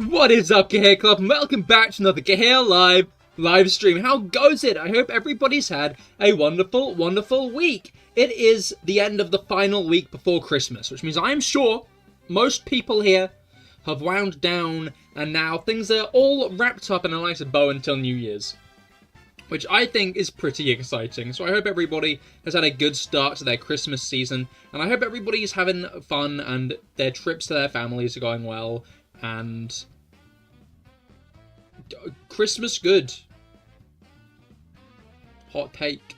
What is up, Cahir Club, and welcome back to another CahirLIVE live stream. How goes it? I hope everybody's had a wonderful, wonderful week. It is the end of the final week before Christmas, which means I'm sure most people here have wound down, and now things are all wrapped up in a nice bow until New Year's, which I think is pretty exciting. So I hope everybody has had a good start to their Christmas season, and I hope everybody's having fun and their trips to their families are going well, and Christmas good. Hot take.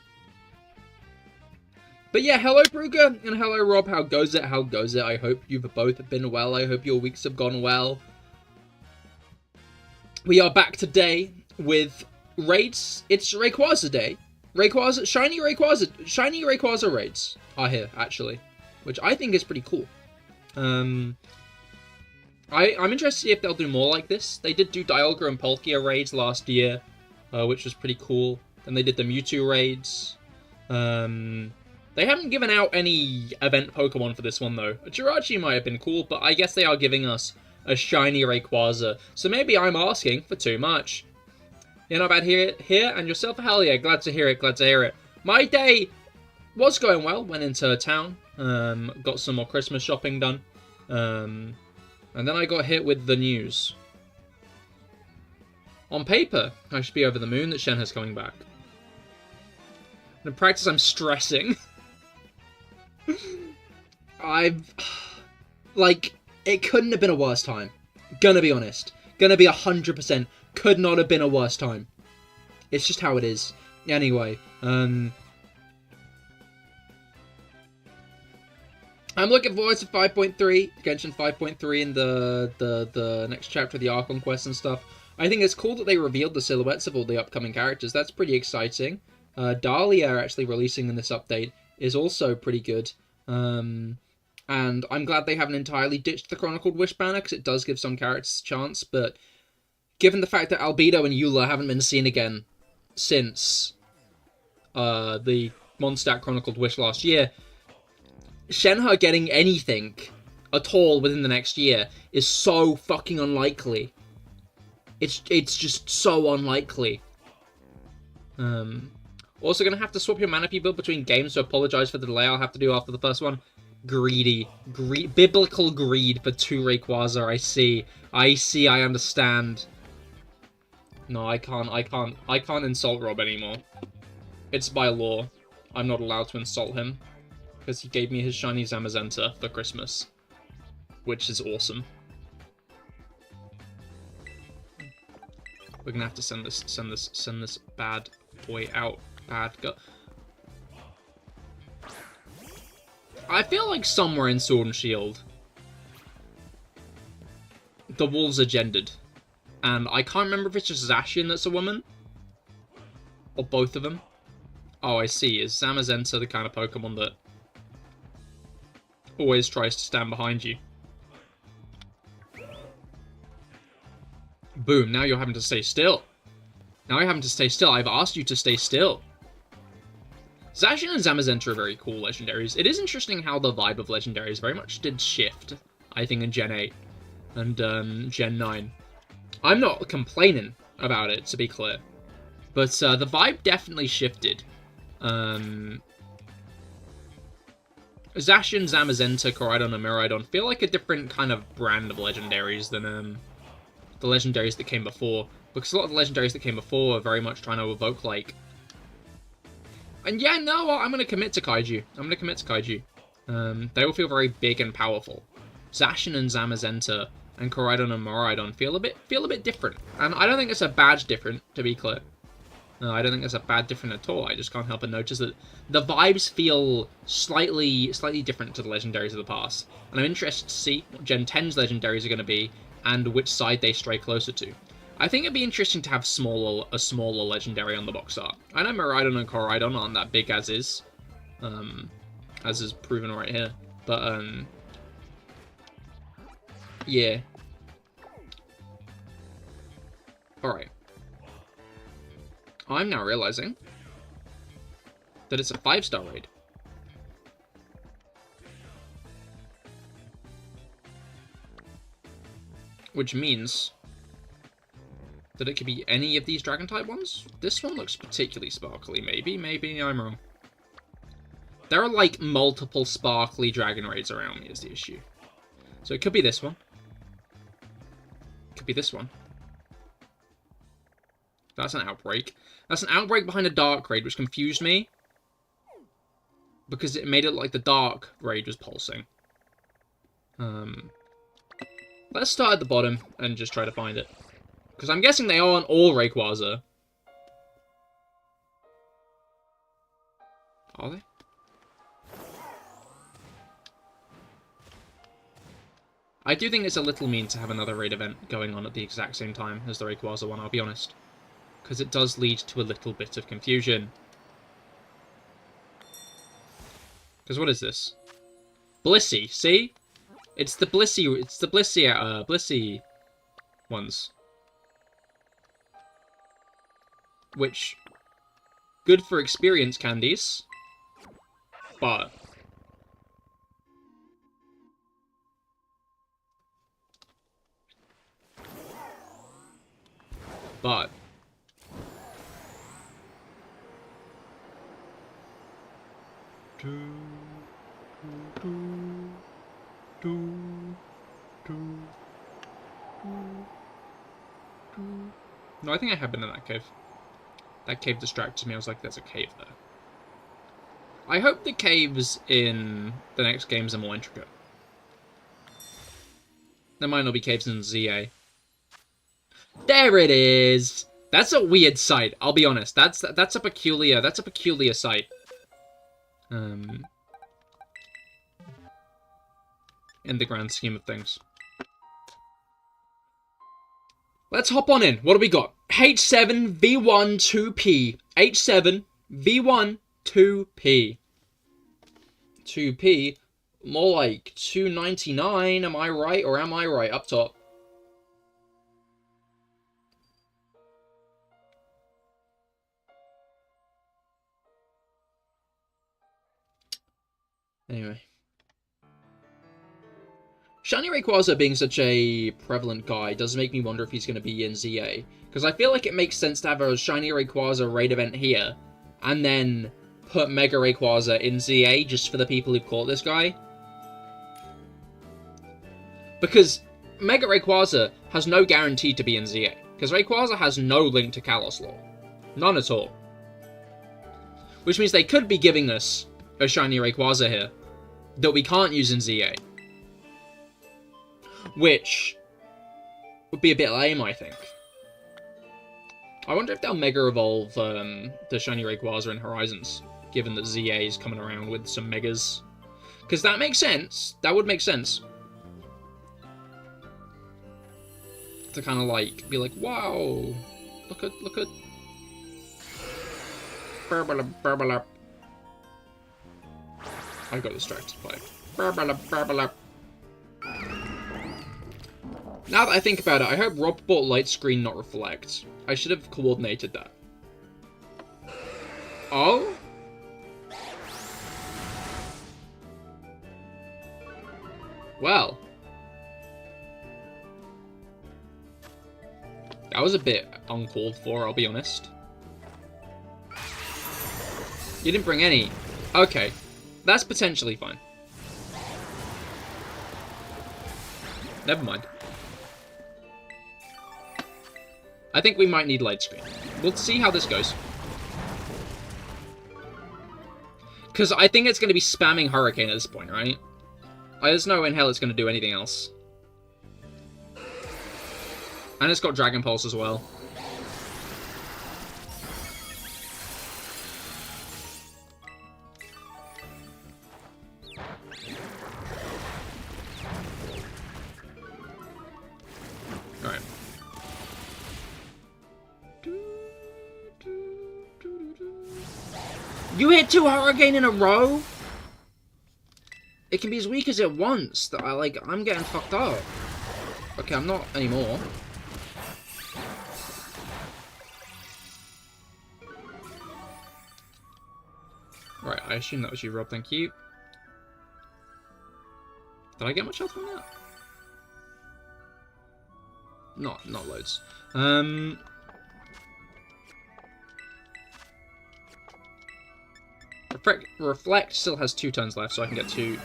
But yeah, hello Brugger, and hello Rob, how goes it, how goes it? I hope you've both been well, I hope your weeks have gone well. We are back today with raids. It's Rayquaza Day. Shiny Rayquaza raids are here, actually, which I think is pretty cool. I'm interested to see if they'll do more like this. They did do Dialga and Palkia raids last year, which was pretty cool. Then they did the Mewtwo raids. They haven't given out any event Pokemon for this one, though. A Jirachi might have been cool, but I guess they are giving us a shiny Rayquaza. So maybe I'm asking for too much. You're not bad here, and yourself? Hell yeah, glad to hear it, glad to hear it. My day was going well, went into town, got some more Christmas shopping done. And then I got hit with the news. On paper, I should be over the moon that Shenhe's coming back. In practice, I'm stressing. It couldn't have been a worse time. Gonna be honest. Gonna be 100%. Could not have been a worse time. It's just how it is. Anyway, I'm looking forward to 5.3, Genshin 5.3 in the next chapter of the Archon quest and stuff. I think it's cool that they revealed the silhouettes of all the upcoming characters. That's pretty exciting. Dahlia actually releasing in this update is also pretty good. And I'm glad they haven't entirely ditched the Chronicled Wish banner, because it does give some characters a chance, but given the fact that Albedo and Eula haven't been seen again since the Mondstadt Chronicled Wish last year, Shenhe getting anything at all within the next year is so fucking unlikely. It's just so unlikely. Also gonna have to swap your Manaphy build between games, so apologize for the delay I'll have to do after the first one. Biblical greed for 2 Rayquaza, I see, I understand. No, I can't insult Rob anymore. It's by law. I'm not allowed to insult him, because he gave me his shiny Zamazenta for Christmas, which is awesome. We're gonna have to send this bad boy out. Bad go. I feel like somewhere in Sword and Shield, the wolves are gendered, and I can't remember if it's just Zacian that's a woman, or both of them. Oh, I see. Is Zamazenta the kind of Pokemon that always tries to stand behind you? Boom, now you're having to stay still. Now you're having to stay still. I've asked you to stay still. Zacian and Zamazenta are very cool legendaries. It is interesting how the vibe of legendaries very much did shift, I think, in Gen 8 and Gen 9. I'm not complaining about it, to be clear, but the vibe definitely shifted. Zacian, Zamazenta, Koraidon, and Miraidon feel like a different kind of brand of legendaries than the legendaries that came before, because a lot of the legendaries that came before are very much trying to evoke, like... And yeah, no, I'm going to commit to Kaiju. They all feel very big and powerful. Zacian and Zamazenta and Koraidon and Miraidon feel a bit different. And I don't think it's a bad different, to be clear. No, I don't think it's a bad different at all. I just can't help but notice that the vibes feel slightly different to the legendaries of the past. And I'm interested to see what Gen 10's legendaries are going to be, and which side they stray closer to. I think it'd be interesting to have a smaller legendary on the box art. I know Miraidon and Koraidon aren't that big as is proven right here. But, yeah. Alright. I'm now realizing that it's a 5-star raid. Which means that it could be any of these Dragon-type ones. This one looks particularly sparkly. Maybe I'm wrong. There are, like, multiple sparkly Dragon Raids around me is the issue. So it could be this one. It could be this one. That's an Outbreak. That's an Outbreak behind a Dark Raid, which confused me. Because it made it look like the Dark Raid was pulsing. Let's start at the bottom and just try to find it. Because I'm guessing they aren't all Rayquaza. Are they? I do think it's a little mean to have another raid event going on at the exact same time as the Rayquaza one, I'll be honest. Because it does lead to a little bit of confusion. Because what is this? Blissey, see? It's the Blissey ones. Which, good for experience candies, but no, I think I have been in that cave. That cave distracted me. I was like, there's a cave there. I hope the caves in the next games are more intricate. There might not be caves in ZA. There it is! That's a weird sight, I'll be honest. That's a peculiar sight. In the grand scheme of things. Let's hop on in. What do we got? H7 V1 2P. H7 V1 2P. 2P? More like 299, am I right? Or am I right? Up top. Anyway. Shiny Rayquaza being such a prevalent guy does make me wonder if he's going to be in ZA. Because I feel like it makes sense to have a Shiny Rayquaza raid event here, and then put Mega Rayquaza in ZA just for the people who've caught this guy. Because Mega Rayquaza has no guarantee to be in ZA. Because Rayquaza has no link to Kalos lore. None at all. Which means they could be giving us a Shiny Rayquaza here that we can't use in ZA. Which would be a bit lame, I think. I wonder if they'll Mega Evolve the Shiny Rayquaza in Horizons, given that ZA is coming around with some Megas. Because that makes sense. That would make sense. To kind of like, be like, wow, look at... Burblap. I got distracted by it. Burblap. Now that I think about it, I hope Rob bought light screen, not reflect. I should have coordinated that. Oh? Well. That was a bit uncalled for, I'll be honest. You didn't bring any. Okay. That's potentially fine. Never mind. I think we might need light screen. We'll see how this goes. Because I think it's going to be spamming Hurricane at this point, right? There's no way in hell it's going to do anything else. And it's got Dragon Pulse as well. Alright. You hit 2 Hurricane in a row? It can be as weak as it wants. That I'm getting fucked up. Okay, I'm not anymore. Right, I assume that was you, Rob. Thank you. Did I get much health from that? Not loads. Reflect still has 2 turns left, so I can get two.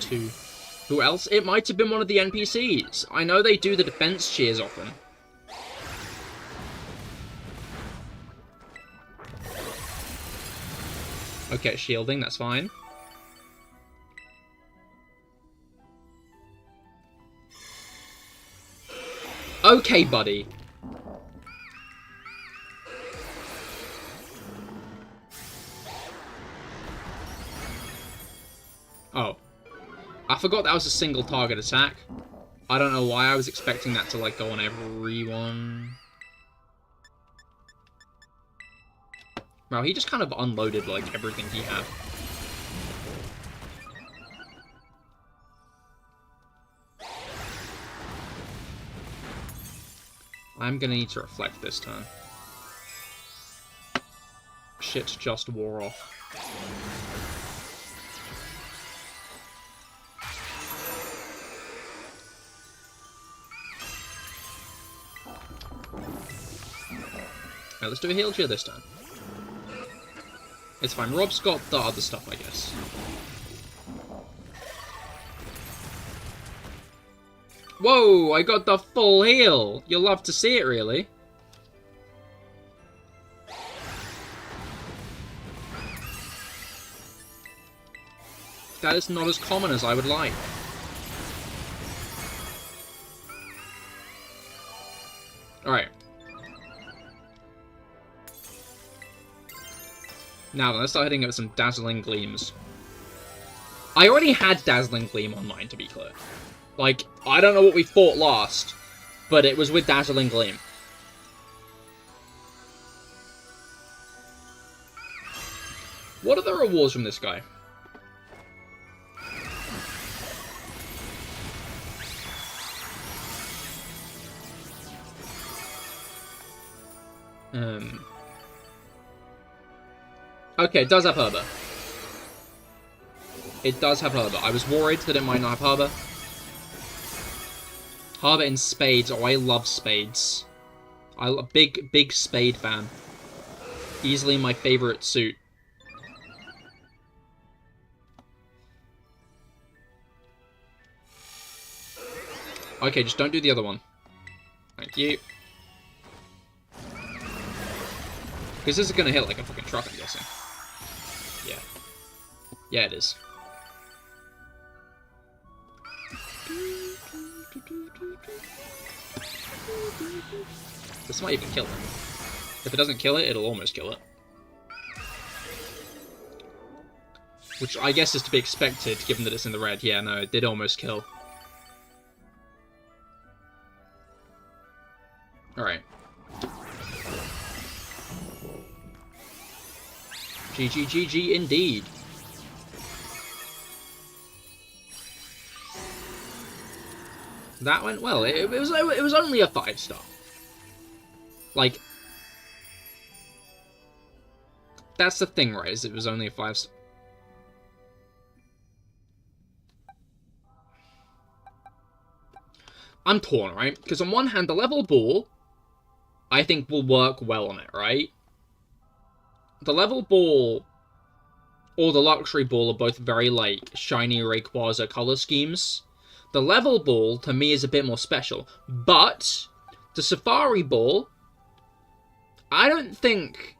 Who else? It might have been one of the NPCs. I know they do the defense cheers often. Okay, shielding, that's fine. Okay, buddy. Oh. I forgot that was a single target attack. I don't know why I was expecting that to, like, go on everyone. Wow, he just kind of unloaded, like, everything he had. I'm gonna need to reflect this turn. Shit just wore off. Now let's do a heal cheer this time. It's fine. Rob's got the other stuff, I guess. Whoa! I got the full heal! You'll love to see it, really. That is not as common as I would like. Alright. Now then, let's start hitting it with some Dazzling Gleams. I already had Dazzling Gleam on mine, to be clear. Like, I don't know what we fought last, but it was with Dazzling Gleam. What are the rewards from this guy? Okay, it does have Herber. It does have Herber. I was worried that it might not have Herber. Herber in spades. Oh, I love spades. I'm a big spade fan. Easily my favorite suit. Okay, just don't do the other one. Thank you. Because this is gonna hit like a fucking truck, I'm guessing. Yeah. Yeah, it is. This might even kill it. If it doesn't kill it, it'll almost kill it. Which I guess is to be expected, given that it's in the red. Yeah, no, it did almost kill. Alright. GG indeed. That went well. It was only a 5-star. Like, that's the thing, right? Is it was only a 5-star. I'm torn, right? Because on one hand, the level ball, I think will work well on it, right? The level ball or the luxury ball are both very, like, shiny Rayquaza color schemes. The level ball, to me, is a bit more special. But the Safari ball, I don't think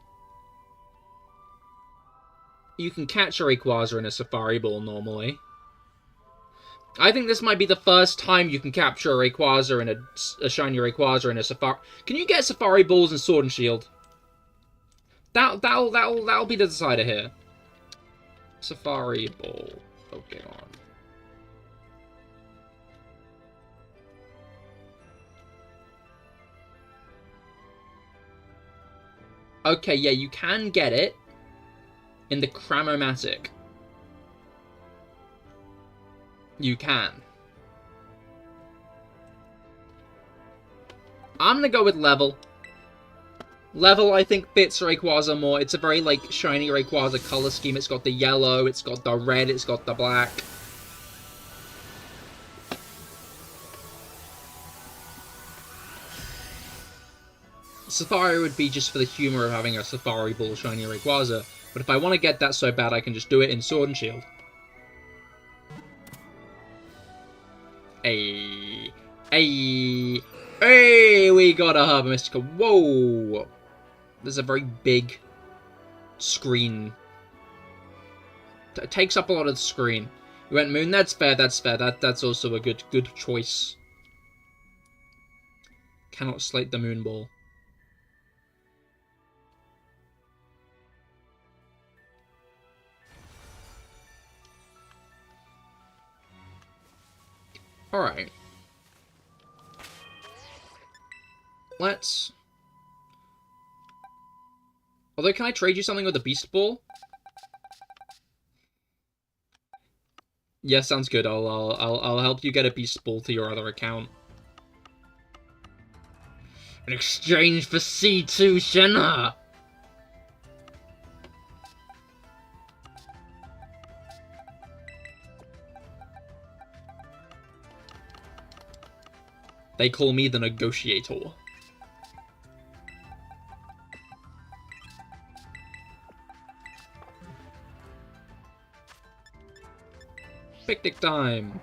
you can catch a Rayquaza in a Safari ball normally. I think this might be the first time you can capture a Rayquaza in a shiny Rayquaza in a Safari. Can you get Safari balls in Sword and Shield? That'll be the decider here. Safari ball Pokemon. Okay, yeah, you can get it in the Cramomatic. You can. I'm gonna go with level. Level, I think, fits Rayquaza more. It's a very, like, shiny Rayquaza color scheme. It's got the yellow, it's got the red, it's got the black. Safari would be just for the humor of having a Safari Ball shiny Rayquaza, but if I want to get that so bad, I can just do it in Sword and Shield. Hey, hey, hey! We got a Herba Mystica. Whoa! There's a very big screen. It takes up a lot of the screen. You went Moon. That's fair. That's fair. That's also a good choice. Cannot slate the Moon Ball. Alright. Let's... Although, can I trade you something with a Beast Ball? Yeah, sounds good. I'll help you get a Beast Ball to your other account. In exchange for C2 Shenna! They call me the Negotiator. Picnic time!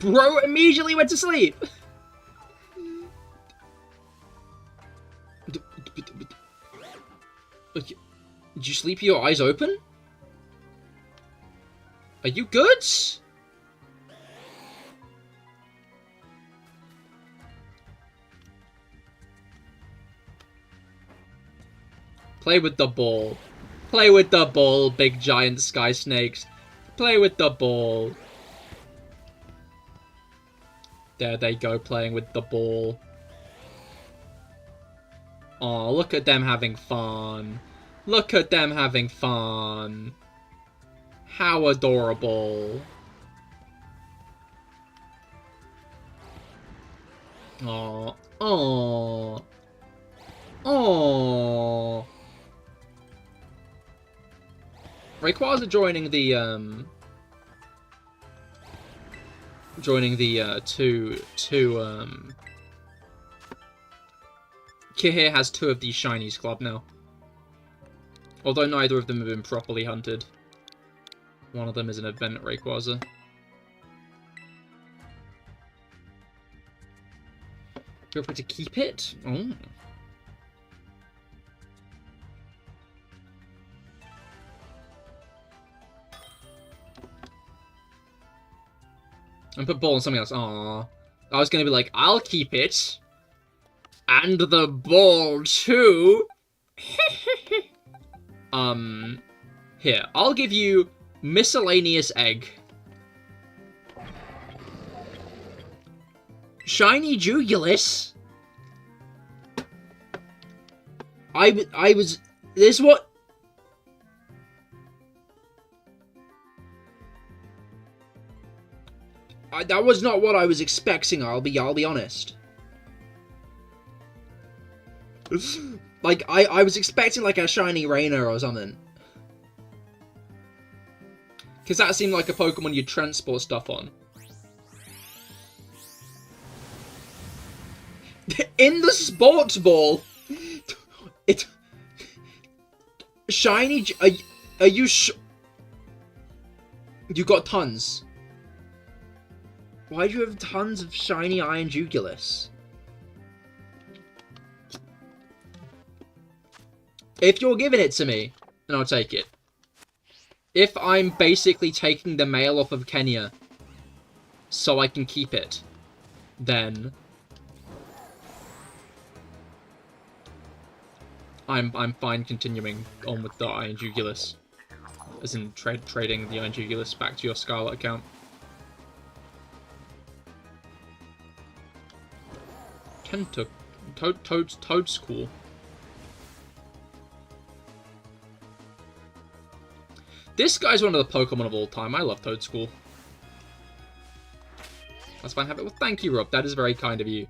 Bro immediately went to sleep! Did you sleep with your eyes open? Are you good? Play with the ball. Play with the ball, big giant sky snakes. Play with the ball. There they go, playing with the ball. Aw, look at them having fun. Look at them having fun. How adorable. Aw. Aw. Aw. Rayquaza joining the Cahir has 2 of these shinies club now. Although neither of them have been properly hunted. One of them is an event Rayquaza. Feel free to keep it. Oh. And put ball on something else. Aww. I was gonna be like, I'll keep it. And the ball too. Here, I'll give you miscellaneous egg. Shiny Jugulus. I was... This what... that was not what I was expecting, I'll be honest. Like, I was expecting, like, a shiny Rainer or something. Because that seemed like a Pokemon you'd transport stuff on. In the sports ball! It... Shiny... Are you You got tons. Why do you have tons of shiny Iron Jugulus? If you're giving it to me, then I'll take it. If I'm basically taking the mail off of Kenya so I can keep it, then I'm fine continuing on with the Iron Jugulus. As in trading the Iron Jugulus back to your Scarlet account. Toad's cool. This guy's one of the Pokemon of all time. I love Toadschool. That's fine. Have it. Well, thank you, Rob. That is very kind of you.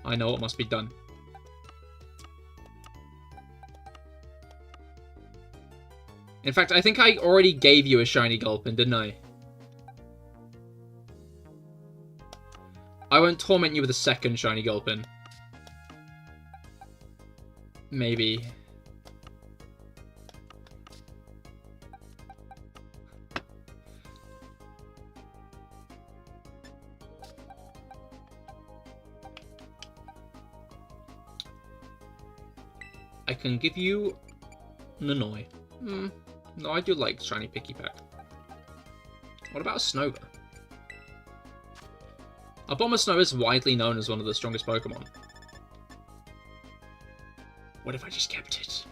I know what must be done. In fact, I think I already gave you a shiny Gulpin, didn't I? I won't torment you with a second shiny Gulpin. Maybe. I can give you Nanoi. No, I do like shiny Picky Pack. What about a Snover? Abomasnow is widely known as one of the strongest Pokemon. What if I just kept it?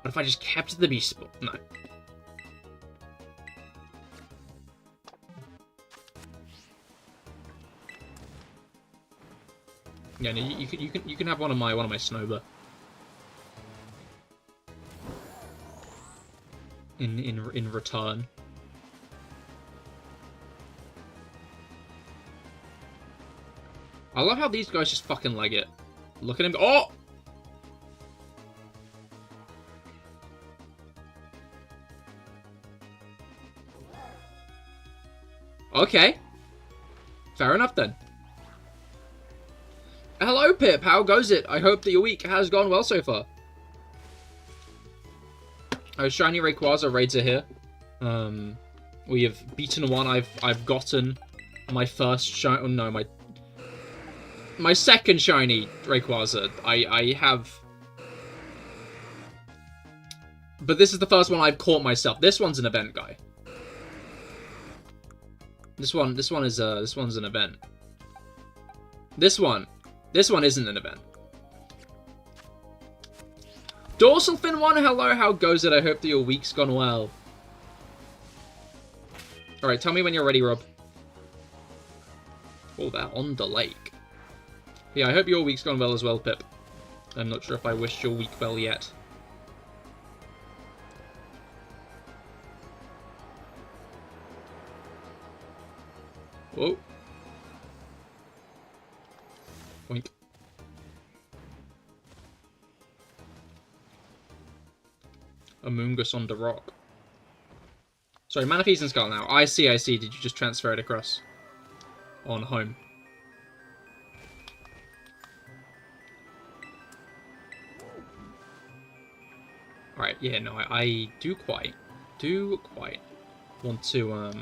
What if I just kept the Beast Ball? No. Yeah, no, you can have one of my Snover. In return. I love how these guys just fucking leg it. Look at him. Oh! Okay. Fair enough then. Hello Pip, how goes it? I hope that your week has gone well so far. Oh, shiny Rayquaza raids are here. We have beaten one. I've gotten my first shiny. Oh no, my second shiny Rayquaza. I have. But this is the first one I've caught myself. This one's an event, guy. This one's an event. This one isn't an event. Dorsal Fin 1, hello, how goes it? I hope that your week's gone well. Alright, tell me when you're ready, Rob. Oh, they're on the lake. Yeah, I hope your week's gone well as well, Pip. I'm not sure if I wished your week well yet. Whoa. Boink. Amoonguss on the rock. Sorry, Manaphy's in Scarlet now. I see. Did you just transfer it across? On home. Alright, yeah, no, I do quite want to,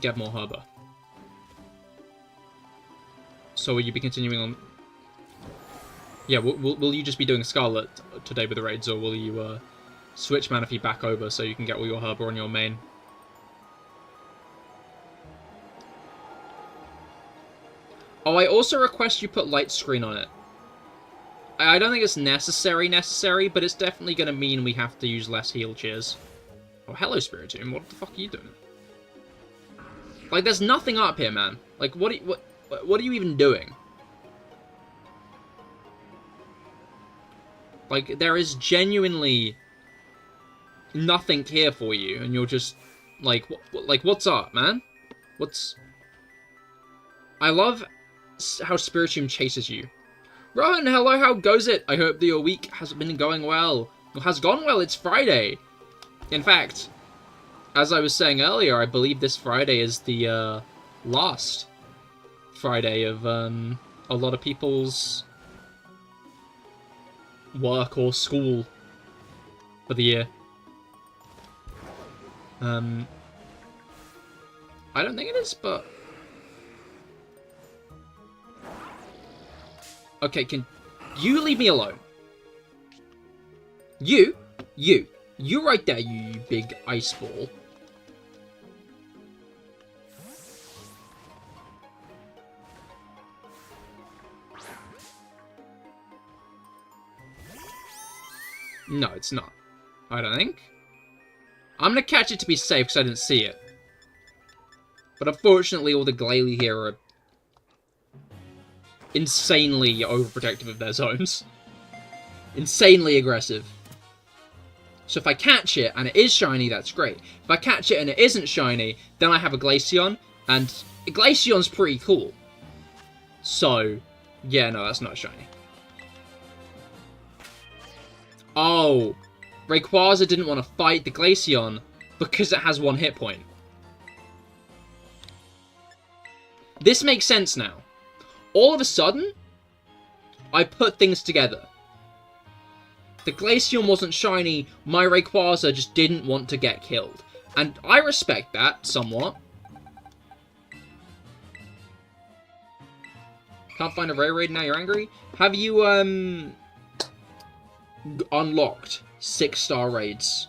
get more Herba. So will you be continuing on? Yeah, will you just be doing Scarlet today with the raids, or will you switch Manaphy back over so you can get all your Herba on your main? Oh, I also request you put light screen on it. I don't think it's necessary, but it's definitely going to mean we have to use less heal cheers. Oh, hello, Spiritomb. What the fuck are you doing? Like, there's nothing up here, man. Like, what are you even doing? Like, there is genuinely nothing here for you, and you're just, like, what's up, man? I love how Spiritomb chases you. Rohan, hello, how goes it? I hope that your week has been going well. Well, has gone well, it's Friday. In fact, as I was saying earlier, I believe this Friday is the, last Friday of, a lot of people's work or school for the year. I don't think it is, but... Okay, can you leave me alone? You right there, you big ice ball. No, it's not. I don't think. I'm gonna catch it to be safe because I didn't see it. But unfortunately, all the Glalie here are insanely overprotective of their zones. Insanely aggressive. So if I catch it and it is shiny, that's great. If I catch it and it isn't shiny, then I have a Glaceon, and Glaceon's pretty cool. So, yeah, no, that's not shiny. Oh, Rayquaza didn't want to fight the Glaceon because it has 1 hit point. This makes sense now. All of a sudden, I put things together. The Glaceon wasn't shiny, my Rayquaza just didn't want to get killed. And I respect that, somewhat. Can't find a rare raid, now you're angry? Have you, unlocked 6-star raids?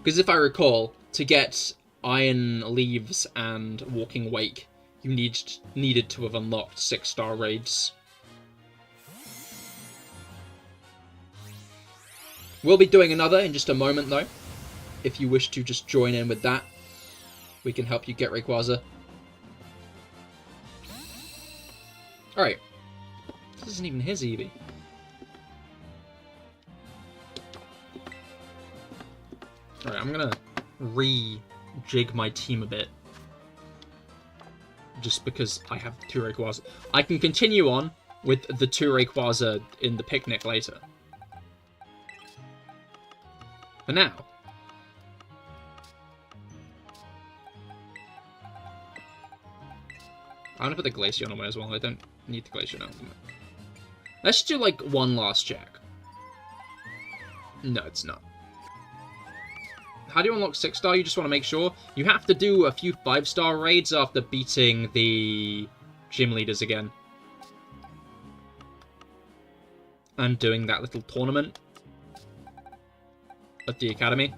Because if I recall, to get Iron Leaves and Walking Wake, you needed to have unlocked 6-star raids. We'll be doing another in just a moment, though. If you wish to just join in with that, we can help you get Rayquaza. Alright. This isn't even his Eevee. Alright, I'm gonna re-jig my team a bit. Just because I have 2 Rayquaza. I can continue on with the 2 Rayquaza in the picnic later. For now. I'm gonna put the Glaceon away as well. I don't need the Glaceon ultimate. Let's do, like, one last check. No, it's not. How do you unlock 6-star? You just want to make sure. You have to do a few 5-star raids after beating the gym leaders again. And doing that little tournament at the academy.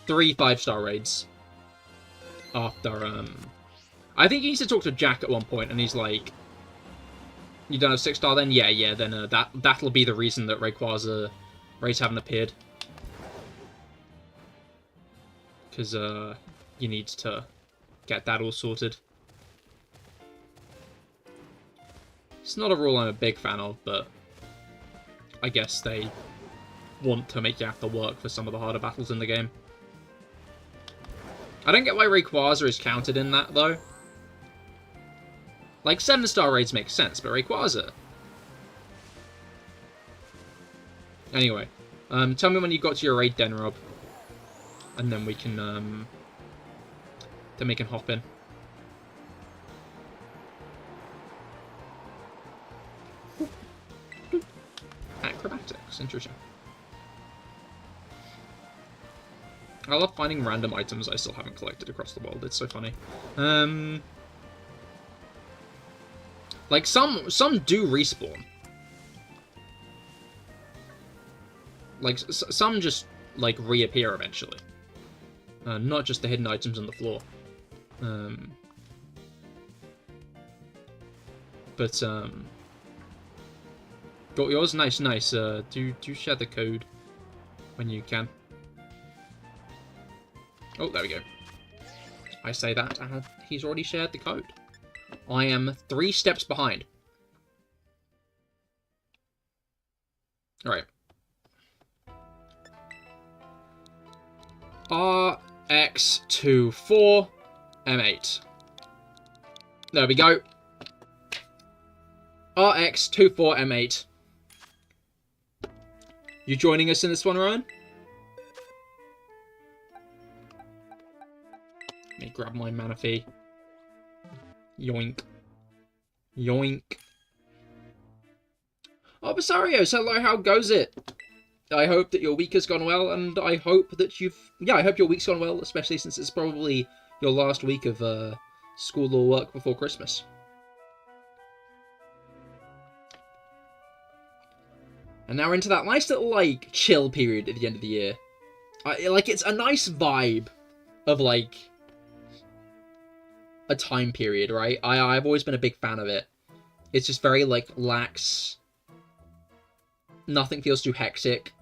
Three 5-star raids. After, I think he needs to talk to Jack at one point, and he's like, you don't have 6-star then? Yeah, then that'll be the reason that Rayquaza raids haven't appeared. Because, you need to get that all sorted. It's not a rule I'm a big fan of, but I guess they want to make you have to work for some of the harder battles in the game. I don't get why Rayquaza is counted in that, though. Like, 7-star raids make sense, but Rayquaza... Anyway, tell me when you got to your raid den, Rob. And then we can, then we can hop in. Acrobatics, interesting. I love finding random items I still haven't collected across the world. It's so funny. Like, some do respawn. Like, some just, like, reappear eventually. Not just the hidden items on the floor. Got yours? Nice. Do share the code when you can. Oh, there we go. I say that, and he's already shared the code. I am 3 steps behind. Alright. RX24M8. There we go. RX24M8. You joining us in this one, Ryan? Let me grab my Manaphy. Yoink. Yoink. Oh, Basarios, hello, how goes it? I hope that your week has gone well, and I hope that I hope your week's gone well, especially since it's probably your last week of, school or work before Christmas. And now we're into that nice little, like, chill period at the end of the year. It's a nice vibe of, like, a time period, right? I've always been a big fan of it. It's just very, like, lax. Nothing feels too hectic.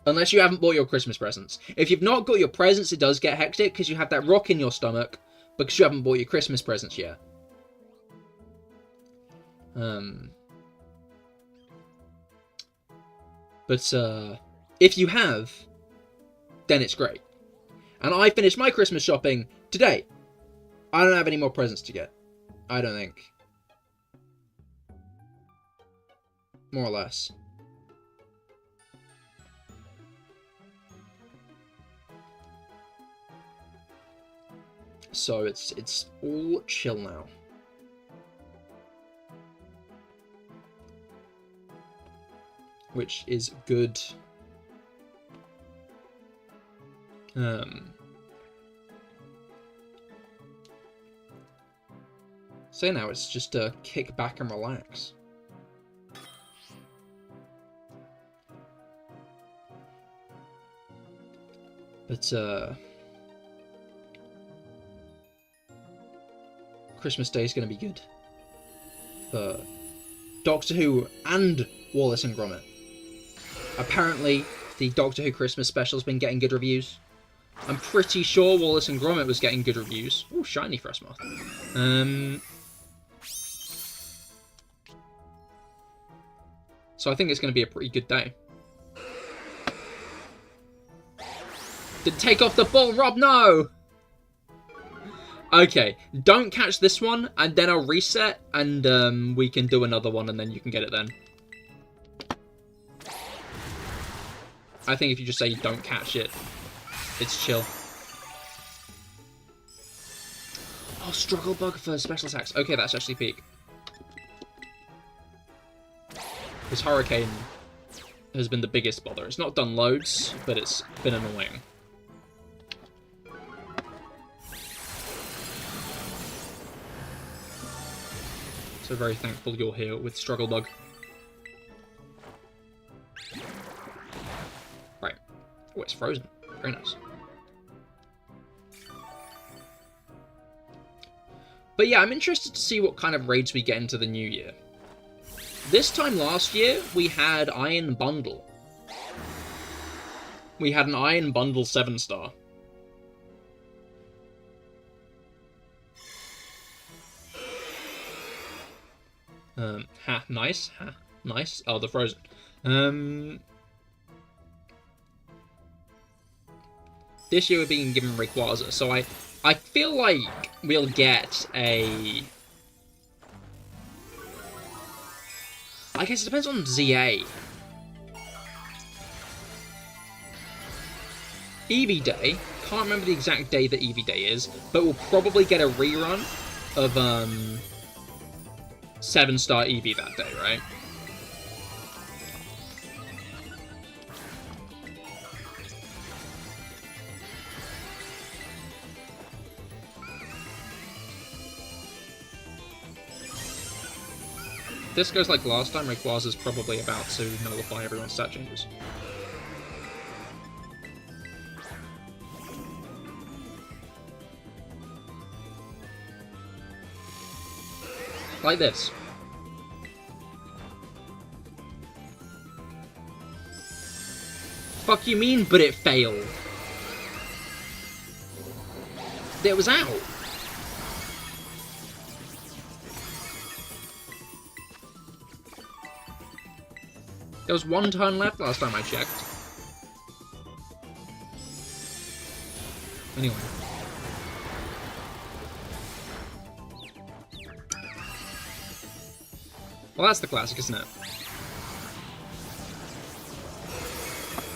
Unless you haven't bought your Christmas presents. If you've not got your presents, it does get hectic, because you have that rock in your stomach, because you haven't bought your Christmas presents yet. But, if you have, then it's great. And I finished my Christmas shopping today. I don't have any more presents to get. I don't think. More or less. So it's all chill now. Which is good. So now it's just kick back and relax. But Christmas Day is going to be good for Doctor Who and Wallace and Gromit. Apparently, the Doctor Who Christmas special has been getting good reviews. I'm pretty sure Wallace and Gromit was getting good reviews. Ooh, shiny Freshmoth. So I think it's going to be a pretty good day. Didn't take off the ball, Rob, no! Okay, don't catch this one, and then I'll reset, and we can do another one, and then you can get it then. I think if you just say don't catch it, it's chill. Oh, Struggle Bug for special attacks. Okay, that's actually peak. This Hurricane has been the biggest bother. It's not done loads, but it's been annoying. So very thankful you're here with Struggle Bug. Right. Oh, it's frozen. Very nice. But yeah, I'm interested to see what kind of raids we get into the new year. This time last year, we had Iron Bundle. We had an Iron Bundle 7-star. Nice. Nice. Oh, they're frozen. This year we're being given Rayquaza, so I feel like we'll get a... I guess it depends on ZA. Eevee Day. Can't remember the exact day that Eevee Day is, but we'll probably get a rerun of 7-star Eevee that day, right? If this goes like last time, Rayquaza's probably about to nullify everyone's stat changes. Like this. Fuck you mean, but it failed? It was out. There was one turn left last time I checked. Anyway. Well, that's the classic, isn't it?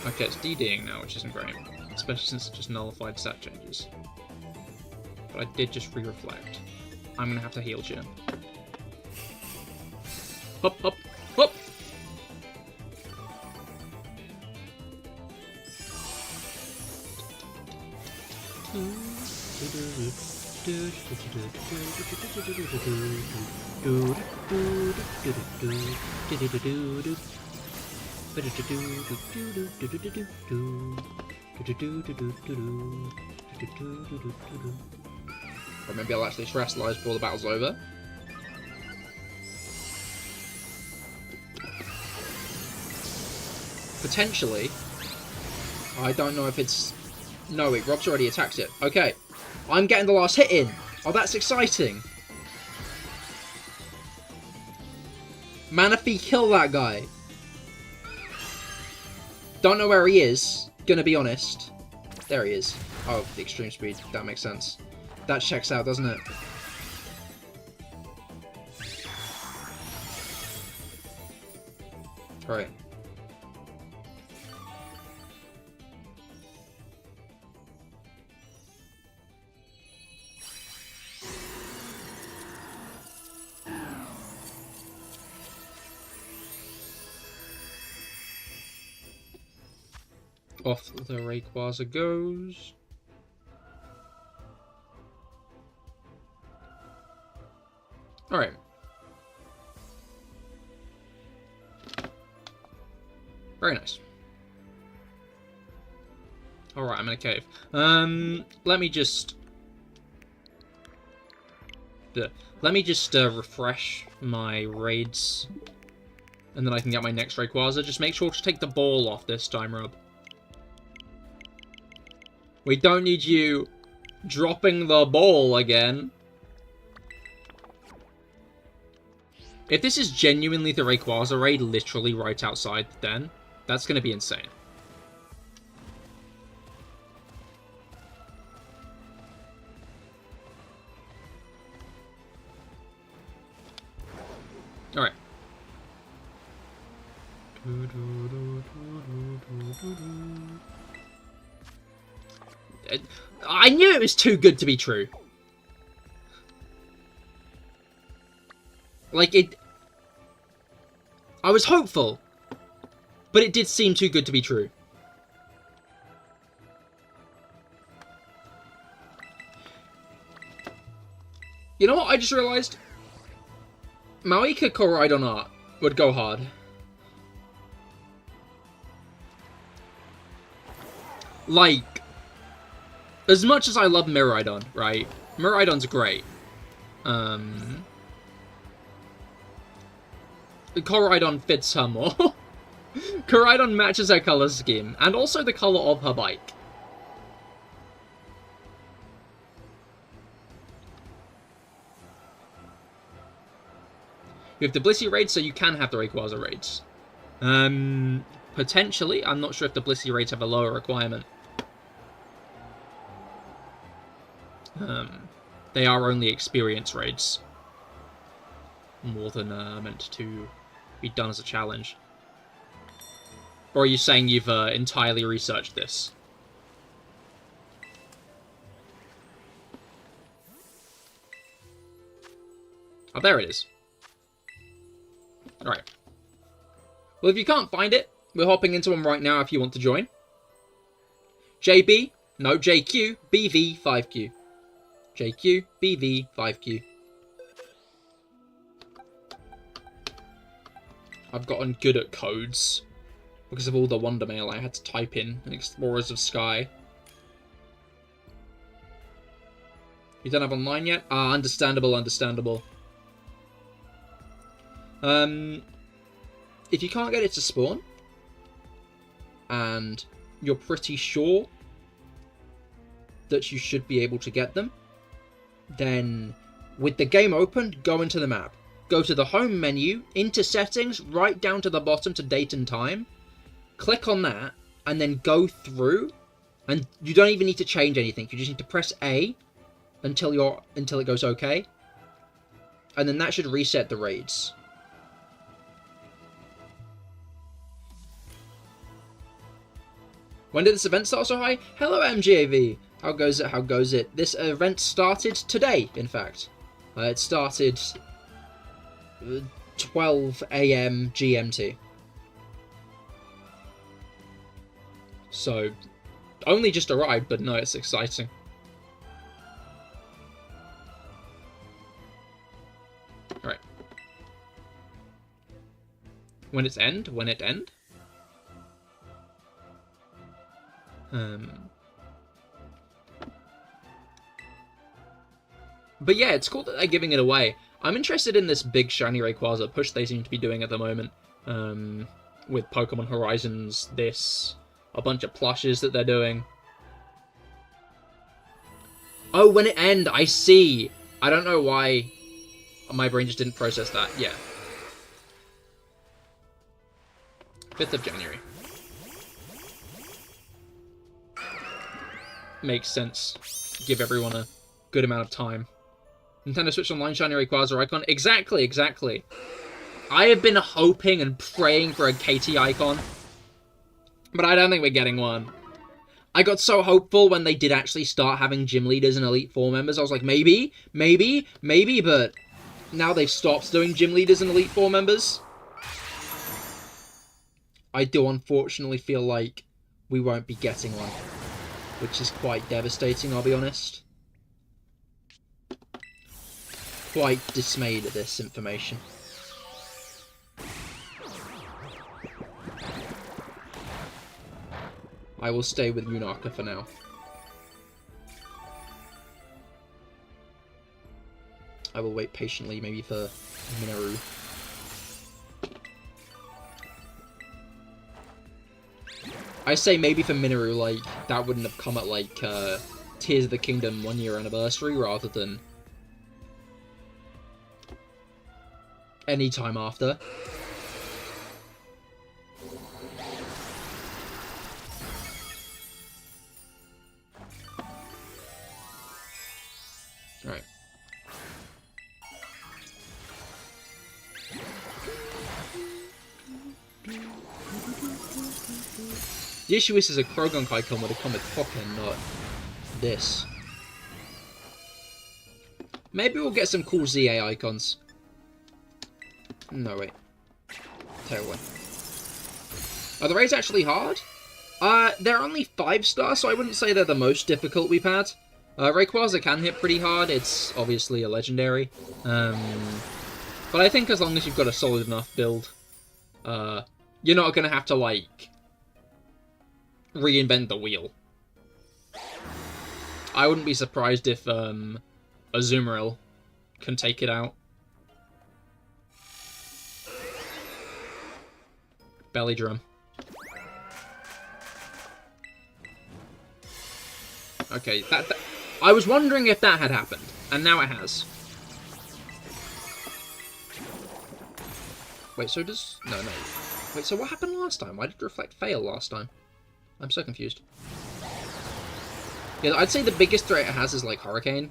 Okay, it's DDing now, which isn't great. Especially since it just nullified stat changes. But I did just re-reflect. I'm gonna have to heal you. Hop, hop, hop! Or maybe I'll actually terrestrialize before the battle's over. Potentially. I don't know if it's... No, wait, Rob's already attacked it. Okay. I'm getting the last hit in. Oh, that's exciting. Manaphy, kill that guy. Don't know where he is. Gonna be honest. There he is. Oh, the extreme speed. That makes sense. That checks out, doesn't it? Alright. Off the Rayquaza goes. Alright. Very nice. Alright, I'm in a cave. Let me just refresh my raids. And then I can get my next Rayquaza. Just make sure to take the ball off this time, Rob. We don't need you dropping the ball again. If this is genuinely the Rayquaza raid literally right outside the den, that's going to be insane. Alright. I knew it was too good to be true. Like, I was hopeful, but it did seem too good to be true. You know what I just realized? Maoika Koraidon art would go hard. Like, as much as I love Miraidon, right? Miraidon's great. Koraidon fits her more. Koraidon matches her color scheme, and also the color of her bike. You have the Blissey raids, so you can have the Rayquaza raids. Potentially. I'm not sure if the Blissey raids have a lower requirement. They are only experience raids. More than meant to be done as a challenge. Or are you saying you've entirely researched this? Oh, there it is. Alright. Well, if you can't find it, we're hopping into one right now if you want to join. JB, no, JQ, BV, 5Q. JQ, BV, 5Q. I've gotten good at codes because of all the Wonder Mail I had to type in Explorers of Sky. You don't have online yet? Ah, understandable, understandable. If you can't get it to spawn, and you're pretty sure that you should be able to get them, then with the game open, go into the map. Go to the home menu, into settings, right down to the bottom to date and time. Click on that, and then go through, and you don't even need to change anything. You just need to press A until it goes okay. And then that should reset the raids. When did this event start so high? Hello, MGAV. How goes it? How goes it? This event started today, in fact. It started 12 AM GMT. So, only just arrived, but no, it's exciting. Alright. When it's end? When it end? But yeah, it's cool that they're giving it away. I'm interested in this big shiny Rayquaza push they seem to be doing at the moment. With Pokemon Horizons, a bunch of plushes that they're doing. Oh, when it end, I see. I don't know why my brain just didn't process that. Yeah. 5th of January. Makes sense. Give everyone a good amount of time. Nintendo Switch Online Shiny Rayquaza icon. Exactly, exactly. I have been hoping and praying for a KT icon, but I don't think we're getting one. I got so hopeful when they did actually start having gym leaders and Elite Four members. I was like, maybe, but now they've stopped doing gym leaders and Elite Four members. I do unfortunately feel like we won't be getting one, which is quite devastating, I'll be honest. Quite dismayed at this information. I will stay with Munaka for now. I will wait patiently, maybe for Minoru. I say maybe for Minoru, like, that wouldn't have come at, like, Tears of the Kingdom 1 year anniversary, rather than any time after. Alright. The issue is a Krogunk icon would have come with Pokken, not this. Maybe we'll get some cool ZA icons. No, wait. Tear away. Are the raids actually hard? They're only 5-star, so I wouldn't say they're the most difficult we've had. Rayquaza can hit pretty hard. It's obviously a legendary. But I think as long as you've got a solid enough build, you're not going to have to, like, reinvent the wheel. I wouldn't be surprised if Azumarill can take it out. Belly drum. Okay, that I was wondering if that had happened, and now it has. Wait, so does... No. Wait, so what happened last time? Why did Reflect fail last time? I'm so confused. Yeah, I'd say the biggest threat it has is, like, Hurricane.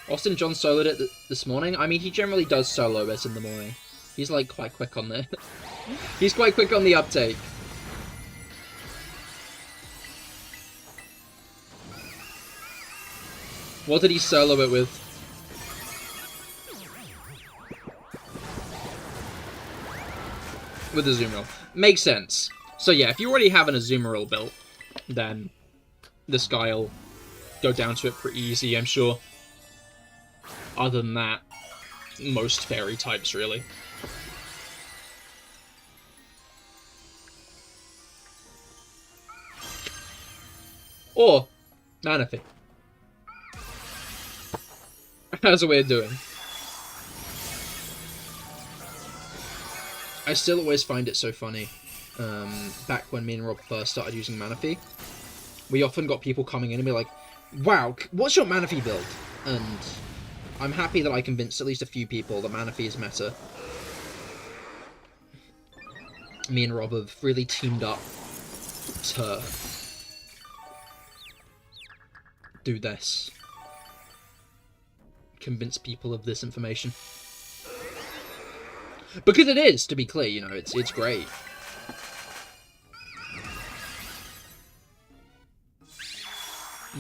Austin John soloed it this morning. I mean, he generally does solo it in the morning. He's, like, quite quick on the... He's quite quick on the uptake. What did he solo it with? With Azumarill. Makes sense. So yeah, if you already have an Azumarill built, then this guy will go down to it pretty easy, I'm sure. Other than that, most fairy types, really. Or Manaphy. How's a way of doing? I still always find it so funny. Back when me and Rob first started using Manaphy, we often got people coming in and be like, wow, what's your Manaphy build? And I'm happy that I convinced at least a few people that Manaphy is meta. Me and Rob have really teamed up to do this. Convince people of this information. Because it is, to be clear, you know, it's great.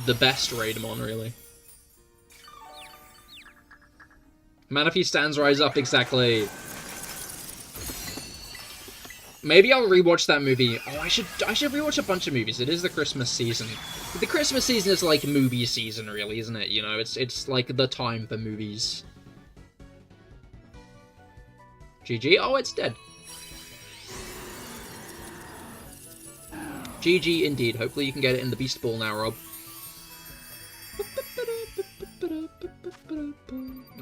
The best Raidamon, really. Manaphy stands rise up, exactly. Maybe I'll rewatch that movie. Oh, I should rewatch a bunch of movies. It is the Christmas season. The Christmas season is like movie season, really, isn't it? You know, it's like the time for movies. GG. Oh, it's dead. GG indeed. Hopefully you can get it in the Beast Ball now, Rob.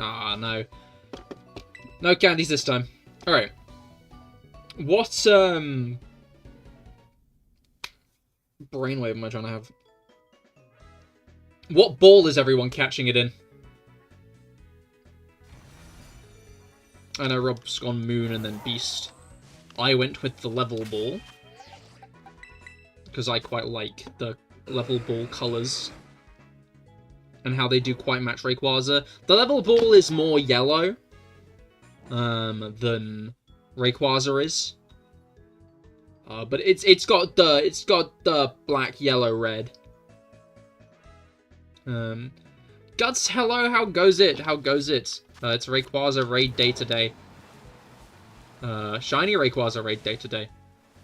Ah, no. No candies this time. Alright. What, brainwave am I trying to have? What ball is everyone catching it in? I know Rob's gone Moon and then Beast. I went with the level ball. Because I quite like the level ball colors and how they do quite match Rayquaza. The level ball is more yellow than Rayquaza is. But it's got the black, yellow, red. Guts, hello, how goes it? How goes it? It's Rayquaza raid day today. Shiny Rayquaza raid day today.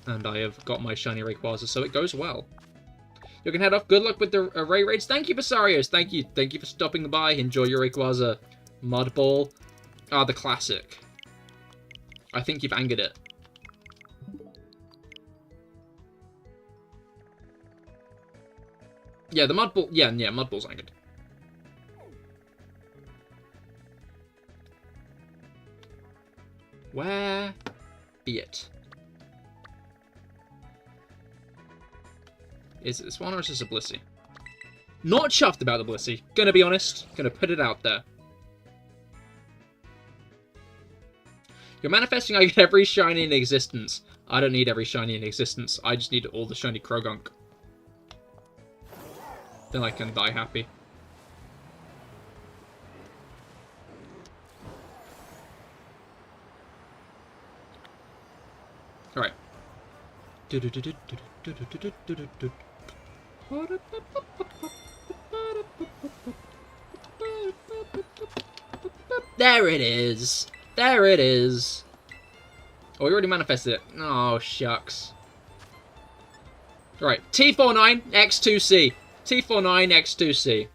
And I have got my shiny Rayquaza, so it goes well. You can head off. Good luck with the array raids. Thank you, Basarios. Thank you. Thank you for stopping by. Enjoy your Rayquaza. Mud Ball. Ah, the classic. I think you've angered it. Yeah, the Mud Ball. Yeah, Mud Ball's angered. Where be it? Is it this one or is this a Blissey? Not chuffed about the Blissey. Gonna be honest. Gonna put it out there. You're manifesting I get every shiny in existence. I don't need every shiny in existence. I just need all the shiny Krogunk. Then I can die happy. Alright. There it is! There it is! Oh, we already manifested it. Oh, shucks. Right, T49, X2C. T49, X2C.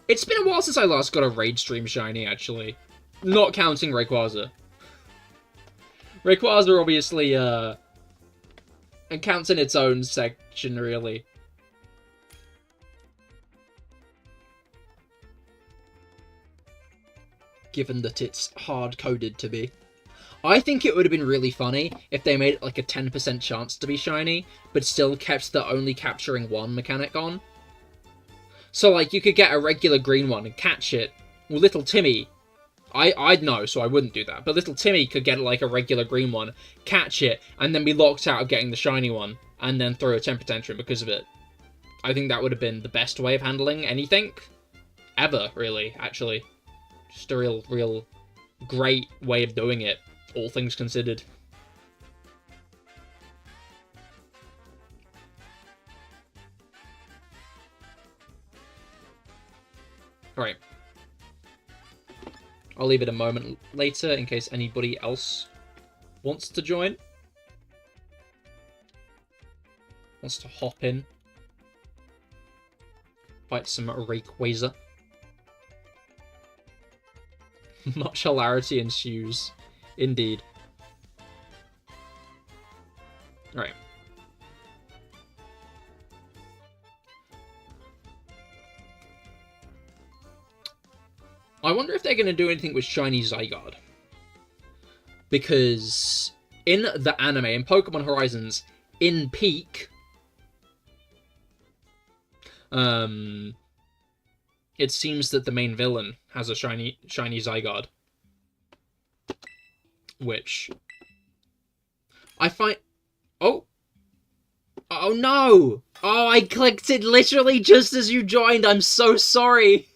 It's been a while since I last got a raid stream shiny, actually. Not counting Rayquaza. Rayquaza obviously, it counts in its own section, really. Given that it's hard-coded to be. I think it would have been really funny if they made it like a 10% chance to be shiny, but still kept the only capturing one mechanic on. So, like, you could get a regular green one and catch it. Well, little Timmy... I'd know, so I wouldn't do that. But little Timmy could get, like, a regular green one, catch it, and then be locked out of getting the shiny one, and then throw a temper tantrum because of it. I think that would have been the best way of handling anything. Ever, really, actually. Just a real great way of doing it, all things considered. Alright. I'll leave it a moment later in case anybody else wants to join. Wants to hop in. Fight some Rayquaza. Much hilarity ensues. Indeed. Alright. I wonder if they're going to do anything with Shiny Zygarde. Because in the anime, in Pokemon Horizons, in Peak, it seems that the main villain has a shiny Zygarde. Which I find... Oh! Oh no! Oh, I clicked it literally just as you joined. I'm so sorry.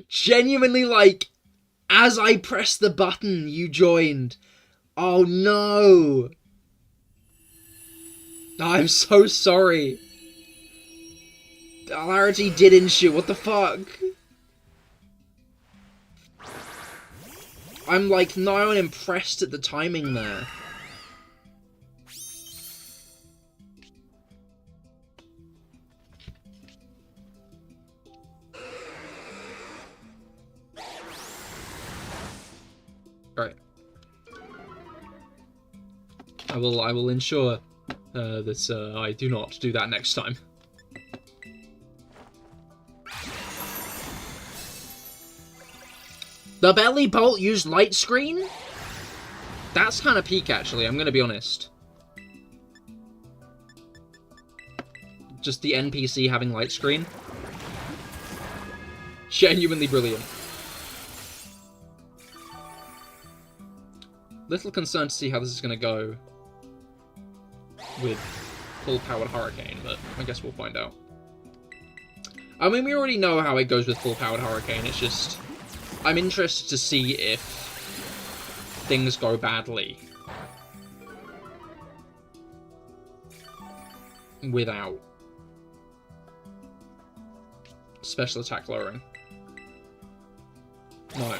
Genuinely, like, as I pressed the button, you joined. Oh no! I'm so sorry. Hilarity did ensue. What the fuck? I'm, like, not even impressed at the timing there. Alright. I will ensure that I do not do that next time. The Belly Bolt used light screen? That's kind of peak, actually, I'm going to be honest. Just the NPC having light screen. Genuinely brilliant. Little concerned to see how this is going to go with full-powered Hurricane, but I guess we'll find out. I mean, we already know how it goes with full-powered Hurricane, it's just... I'm interested to see if things go badly without special attack lowering. No.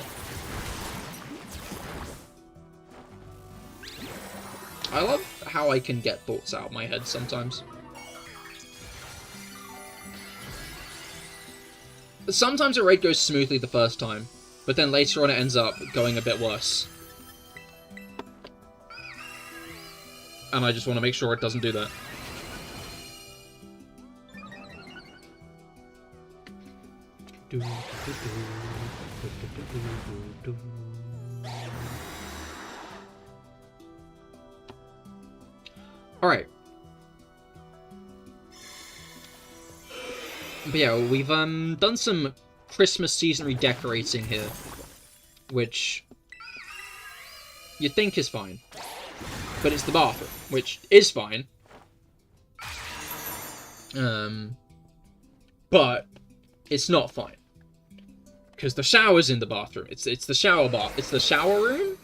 I love how I can get thoughts out of my head sometimes. Sometimes a raid goes smoothly the first time, but then later on it ends up going a bit worse. And I just want to make sure it doesn't do that. Alright. But yeah, we've done some Christmas season redecorating here, which you'd think is fine. But it's the bathroom, which is fine. But it's not fine. Because the shower's in the bathroom. It's the shower bath. It's the shower room?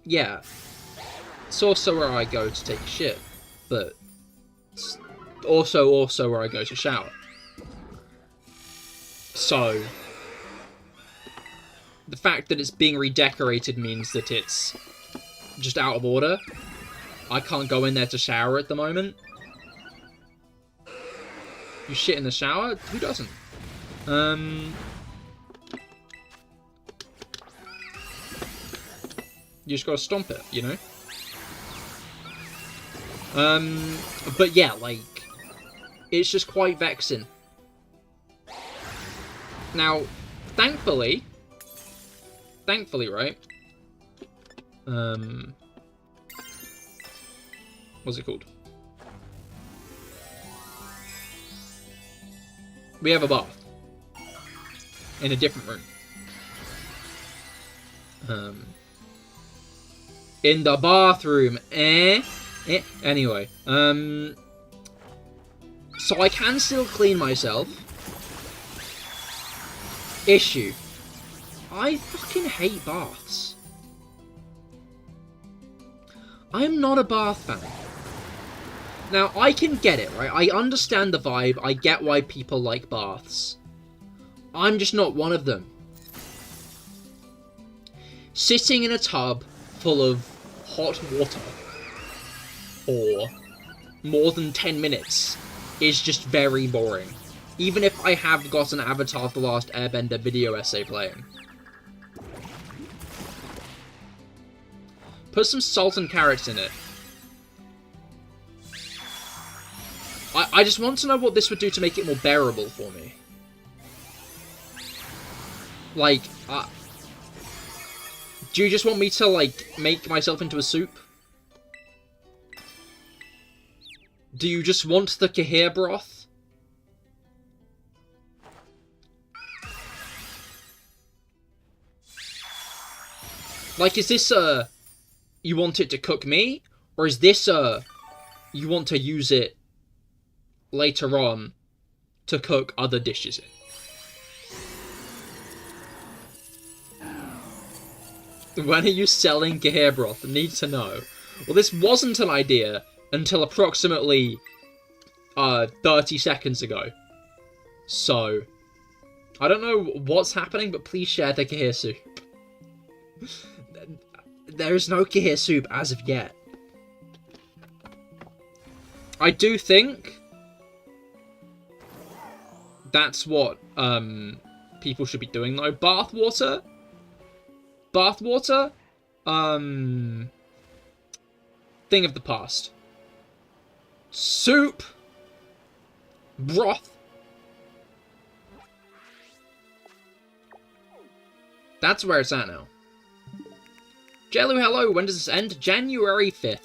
Yeah. It's also where I go to take a shit. But it's also where I go to shower. So the fact that it's being redecorated means that it's just out of order. I can't go in there to shower at the moment. You shit in the shower? Who doesn't? You just gotta stomp it, you know? But yeah, like, it's just quite vexing. Now, thankfully, right? What's it called? We have a bath. In a different room. In the bathroom, Anyway, so I can still clean myself. Issue. I fucking hate baths. I'm not a bath fan. Now, I can get it, right? I understand the vibe. I get why people like baths. I'm just not one of them. Sitting in a tub full of hot water for more than 10 minutes is just very boring. Even if I have got an Avatar The Last Airbender video essay playing. Put some salt and carrots in it. I just want to know what this would do to make it more bearable for me. Like, do you just want me to, like, make myself into a soup? Do you just want the Cahir broth? Like, is this, you want it to cook me? Or is this, you want to use it later on to cook other dishes in? When are you selling Cahir broth? Need to know. Well, this wasn't an idea until approximately 30 seconds ago. So, I don't know what's happening, but please share the Cahir soup. There is no Cahir soup as of yet. I do think that's what people should be doing though. Bath water, thing of the past. Soup, broth. That's where it's at now. Jello, hello. When does this end? January 5th.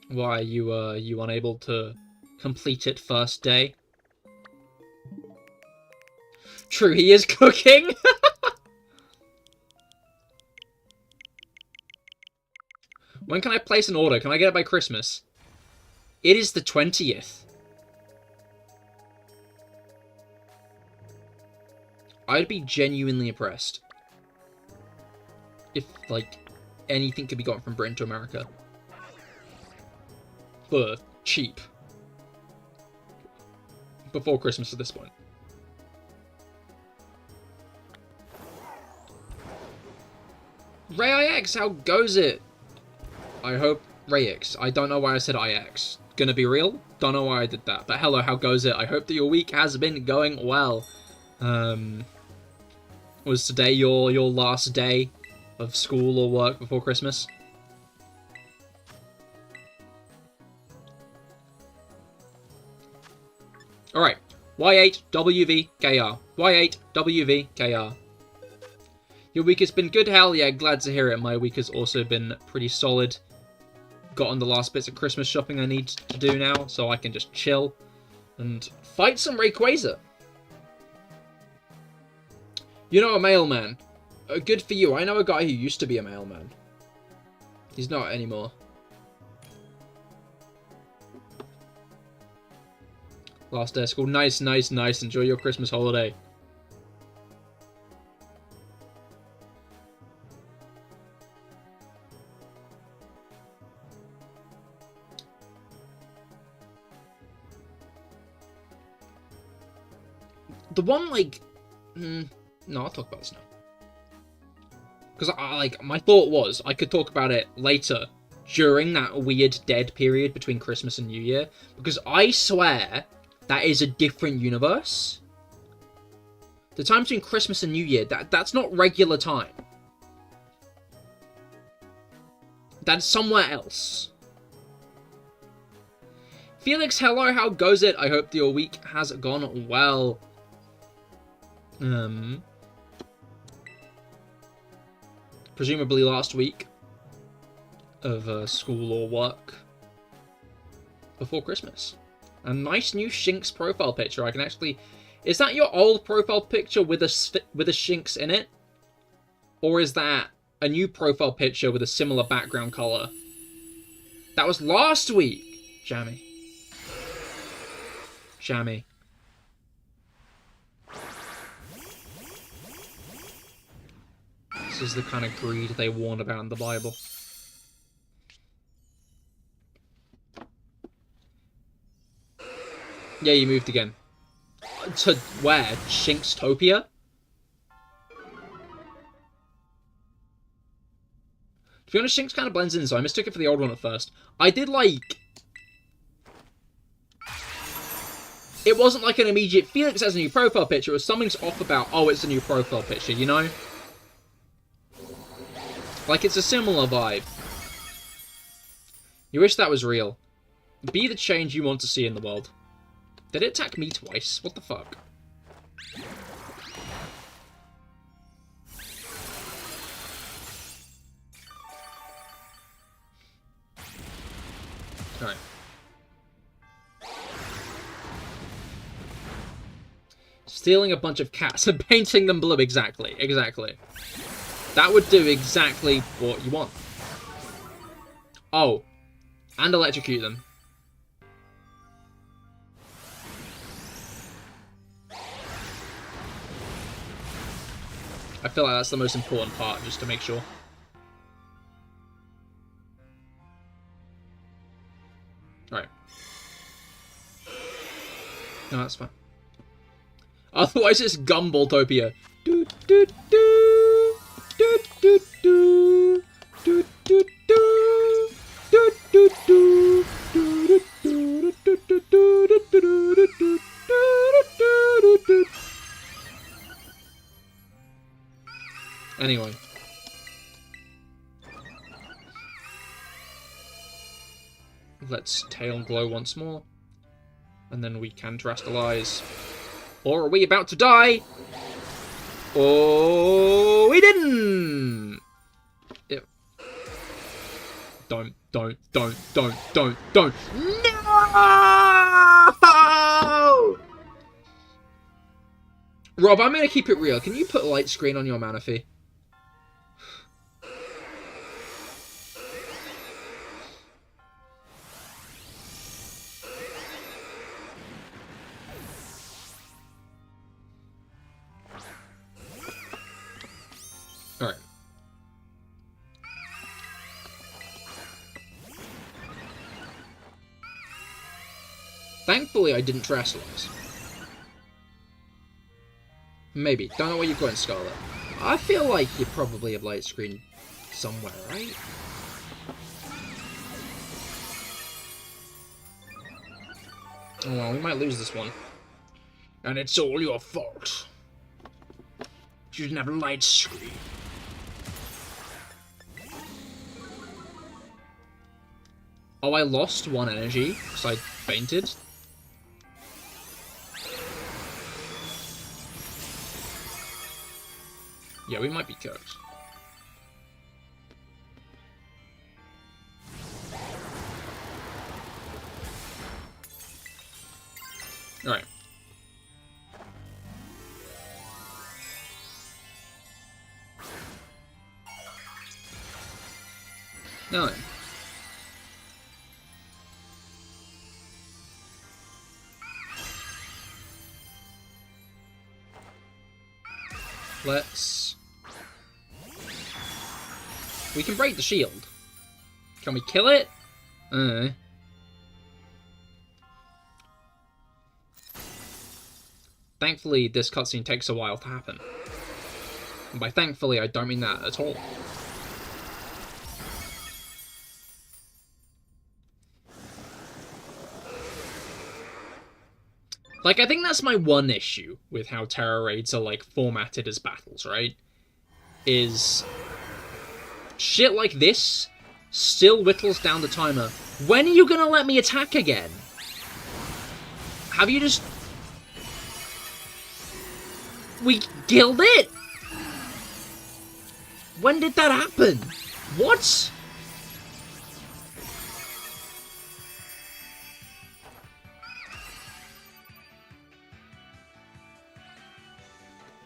Why, are you unable to complete it first day? True, he is cooking. When can I place an order? Can I get it by Christmas? It is the 20th. I'd be genuinely impressed if, like, anything could be gotten from Britain to America for cheap before Christmas at this point. Ray IX, how goes it? I hope Rayx. I don't know why I said IX. Gonna be real? Don't know why I did that. But hello, how goes it? I hope that your week has been going well. Was today your last day of school or work before Christmas? Alright. Y8WVKR. Y8WVKR. Your week has been good, Hal? Yeah, glad to hear it. My week has also been pretty solid. Gotten the last bits of Christmas shopping I need to do now, so I can just chill and fight some Rayquaza. You know a mailman. Good for you. I know a guy who used to be a mailman. He's not anymore. Last day of school. Nice, nice, nice. Enjoy your Christmas holiday. The one, like... no, I'll talk about this now. Because, my thought was, I could talk about it later, during that weird dead period between Christmas and New Year. Because I swear, that is a different universe. The time between Christmas and New Year, that's not regular time. That's somewhere else. Felix, hello, how goes it? I hope your week has gone well. Presumably last week of school or work before Christmas. A nice new Shinx profile picture. I can actually... Is that your old profile picture with a Shinx in it? Or is that a new profile picture with a similar background color? That was last week! Jammy. Jammy. This is the kind of greed they warn about in the Bible. Yeah, you moved again. To where? Shinxtopia? To be honest, Shinx kind of blends in, so I mistook it for the old one at first. I did, like... It wasn't like an immediate, Felix has a new profile picture. It was something's off about, oh, it's a new profile picture, you know? Like, it's a similar vibe. You wish that was real. Be the change you want to see in the world. Did it attack me twice? What the fuck? Alright. Stealing a bunch of cats and painting them blue. Exactly. Exactly. That would do exactly what you want. Oh. And electrocute them. I feel like that's the most important part, just to make sure. Alright. No, that's fine. Otherwise it's Gumballtopia. Do do do do do do do do do do do do. Anyway. Let's tail glow once more. And then we can terastallize. Or are we about to die? Oh, we didn't! Don't. No! Rob, I'm gonna keep it real. Can you put light screen on your Manaphy? Thankfully, I didn't terrestrialize. Maybe. Don't know where you're going, Scarlet. I feel like you probably have light screen somewhere, right? Oh well, we might lose this one. And it's all your fault. You didn't have a light screen. Oh, I lost 1 energy because I fainted. Yeah, we might be cooked. Alright. Now then. Let's... We can break the shield. Can we kill it? Thankfully, this cutscene takes a while to happen. And by thankfully, I don't mean that at all. Like, I think that's my one issue with how Terra raids are, like, formatted as battles, right? Is... shit like this still whittles down the timer. When are you gonna let me attack again? Have you just... We killed it? When did that happen? What?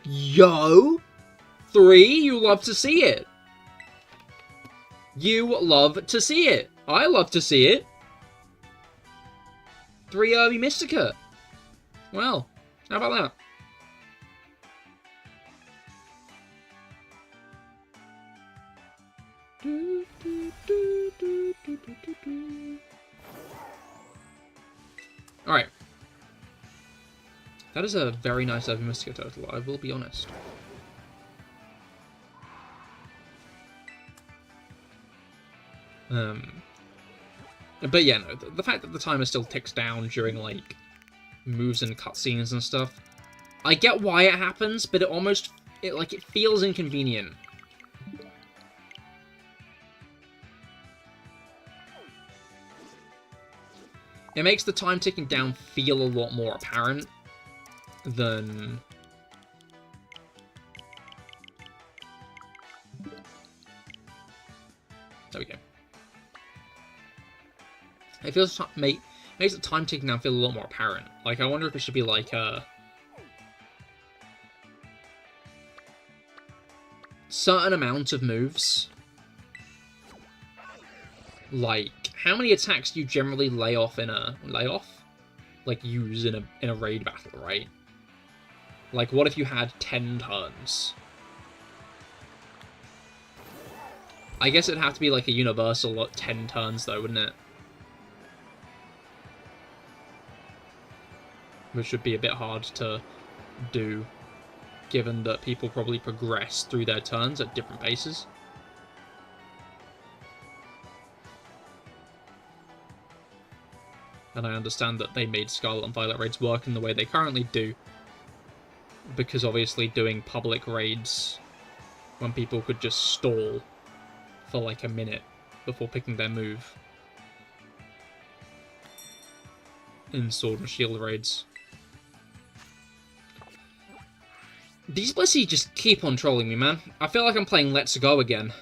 Yo! 3, you love to see it. You love to see it. I love to see it. 3 Early Mystica. Well, how about that? Alright. That is a very nice Early Mystica total, I will be honest. But yeah, no, the fact that the timer still ticks down during, like, moves and cutscenes and stuff, I get why it happens, but it feels inconvenient. It makes the time ticking down feel a lot more apparent than... There we go. It feels makes the time ticking down feel a lot more apparent. Like, I wonder if it should be like a certain amount of moves. Like, how many attacks do you generally use in a raid battle, right? Like, what if you had 10 turns? I guess it'd have to be like a universal 10 turns though, wouldn't it? Which would be a bit hard to do, given that people probably progress through their turns at different paces. And I understand that they made Scarlet and Violet raids work in the way they currently do, because obviously doing public raids when people could just stall for like a minute before picking their move in Sword and Shield raids. These Blissey just keep on trolling me, man. I feel like I'm playing Let's Go again.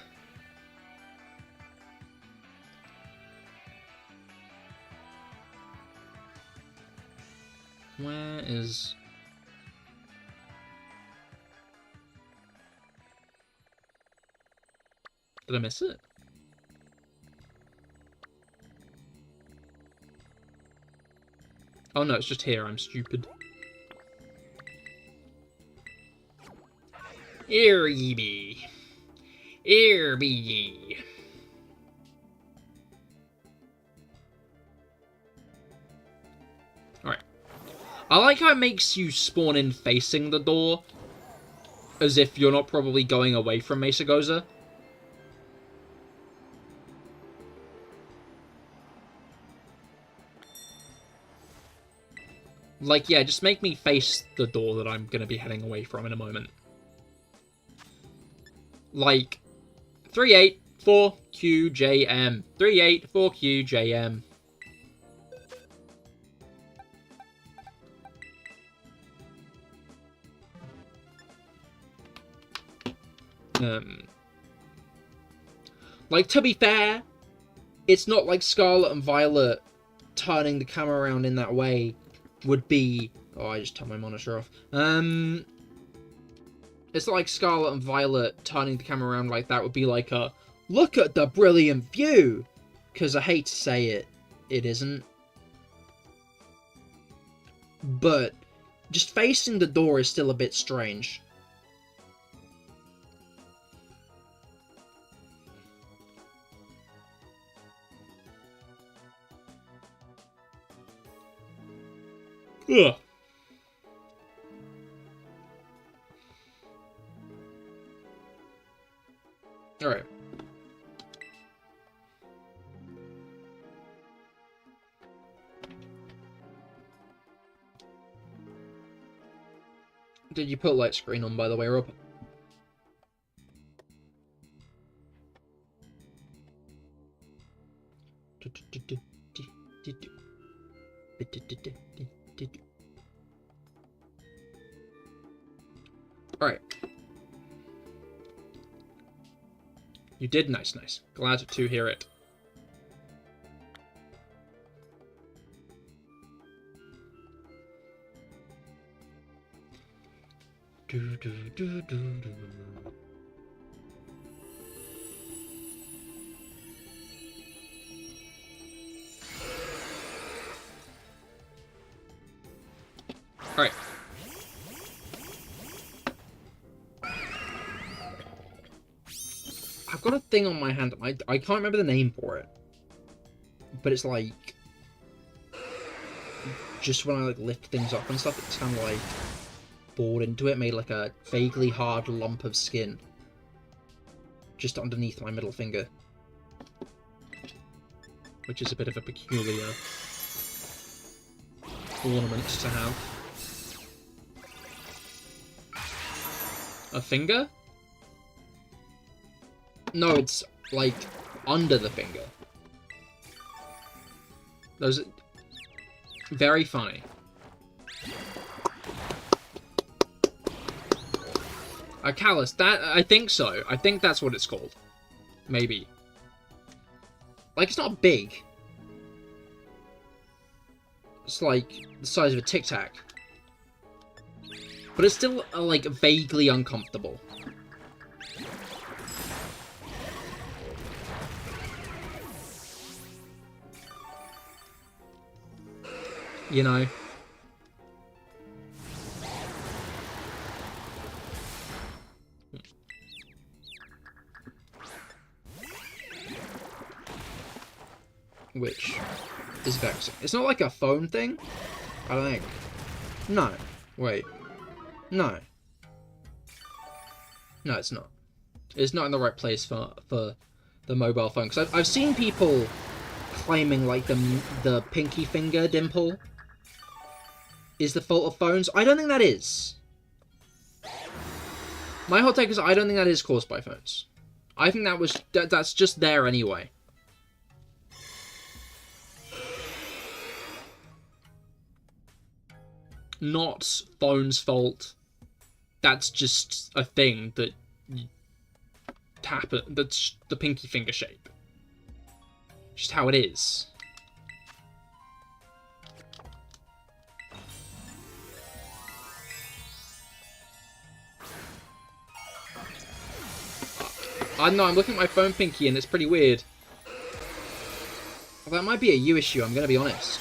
Where is... Did I miss it? Oh no, it's just here, I'm stupid. Here ye be. Here be ye. I like how it makes you spawn in facing the door, as if you're not probably going away from Mesagoza. Like, yeah, just make me face the door that I'm gonna be heading away from in a moment. Like, 384QJM. 384QJM. Like, to be fair, it's not like Scarlet and Violet turning the camera around in that way would be... Oh, I just turned my monitor off. It's not like Scarlet and Violet turning the camera around like that would be like a, look at the brilliant view! Because I hate to say it, it isn't. But just facing the door is still a bit strange. Ugh. Alright. Did you put light screen on, by the way, Rob? Alright. You did nice, nice. Glad to hear it. Alright. I've got a thing on my hand. I can't remember the name for it. But it's like... just when I like lift things up and stuff, it's kind of like... bored into it, made like a vaguely hard lump of skin. Just underneath my middle finger. Which is a bit of a peculiar... ornament to have. A finger? No, it's, like, under the finger. Those are... very funny. A callus. That, I think so. I think that's what it's called. Maybe. Like, it's not big. It's like the size of a Tic Tac. But it's still, like, vaguely uncomfortable. You know? Which is vexing. It's not like a phone thing, I don't think. No. Wait. No. No, it's not. It's not in the right place for the mobile phone. Because I've seen people claiming, like, the pinky finger dimple is the fault of phones. I don't think that is. My hot take is I don't think that is caused by phones. I think that's just there anyway. Not phone's fault. That's just a thing that you tap it. That's the pinky finger shape. Just how it is. I don't know, I'm looking at my phone pinky and it's pretty weird. Well, that might be a you issue, I'm gonna be honest.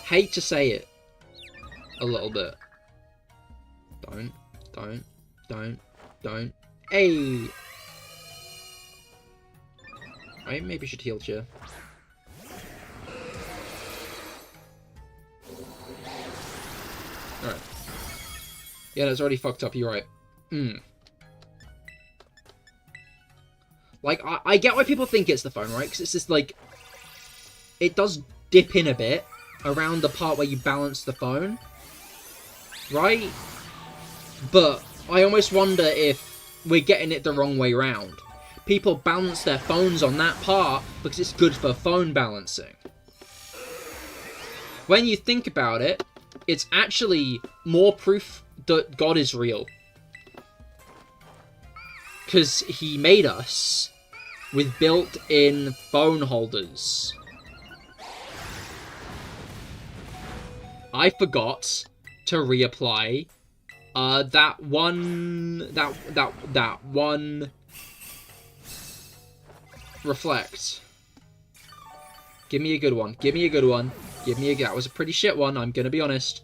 Hate to say it. A little bit. Don't. Hey! I maybe should heal you. Yeah, that's already fucked up, you're right. Like, I get why people think it's the phone, right? Because it's just, like... It does dip in a bit around the part where you balance the phone. Right? But I almost wonder if we're getting it the wrong way round. People balance their phones on that part because it's good for phone balancing. When you think about it, it's actually more proof that God is real. Because he made us with built-in phone holders. I forgot to reapply that one reflect. Give me a good one. Give me a good one. Give me a... That was a pretty shit one, I'm gonna be honest.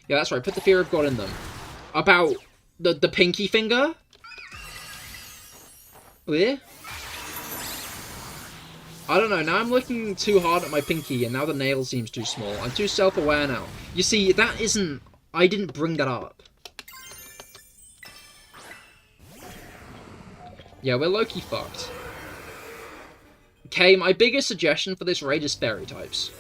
Yeah, that's right. Put the fear of God in them. About the pinky finger? Yeah? I don't know. Now I'm looking too hard at my pinky, and now the nail seems too small. I'm too self-aware now. You see, that isn't... I didn't bring that up. Yeah, we're low-key fucked. Okay, my biggest suggestion for this raid is fairy types.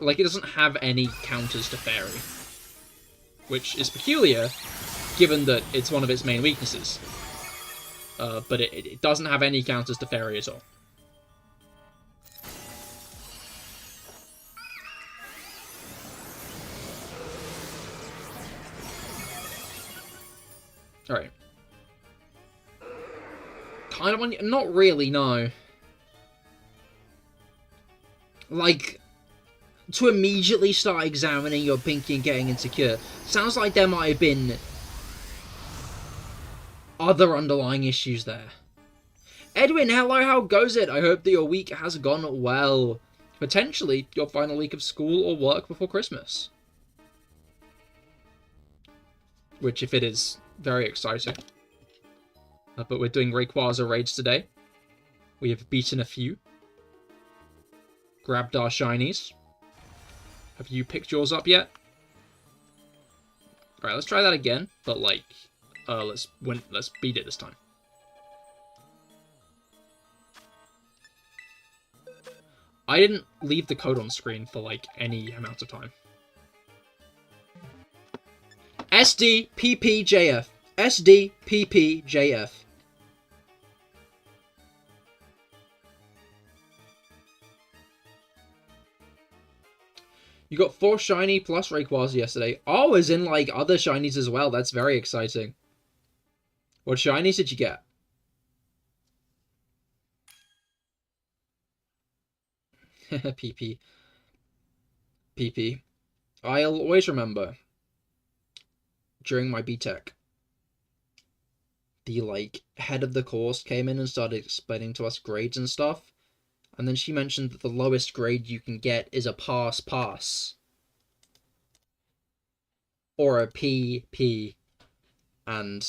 Like, it doesn't have any counters to fairy. Which is peculiar, given that it's one of its main weaknesses. But it doesn't have any counters to fairy at all. Alright. Kind of on... Not really, no. Like... To immediately start examining your pinky and getting insecure. Sounds like there might have been other underlying issues there. Edwin, hello, how goes it? I hope that your week has gone well. Potentially your final week of school or work before Christmas. Which, if it is, very exciting. But we're doing Rayquaza raids today. We have beaten a few. Grabbed our shinies. Have you picked yours up yet? Alright, let's try that again. But, like, let's beat it this time. I didn't leave the code on screen for, like, any amount of time. SDPPJF. SDPPJF. You got 4 shiny plus Rayquaza yesterday. Oh, as in, like, other shinies as well. That's very exciting. What shinies did you get? PP. PP. I'll always remember, during my BTech, the, like, head of the course came in and started explaining to us grades and stuff. And then she mentioned that the lowest grade you can get is a pass. Or a PP. And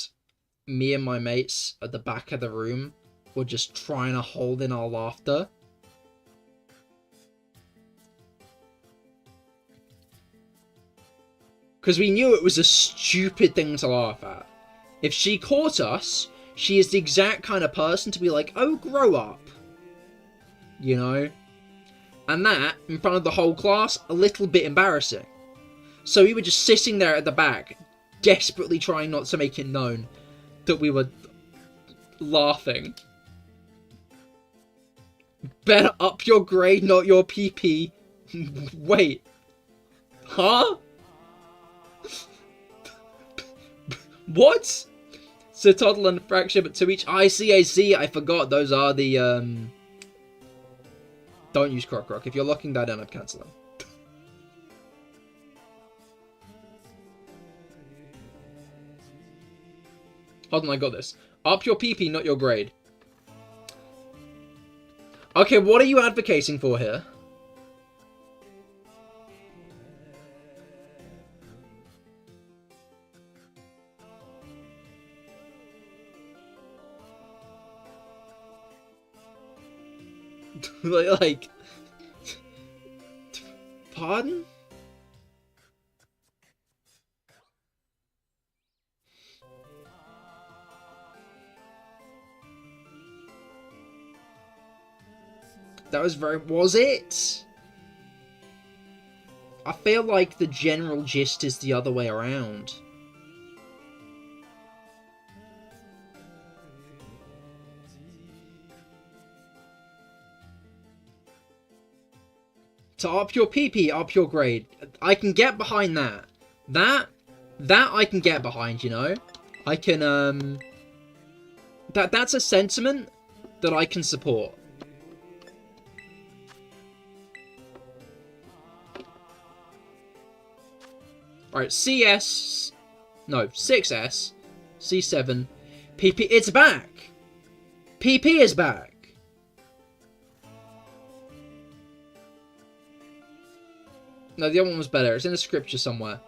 me and my mates at the back of the room were just trying to hold in our laughter. Because we knew it was a stupid thing to laugh at. If she caught us, she is the exact kind of person to be like, oh, grow up. You know? And that, in front of the whole class, a little bit embarrassing. So we were just sitting there at the back, desperately trying not to make it known that we were laughing. Better up your grade, not your PP. Wait. Huh? What? So total and fracture, but to each... I see. I forgot. Those are the, Don't use Croc. If you're locking that in, I'd cancel them. Hold on, I got this. Up your PP, not your grade. Okay, what are you advocating for here? like, pardon? That was very... Was it? I feel like the general gist is the other way around. To up your PP, up your grade. I can get behind that. That I can get behind, you know? I can, That's a sentiment that I can support. Alright, CS... No, 6S, C7, PP... It's back! PP is back! No, the other one was better. It's in the scripture somewhere.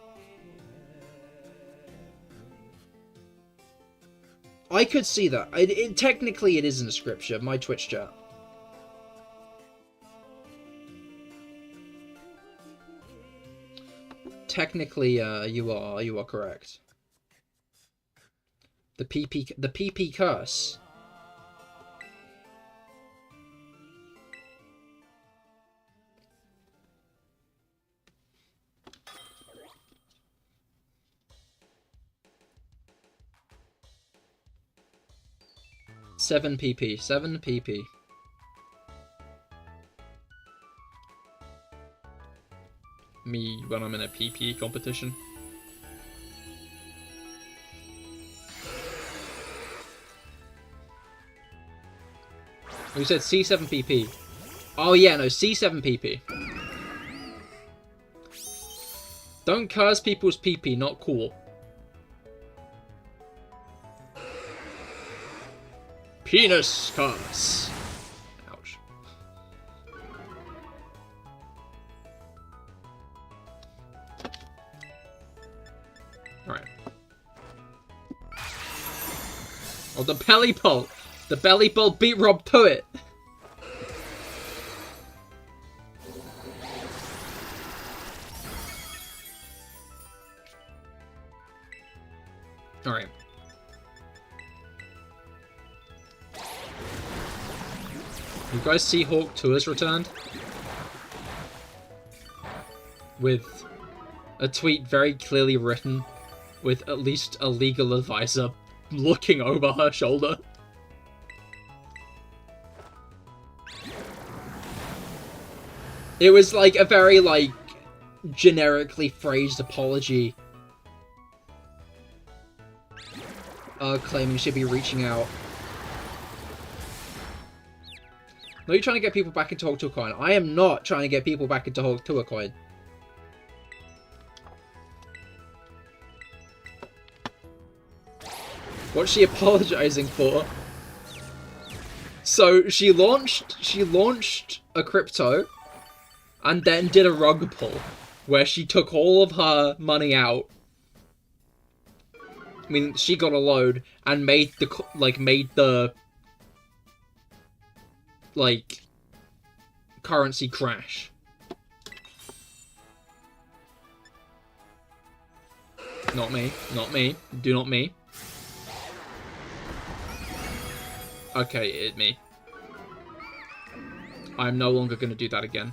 I could see that. Technically, it is in the scripture. My Twitch chat. Technically, you are correct. The PP curse. Seven PP. Me when I'm in a PP competition. Who said C7 PP? Oh yeah, no, C7 PP. Don't curse people's PP, not cool. Penis curse. Ouch. Alright. Oh, the belly pull. The belly pull beat Rob to it. Alright. You guys see Hawk Tours returned? With a tweet very clearly written with at least a legal advisor looking over her shoulder. It was like a very, like, generically phrased apology. Claiming she'd be reaching out. No, you're trying to get people back into Hawk Tour Coin. I am not trying to get people back into Hawk Tour Coin. What's she apologizing for? So she launched a crypto and then did a rug pull where she took all of her money out. I mean, she got a load and made the currency crash. Not me. Not me. Do not me. Okay, it me. I'm no longer going to do that again.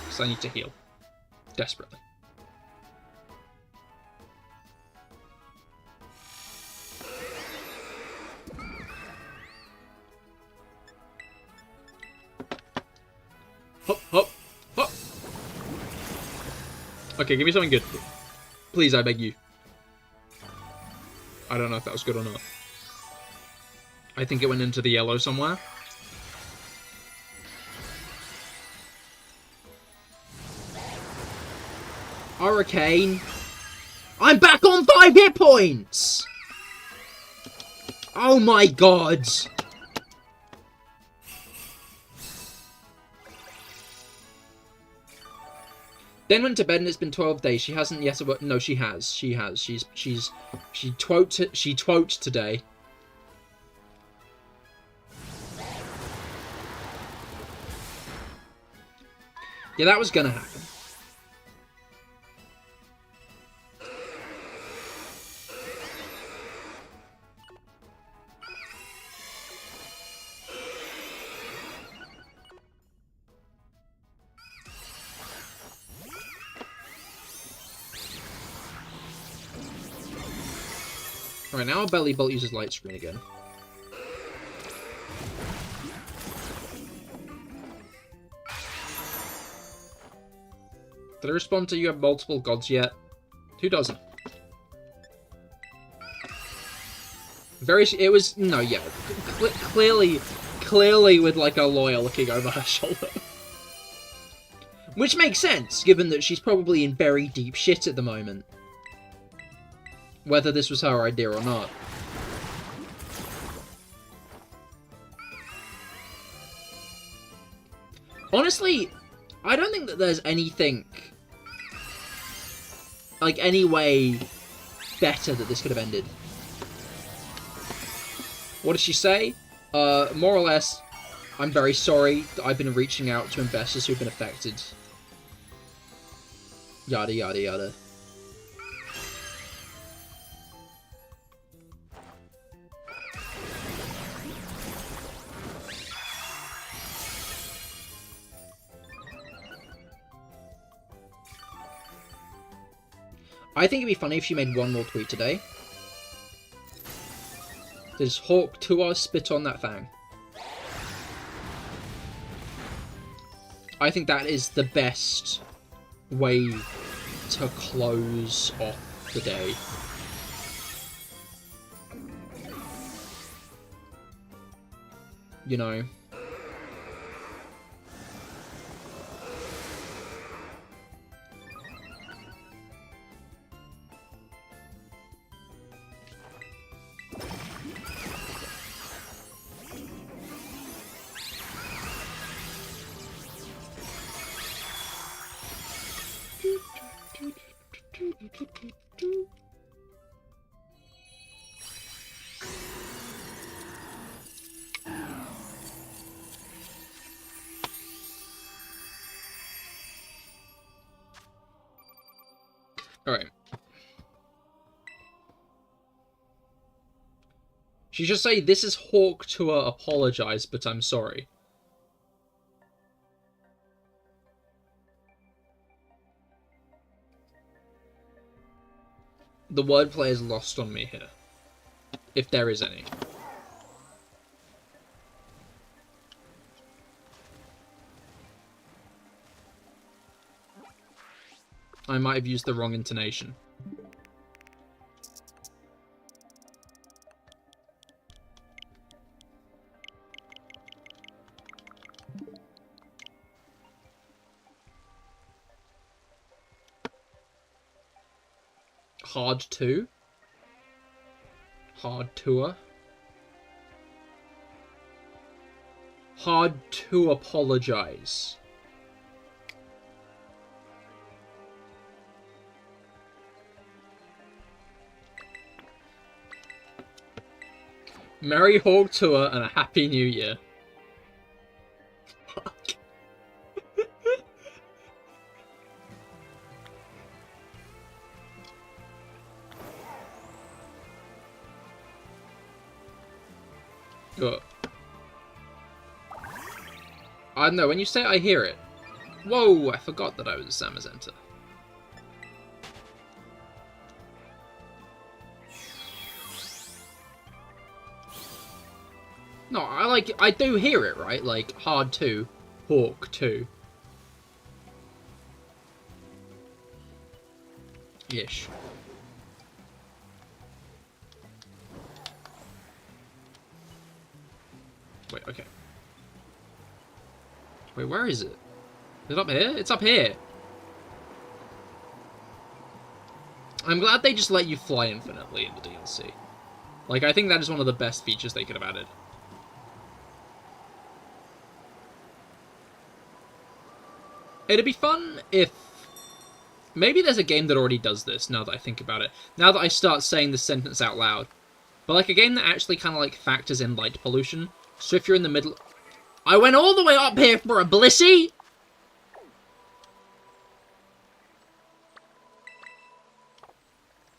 Because I need to heal. Desperately. Hop, hop, hop. Okay, give me something good. Please, I beg you. I don't know if that was good or not. I think it went into the yellow somewhere. Hurricane. I'm back on 5 hit points! Oh my god! Then went to bed and it's been 12 days. She hasn't yet. No, she has. She has. She twoked today. Yeah, that was gonna happen. Alright, now our Belly Bolt uses Light Screen again. Did I respond to you have multiple gods yet? Who doesn't? It was, no, yeah. Clearly with, like, a lawyer looking over her shoulder. Which makes sense, given that she's probably in very deep shit at the moment. Whether this was her idea or not. Honestly, I don't think that there's anything, like, any way better that this could have ended. What does she say? More or less, I'm very sorry that I've been reaching out to investors who've been affected. Yada, yada, yada. I think it'd be funny if she made one more tweet today. Does Hawk Tour spit on that fang? I think that is the best way to close off the day. You know. Alright. She should say, this is Hawk Tour, apologize, but I'm sorry. The wordplay is lost on me here. If there is any. I might have used the wrong intonation. Hard to? Hard tour? Hard to apologize. Merry Hawk Tour and a Happy New Year. Fuck. Ugh. I don't know, when you say I hear it. Whoa, I forgot that I was a Samazenta. No, I do hear it, right? Like, hard to, Hawk to. Ish. Wait, okay. Wait, where is it? Is it up here? It's up here! I'm glad they just let you fly infinitely in the DLC. Like, I think that is one of the best features they could have added. It'd be fun if... Maybe there's a game that already does this, now that I think about it. Now that I start saying this sentence out loud. But like a game that actually kind of like factors in light pollution. So if you're in the middle... I went all the way up here for a Blissey?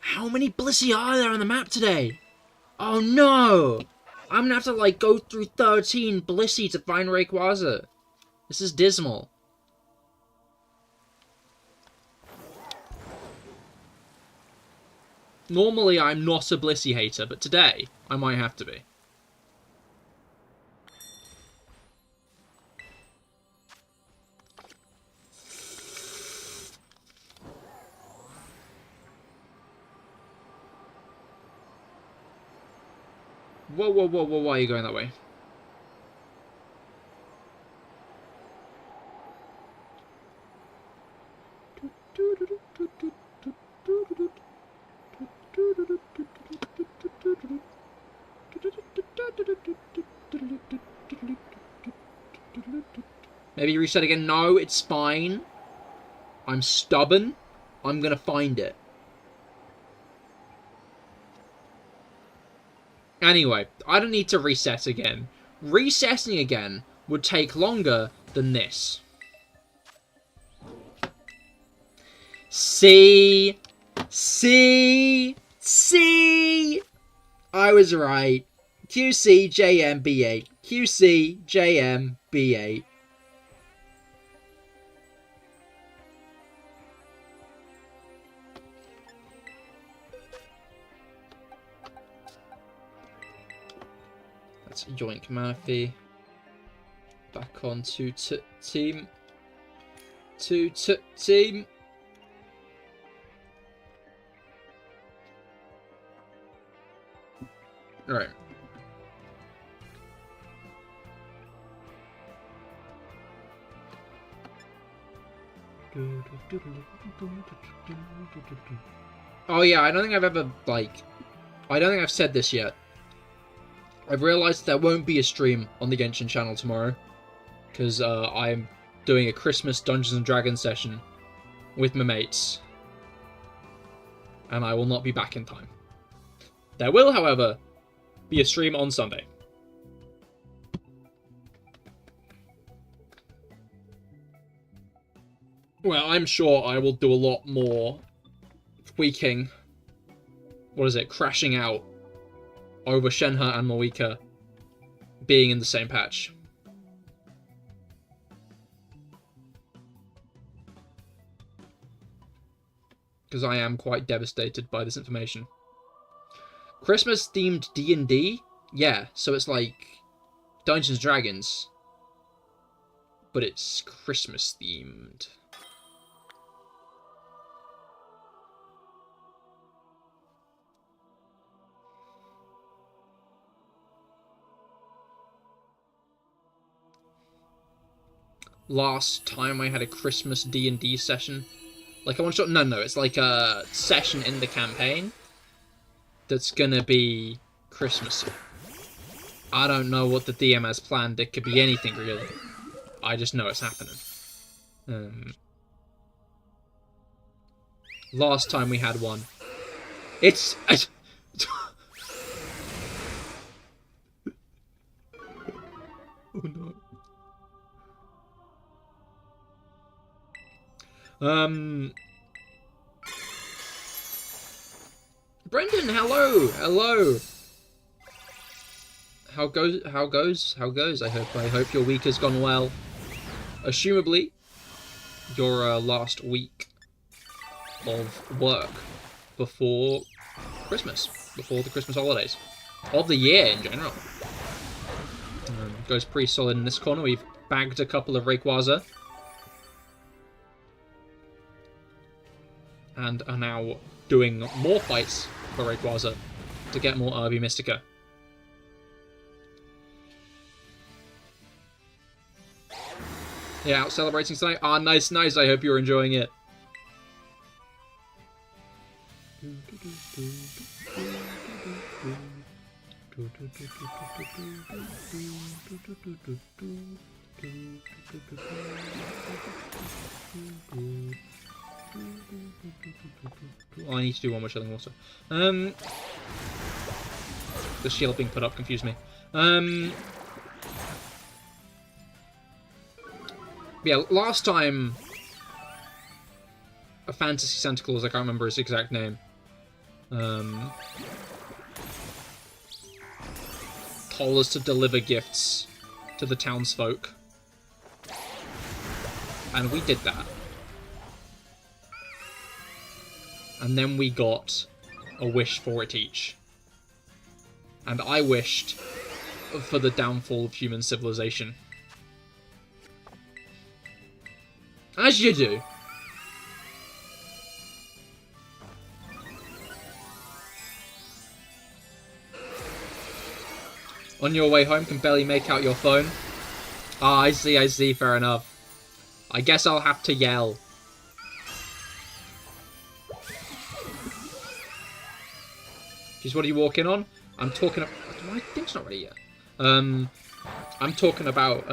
How many Blissey are there on the map today? Oh no! I'm gonna have to, like, go through 13 Blissey to find Rayquaza. This is dismal. Normally, I'm not a Blissey hater, but today, I might have to be. Whoa, whoa, whoa, whoa, why are you going that way? Maybe reset again. No, it's fine. I'm stubborn. I'm gonna find it. Anyway, I don't need to reset again. Resetting again would take longer than this. See? I was right. QCJMB8. QCJMB8. That's Yoink Murphy. Back on to team. Team. Alright. Oh yeah, I don't think I've ever, like... I don't think I've said this yet. I've realised there won't be a stream on the Genshin channel tomorrow. Because I'm doing a Christmas Dungeons & Dragons session with my mates. And I will not be back in time. There will, however, be a stream on Sunday. Well, I'm sure I will do a lot more tweaking. What is it? Crashing out over Shenhe and Moika being in the same patch. Because I am quite devastated by this information. Christmas-themed D&D? Yeah, so it's like Dungeons & Dragons. But it's Christmas-themed. Last time I had a Christmas D&D session. Like a one-shot? No, it's like a session in the campaign that's gonna be Christmassy. I don't know what the DM has planned. It could be anything, really. I just know it's happening. Last time we had one. It's oh no. Brendan, hello. How goes? I hope your week has gone well. Assumably, your last week of work before Christmas, before the Christmas holidays, of the year in general. Goes pretty solid in this corner. We've bagged a couple of Rayquaza. And are now doing more fights for Rayquaza to get more Irby Mystica. Yeah, out celebrating tonight. Ah, nice. I hope you're enjoying it. Oh, I need to do one more chilling water. The shield being put up confused me. Yeah, last time a fantasy Santa Claus, I can't remember his exact name, told us to deliver gifts to the townsfolk. And we did that. And then we got a wish for it each. And I wished for the downfall of human civilization. As you do. On your way home, can barely make out your phone. Ah, I see, fair enough. I guess I'll have to yell. Jeez, what are you walking on? I'm talking about... My thing's not ready yet. I'm talking about,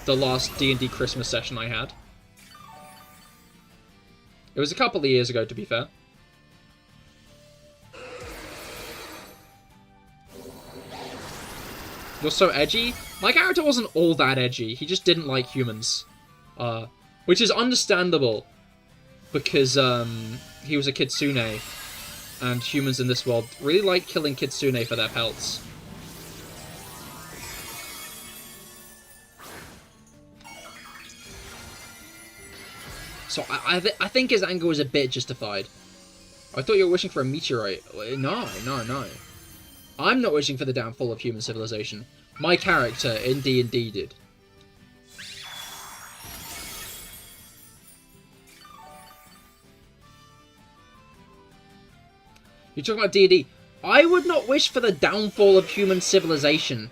the last D&D Christmas session I had. It was a couple of years ago, to be fair. You're so edgy? My character wasn't all that edgy. He just didn't like humans. Which is understandable. Because, he was a kitsune. And humans in this world really like killing kitsune for their pelts. So I think his anger was a bit justified. I thought you were wishing for a meteorite. No. I'm not wishing for the downfall of human civilization. My character in D&D did. You're talking about D&D. I would not wish for the downfall of human civilization.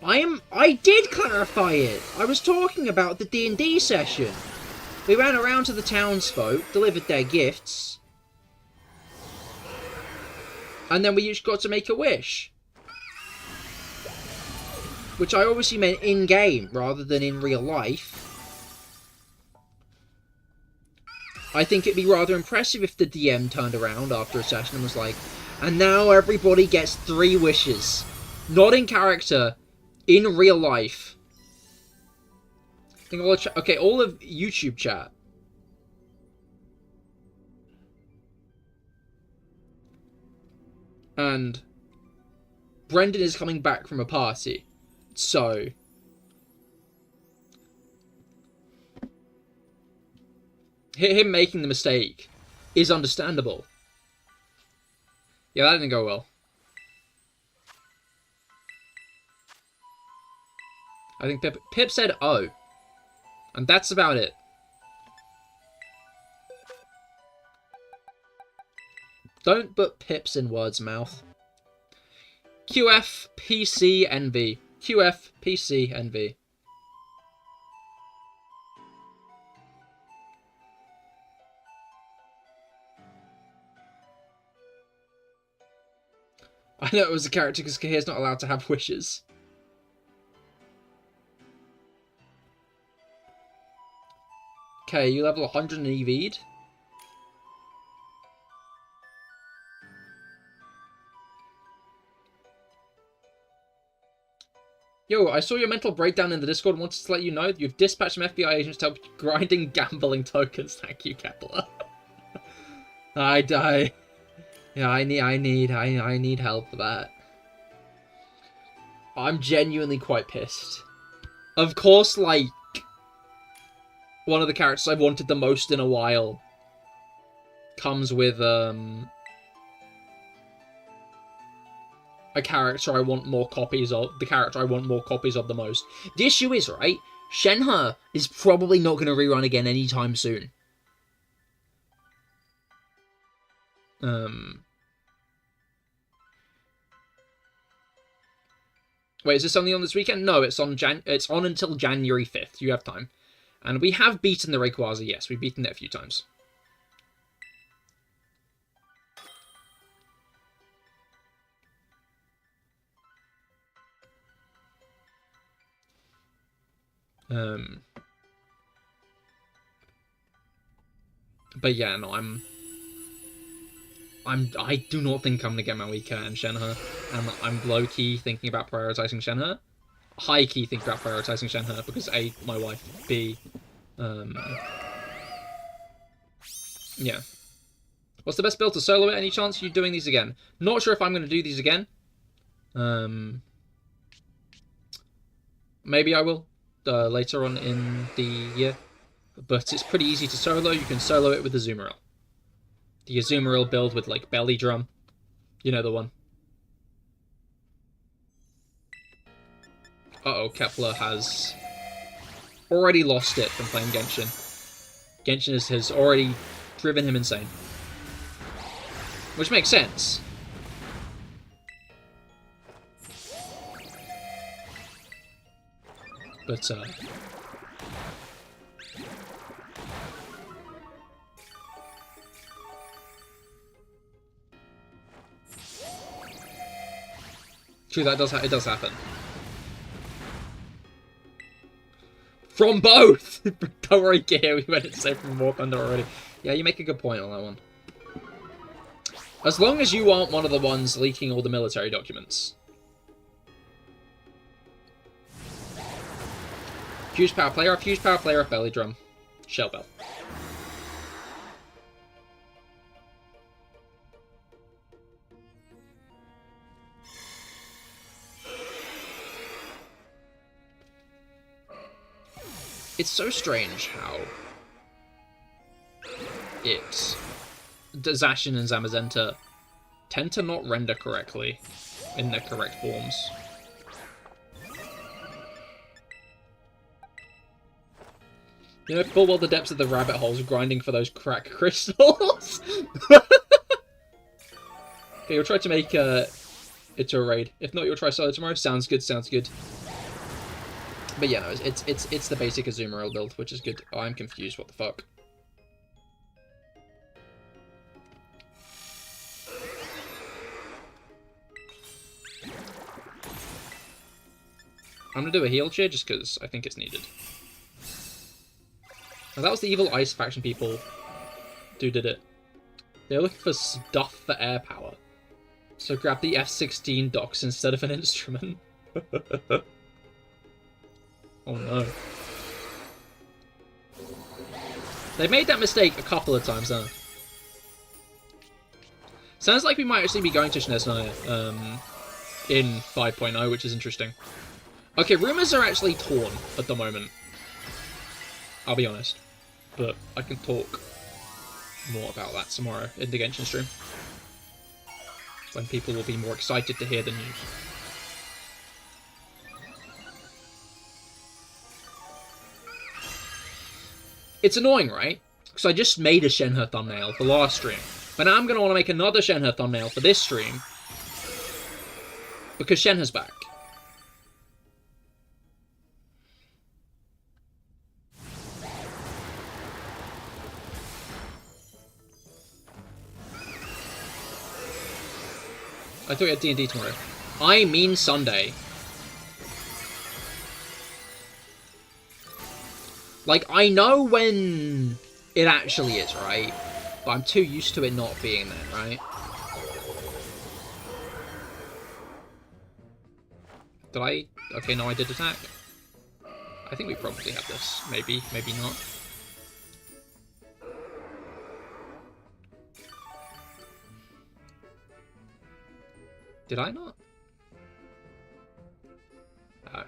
I did clarify it. I was talking about the D&D session. We ran around to the townsfolk, delivered their gifts. And then we each got to make a wish. Which I obviously meant in-game, rather than in real life. I think it'd be rather impressive if the DM turned around after a session and was like, and now everybody gets 3 wishes. Not in character, in real life. I think all of all of YouTube chat. And Brendan is coming back from a party. So him making the mistake is understandable. Yeah, that didn't go well. I think Pip said oh. And that's about it. Don't put Pips in words' mouth. QF PC NV. QF PC NV. I know it was a character because Cahir's not allowed to have wishes. Okay, you level 100 and EV'd. Yo, I saw your mental breakdown in the Discord and wanted to let you know that you've dispatched some FBI agents to help grinding gambling tokens. Thank you, Kepler. I need help for that. I'm genuinely quite pissed. Of course, like, one of the characters I've wanted the most in a while comes with, a character I want more copies of. The character I want more copies of the most. The issue is, right, Shenhe is probably not going to rerun again anytime soon. Wait, is this something on this weekend? No, it's on until January 5th. You have time. And we have beaten the Rayquaza, yes. We've beaten it a few times. But yeah, no, I do not think I'm gonna get Maoika and Shenhe, and I'm low-key thinking about prioritizing Shenhe. High-key thinking about prioritizing Shenhe, because A, my wife, B, yeah. What's the best build to solo it? Any chance you doing these again? Not sure if I'm going to do these again. Maybe I will later on in the year. But it's pretty easy to solo. You can solo it with the Azumarill. The Azumarill build with, like, belly drum. You know the one. Uh-oh, Kepler has already lost it from playing Genshin. Genshin has already driven him insane. Which makes sense. But, true, that does it does happen. From both! Don't worry, Cahir, we went to say from War Thunder already. Yeah, you make a good point on that one. As long as you aren't one of the ones leaking all the military documents. Fuse power player, belly drum. Shell bell. It's so strange how Zacian and Zamazenta tend to not render correctly in their correct forms. You know full well the depths of the rabbit holes grinding for those crack crystals. Okay, you'll try to make it to a raid. If not, you'll try solo tomorrow. Sounds good, sounds good. But yeah, no, it's the basic Azumarill build, which is good. Oh, I'm confused. What the fuck? I'm gonna do a heal cheer just because I think it's needed. Now, that was the evil ice faction people who did it. They were looking for stuff for air power. So grab the F-16 docks instead of an instrument. Oh no. They've made that mistake a couple of times now. Sounds like we might actually be going to Snezhnaya in 5.0, which is interesting. Okay, rumours are actually torn at the moment. I'll be honest. But I can talk more about that tomorrow in the Genshin stream. When people will be more excited to hear the news. It's annoying, right? Because I just made a Shenhe thumbnail for last stream. But now I'm going to want to make another Shenhe thumbnail for this stream. Because Shenhe's back. I thought you had D&D tomorrow. I mean Sunday. Like, I know when it actually is, right? But I'm too used to it not being there, right? Did I? Okay, no, I did attack. I think we probably have this. Maybe, maybe not. Did I not? Oh.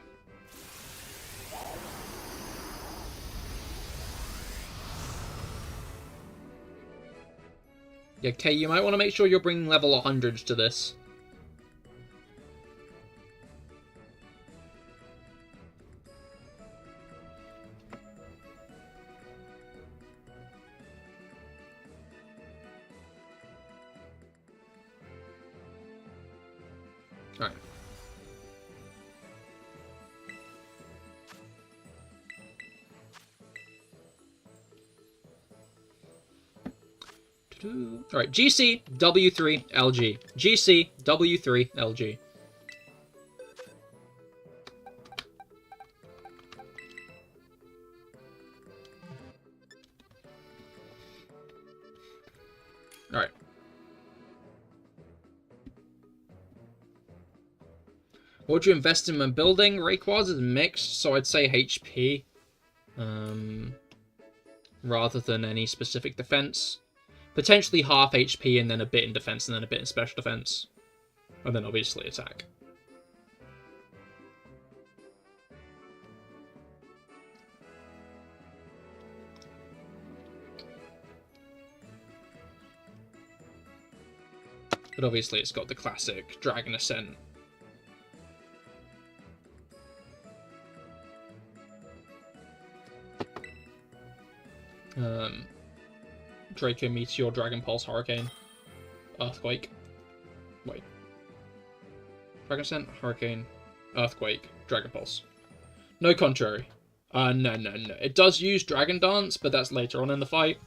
Yeah, Kay, you might want to make sure you're bringing level 100 to this. Alright. Alright, GC W3 LG. GC W3 LG. Alright. What would you invest in when building? Rayquaza is mixed, so I'd say HP. Rather than any specific defense. Potentially half HP and then a bit in defense and then a bit in special defense. And then obviously attack. But obviously it's got the classic Dragon Ascent. Draco Meteor, Dragon Pulse, Hurricane, Earthquake. Wait. Dragon Ascent, Hurricane, Earthquake, Dragon Pulse. No contrary. No. It does use Dragon Dance, but that's later on in the fight.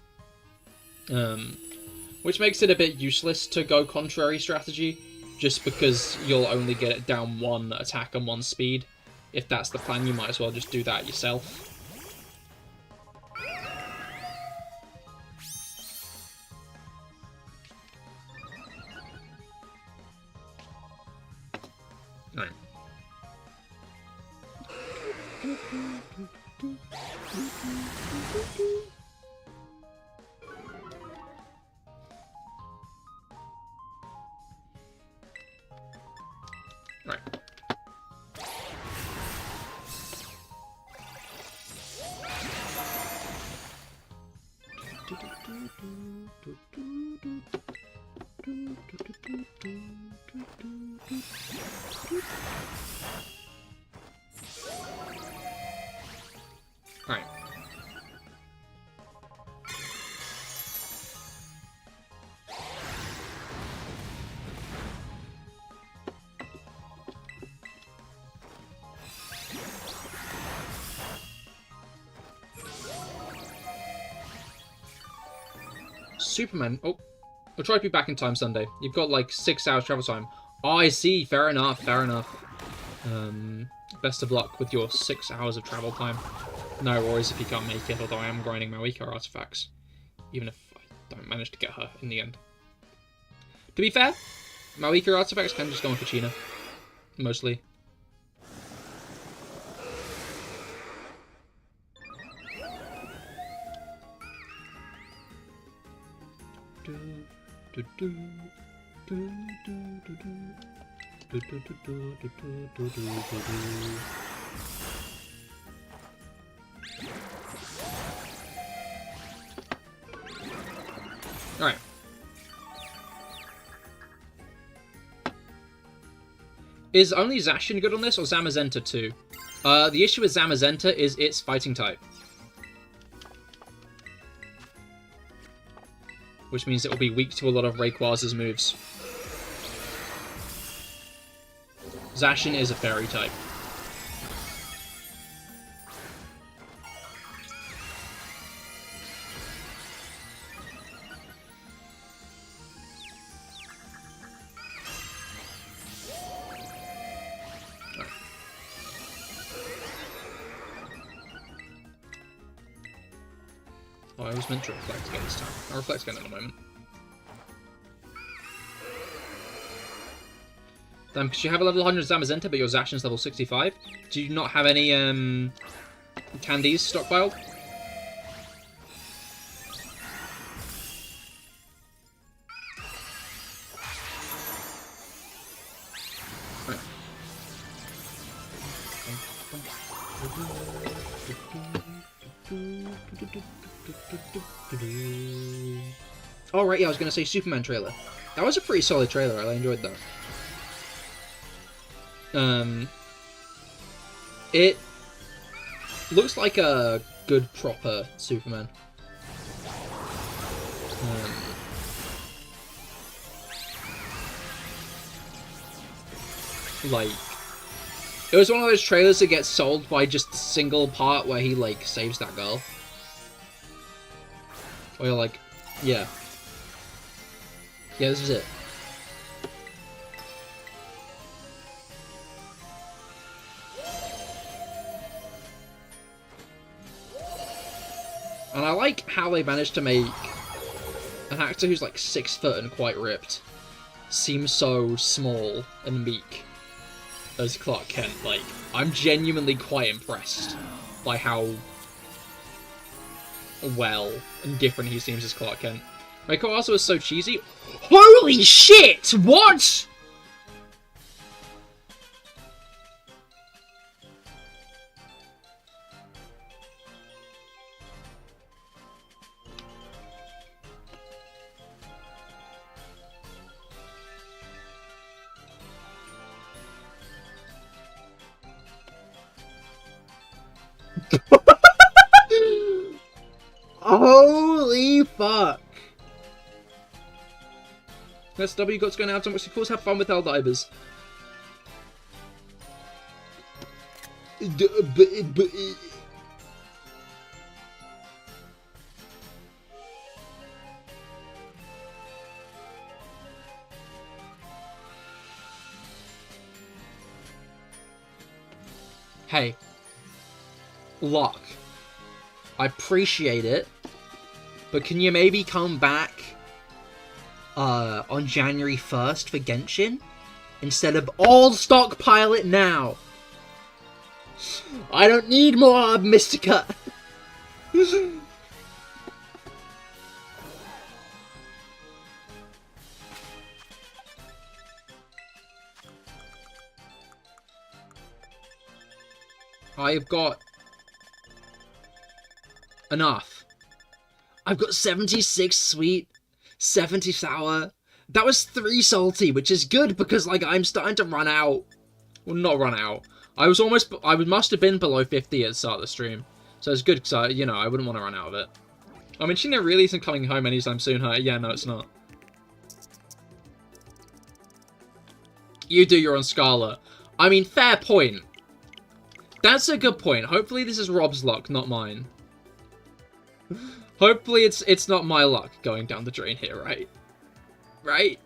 Which makes it a bit useless to go contrary strategy, just because you'll only get it down 1 attack and 1 speed. If that's the plan, you might as well just do that yourself. Right. Right. Alright. Superman. Oh, we'll try to be back in time Sunday. You've got like 6 hours travel time. Oh, I see. Fair enough. Fair enough. Best of luck with your 6 hours of travel time. No worries if you can't make it, although I am grinding Mawika artifacts. Even if I don't manage to get her in the end. To be fair, Mawika artifacts can just go on Kachina. Mostly. Alright. Is only Zacian good on this, or Zamazenta too? The issue with Zamazenta is its fighting type. Which means it will be weak to a lot of Rayquaza's moves. Zacian is a fairy type. Oh, I was meant to reflect again this time. I'll reflect again in a moment. Damn, because you have a level 100 Zamazenta, but your Zacian's level 65. Do you not have any candies stockpiled? Right. Oh, right, yeah, I was going to say Superman trailer. That was a pretty solid trailer. I enjoyed that. It looks like a good, proper Superman. Like, it was one of those trailers that gets sold by just a single part where he, like, saves that girl. Or you're like, yeah. Yeah, this is it. And I like how they managed to make an actor who's like 6 foot and quite ripped seem so small and meek as Clark Kent. Like, I'm genuinely quite impressed by how well and different he seems as Clark Kent. Rayquaza was so cheesy. Holy shit! What? Holy fuck! NSFW got to go now. So much cool. Have fun with Helldivers. Hey, luck. I appreciate it, but can you maybe come back on January 1st for Genshin instead of all stockpile it now? I don't need more Mystica. I've got enough. I've got 76 sweet, 70 sour. That was 3 salty, which is good because, like, I'm starting to run out. Well, not run out. I must have been below 50 at the start of the stream. So it's good because, I wouldn't want to run out of it. I mean, Sheena really isn't coming home anytime soon, huh? Yeah, no, it's not. You do, you're on Scarlet. I mean, fair point. That's a good point. Hopefully this is Rob's luck, not mine. Hopefully it's not my luck going down the drain here, right? Right?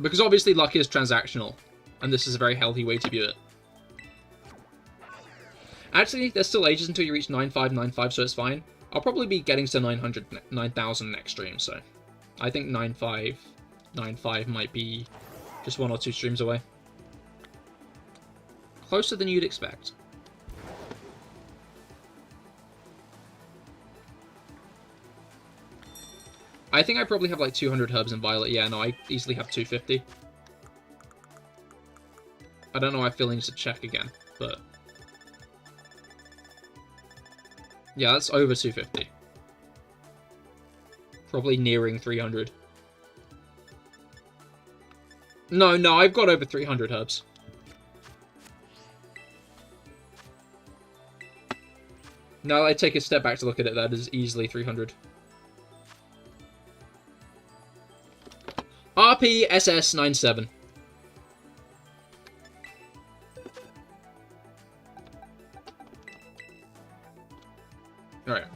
Because obviously luck is transactional, and this is a very healthy way to view it. Actually, there's still ages until you reach 9595, so it's fine. I'll probably be getting to 9,000 next stream, so I think 9595 might be just 1 or 2 streams away. Closer than you'd expect. I think I probably have like 200 herbs in Violet. Yeah, no, I easily have 250. I don't know why feelings to check again, but... yeah, that's over 250. Probably nearing 300. No, I've got over 300 herbs. Now that I take a step back to look at it, that is easily 300. RPSS97. Alright. Are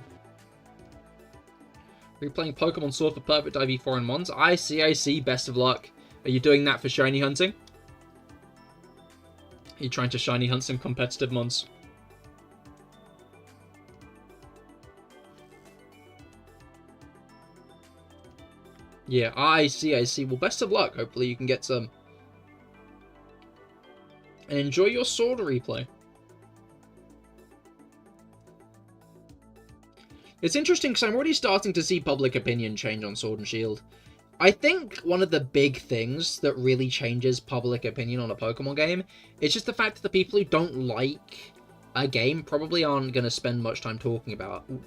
you playing Pokemon Sword for perfect IV 4 and 1s? I see. Best of luck. Are you doing that for shiny hunting? Are you trying to shiny hunt some competitive mons? Yeah, I see. Well, best of luck. Hopefully you can get some. And enjoy your sword replay. It's interesting because I'm already starting to see public opinion change on Sword and Shield. I think one of the big things that really changes public opinion on a Pokemon game is just the fact that the people who don't like a game probably aren't going to spend much time talking about it.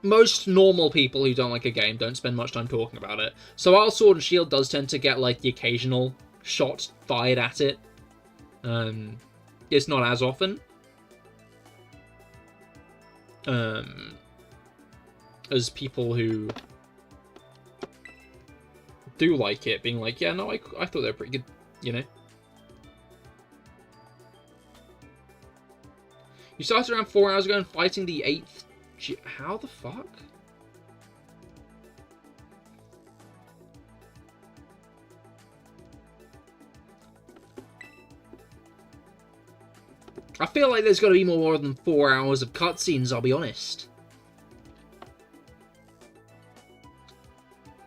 Most normal people who don't like a game don't spend much time talking about it. So while Sword and Shield does tend to get, like, the occasional shot fired at it, it's not as often. As people who do like it being like, yeah, no, I thought they were pretty good, you know? You started around 4 hours ago and fighting the 8th... How the fuck? I feel like there's got to be more than 4 hours of cutscenes, I'll be honest.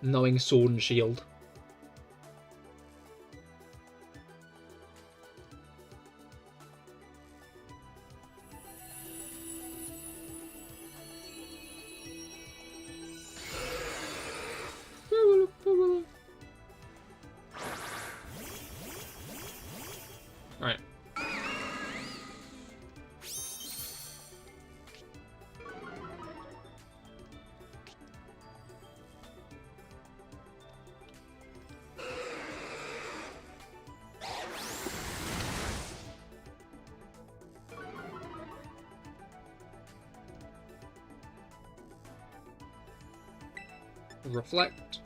Knowing Sword and Shield. Alright. Reflect.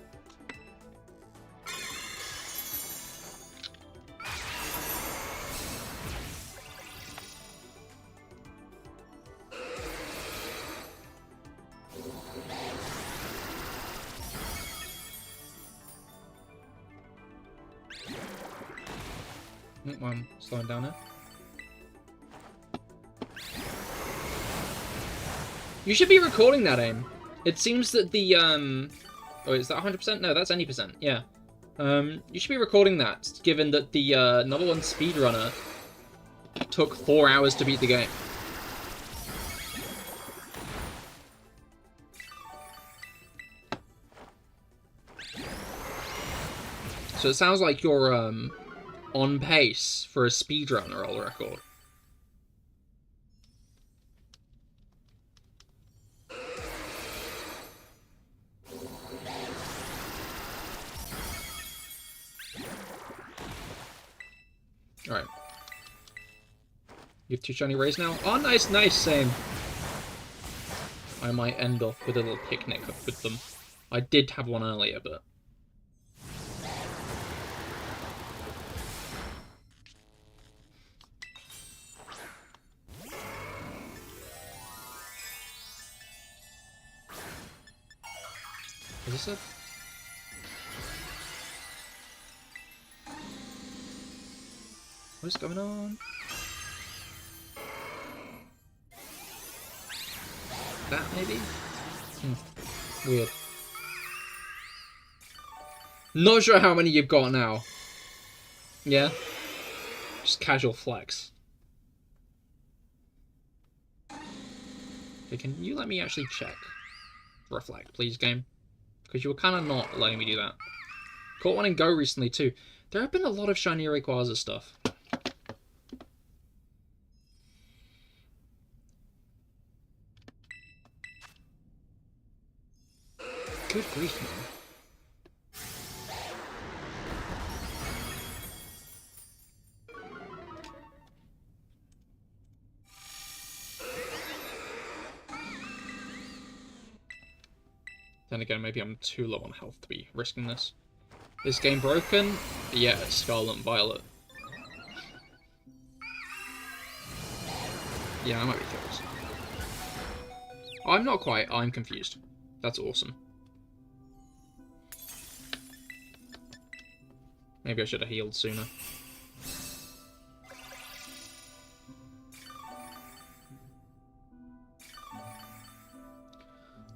I'm slowing down now. You should be recording that, aim. It seems that the oh, is that 100%? No, that's any percent. Yeah. You should be recording that, given that the number one speedrunner took 4 hours to beat the game. So it sounds like you're on pace for a speedrunner world record. Alright. You have 2 shiny rays now? Oh, nice, nice, same. I might end off with a little picnic with them. I did have one earlier, but... Is this a... What's going on? That, maybe? Weird. Not sure how many you've got now. Yeah? Just casual flex. Okay, can you let me actually check? Reflect, please, game. Because you were kind of not letting me do that. Caught one in Go recently, too. There have been a lot of shiny Rayquaza stuff. Good grief, man. Then again, maybe I'm too low on health to be risking this. Is game broken? Yeah, it's Scarlet and Violet. Yeah, I might be close. I'm not quite. I'm confused. That's awesome. Maybe I should have healed sooner.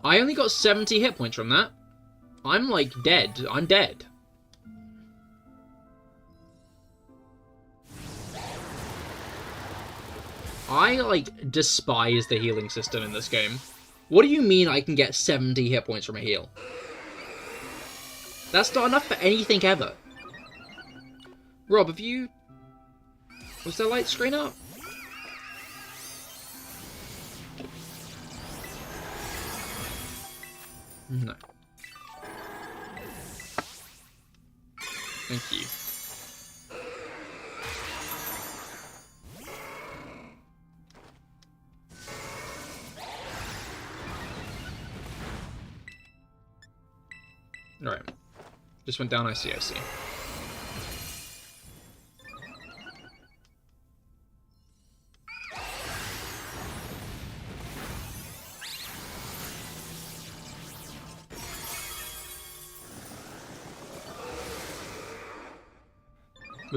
I only got 70 hit points from that. I'm like dead. I'm dead. I like despise the healing system in this game. What do you mean I can get 70 hit points from a heal? That's not enough for anything ever. Rob, have you... Was the light screen up? No. Thank you. Alright. Just went down, I see. It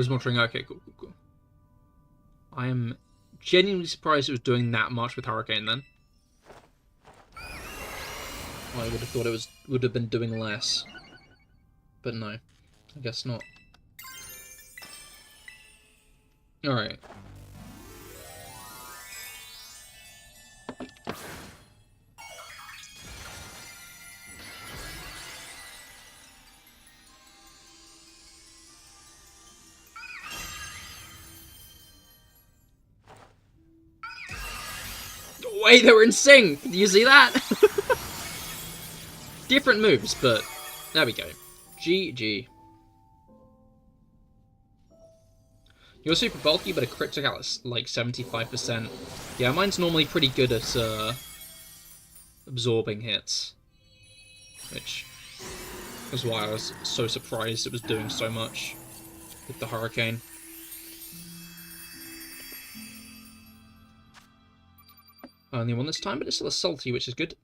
was monitoring. Okay, cool. I am genuinely surprised it was doing that much with Hurricane then. Well, I would have thought it would have been doing less. But no. I guess not. Alright. way they were in sync! Do you see that? Different moves, but there we go. GG. You're super bulky, but a crit took out like 75%. Yeah, mine's normally pretty good at absorbing hits. Which is why I was so surprised it was doing so much with the Hurricane. Only one this time, but it's still a salty, which is good.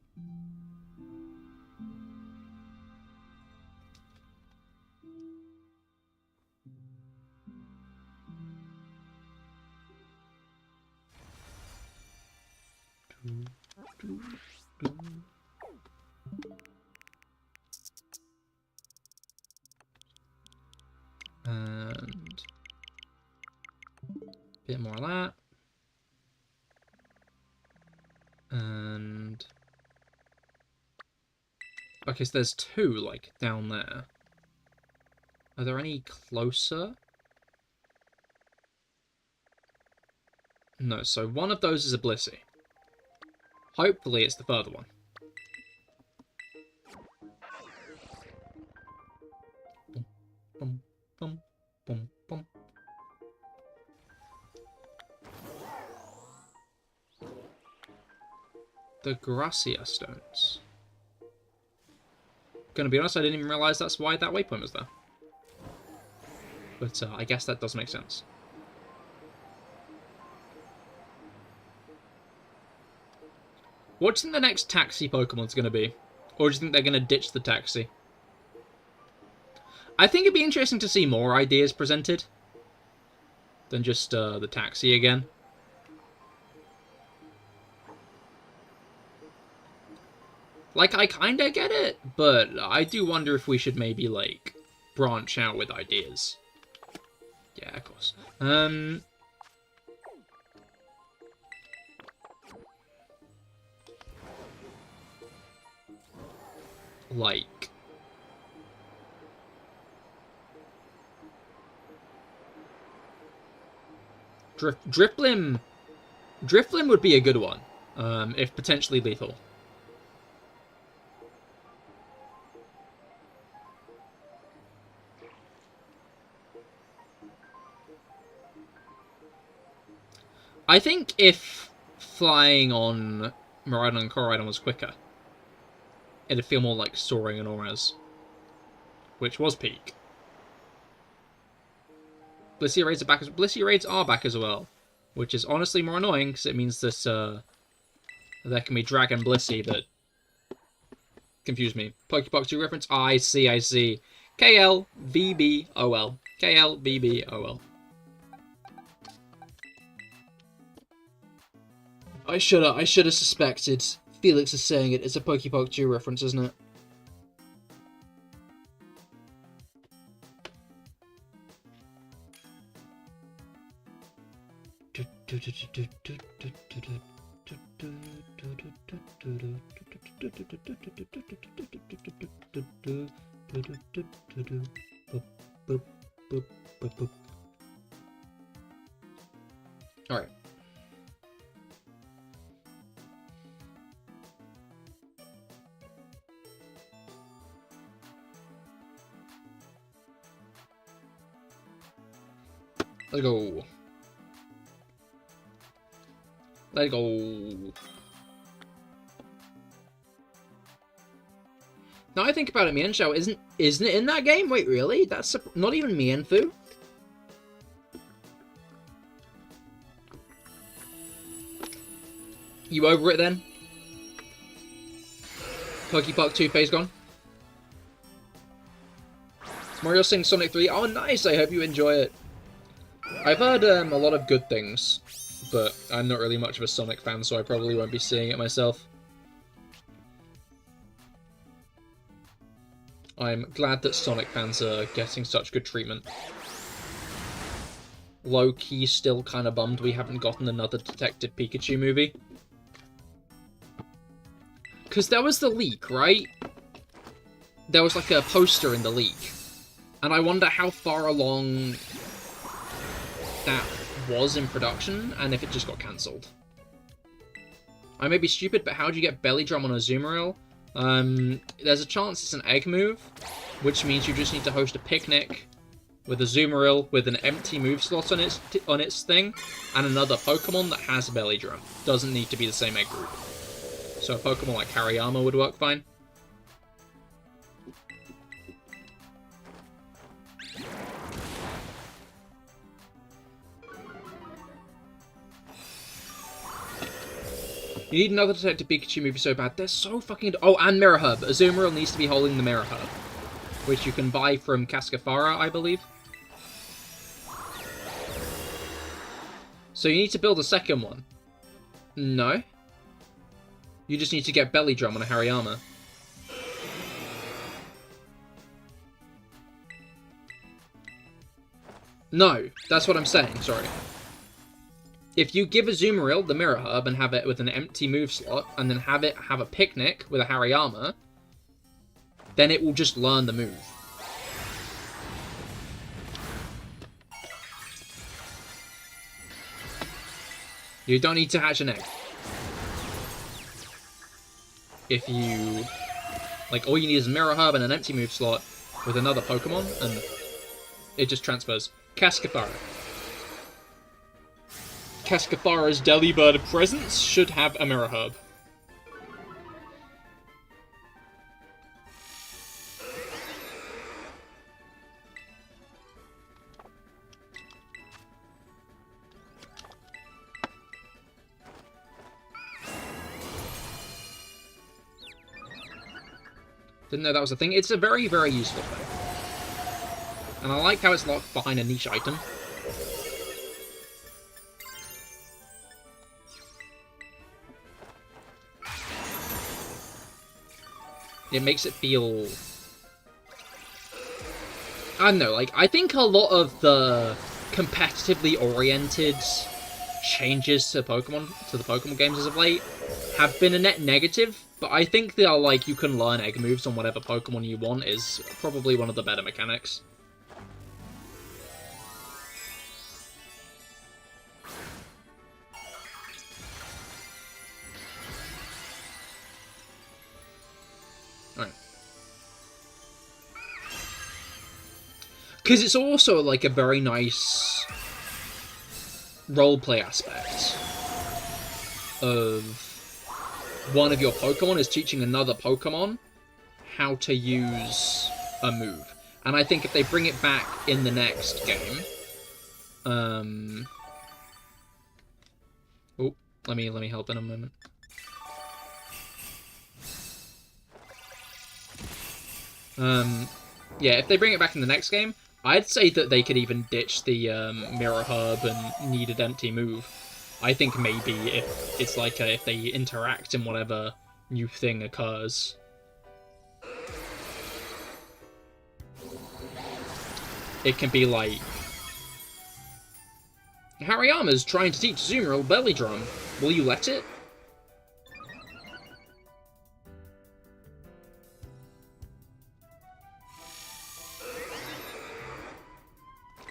And a bit more of that. And okay, so there's two, like, down there. Are there any closer? No, so one of those is a Blissey. Hopefully it's the further one. Bum, bum, bum, bum. The Gracia Stones. Gonna be honest, I didn't even realise that's why that waypoint was there. But I guess that does make sense. What do you think the next taxi Pokemon's going to be? Or do you think they're going to ditch the taxi? I think it'd be interesting to see more ideas presented than just the taxi again. Like, I kinda get it, but I do wonder if we should maybe, like, branch out with ideas. Yeah, of course. Like... Drifblim would be a good one, if potentially lethal. I think if flying on Miraidon and Koraidon was quicker, it'd feel more like soaring in Auras, which was peak. Blissey raids are back. Blissey raids are back as well, which is honestly more annoying because it means that there can be Dragon Blissey that confuse me. PokeTuber reference. I see. KLVBOL. KLVBOL. I should have suspected. Felix is saying it. It's a PokeTuber reference, isn't it? All right. Let's go. Let's go. Now I think about it, Mienshao isn't it in that game? Wait, really? That's not even Mienfoo? You over it then? Pokepark 2 phase gone. Mario sings Sonic 3. Oh, nice! I hope you enjoy it. I've heard a lot of good things, but I'm not really much of a Sonic fan, so I probably won't be seeing it myself. I'm glad that Sonic fans are getting such good treatment. Low-key still kind of bummed we haven't gotten another Detective Pikachu movie. Because there was the leak, right? There was like a poster in the leak. And I wonder how far along that was in production, and if it just got cancelled. I may be stupid, but how do you get Belly Drum on a Azumarill? There's a chance it's an egg move, which means you just need to host a picnic with a Azumarill with an empty move slot on its thing, and another Pokemon that has a Belly Drum. Doesn't need to be the same egg group. So a Pokemon like Hariyama would work fine. You need another Detective Pikachu movie so bad. They're so fucking... Oh, and Mirror Herb. Azumarill needs to be holding the Mirror Herb, which you can buy from Cascafara, I believe. So you need to build a second one. No. You just need to get Belly Drum on a Hariyama. No, that's what I'm saying, sorry. If you give Azumarill the Mirror Herb and have it with an empty move slot, and then have it have a picnic with a Hariyama, then it will just learn the move. You don't need to hatch an egg. If you... Like, all you need is a Mirror Herb and an empty move slot with another Pokemon, and it just transfers. Cascafara. Cascafara's Delibird presence should have a Mirror Herb. Didn't know that was a thing. It's a very, very useful thing. And I like how it's locked behind a niche item. It makes it feel... I don't know, like, I think a lot of the competitively oriented changes to Pokemon, to the Pokemon games as of late, have been a net negative, but I think they are like, you can learn egg moves on whatever Pokemon you want is probably one of the better mechanics. Because it's also, like, a very nice roleplay aspect of one of your Pokemon is teaching another Pokemon how to use a move. And I think if they bring it back in the next game... Oh, let me help in a moment. Yeah, if they bring it back in the next game, I'd say that they could even ditch the Mirror Herb and needed empty move. I think maybe if it's like if they interact in whatever new thing occurs. It can be like... Hariyama's trying to teach Azumarill Belly Drum. Will you let it?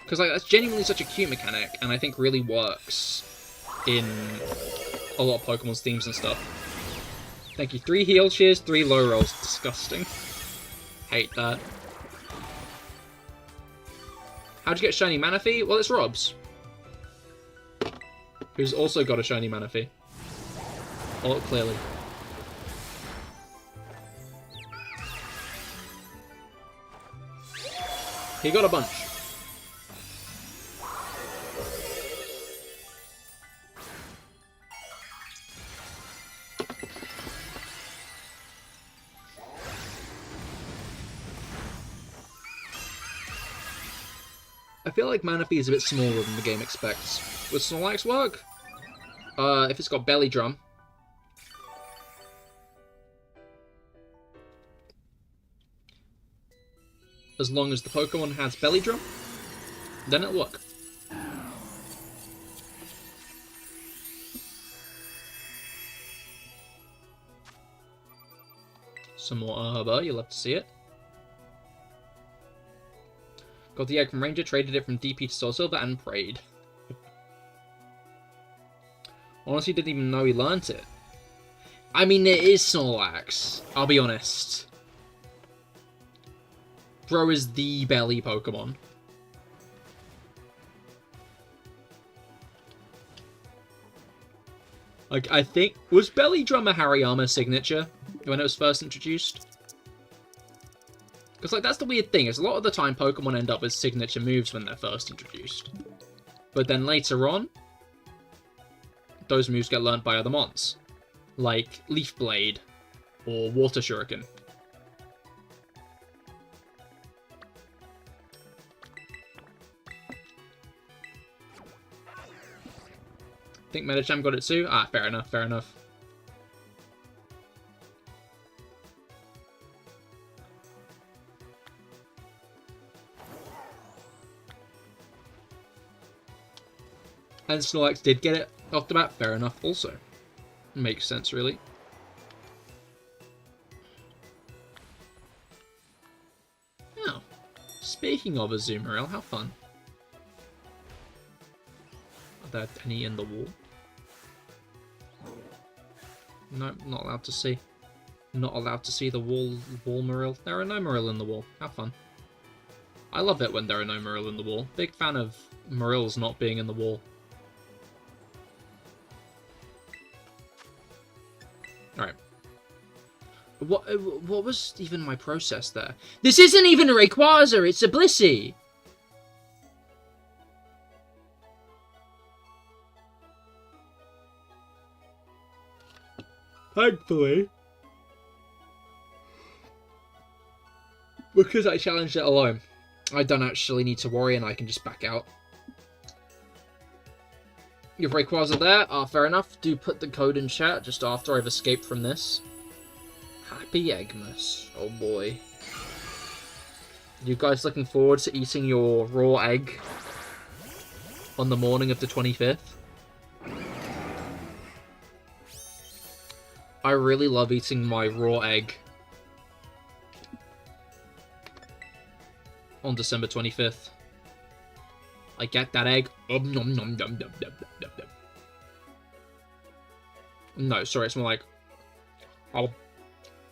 Because like that's genuinely such a cute mechanic, and I think really works in a lot of Pokemon's themes and stuff. Thank you. 3 heal cheers, 3 low rolls. Disgusting. Hate that. How'd you get shiny Manaphy? Well, it's Rob's, who's also got a shiny Manaphy. Oh, clearly. He got a bunch. I feel like Manaphy is a bit smaller than the game expects. Would Snorlax work? If it's got Belly Drum. As long as the Pokemon has Belly Drum, then it'll work. Some more Herba, you'll have to see it. Got the egg from Ranger, traded it from DP to Soul Silver, and prayed. Honestly, didn't even know he learnt it. I mean, it is Snorlax. I'll be honest. Bro is the belly Pokemon. Like, I think... Was Belly Drum a Hariyama signature when it was first introduced? Because, like, that's the weird thing, is a lot of the time Pokemon end up with signature moves when they're first introduced. But then later on, those moves get learnt by other mons. Like Leaf Blade or Water Shuriken. Think Medicham got it too? Ah, fair enough, fair enough. And Snorlax did get it off the bat, fair enough also. Makes sense, really. Oh, speaking of Azumarill, how fun. Are there any in the wall? No, not allowed to see. Not allowed to see the wall Marill. There are no Marill in the wall. How fun. I love it when there are no Marill in the wall. Big fan of Marills not being in the wall. Alright. What was even my process there? This isn't even a Rayquaza, it's a Blissey! Thankfully. Because I challenged it alone, I don't actually need to worry and I can just back out. You have Rayquaza there? Ah, fair enough. Do put the code in chat just after I've escaped from this. Happy Eggmas. Oh boy. You guys looking forward to eating your raw egg on the morning of the 25th? I really love eating my raw egg on December 25th. I get that egg. Nom, nom, nom, nom, nom, nom, nom, nom. No, sorry, it's more like I'll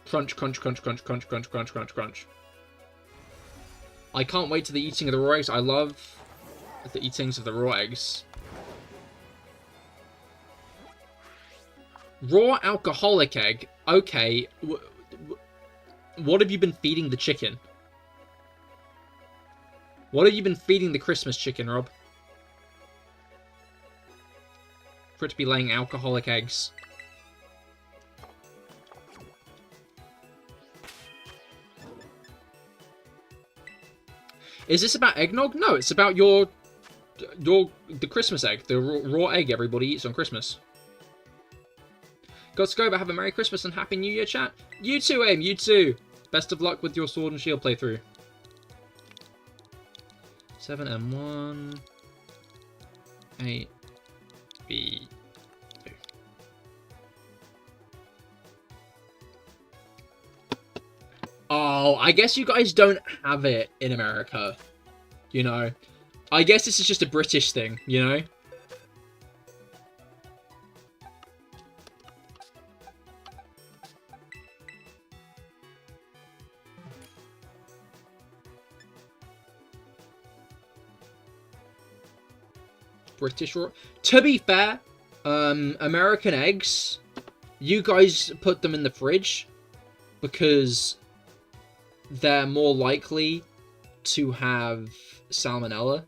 crunch, crunch, crunch, crunch, crunch, crunch, crunch, crunch, crunch. I can't wait to the eating of the raw eggs. I love the eatings of the raw eggs. Raw alcoholic egg. Okay. What have you been feeding the chicken? What have you been feeding the Christmas chicken, Rob? For it to be laying alcoholic eggs. Is this about eggnog? No, it's about the Christmas egg. The raw egg everybody eats on Christmas. Gots go, but have a Merry Christmas and Happy New Year, chat. You too, Aim, you too. Best of luck with your Sword and Shield playthrough. 7M1 8B2. Oh, I guess you guys don't have it in America. You know? I guess this is just a British thing, you know? British raw. To be fair, American eggs, you guys put them in the fridge because they're more likely to have salmonella.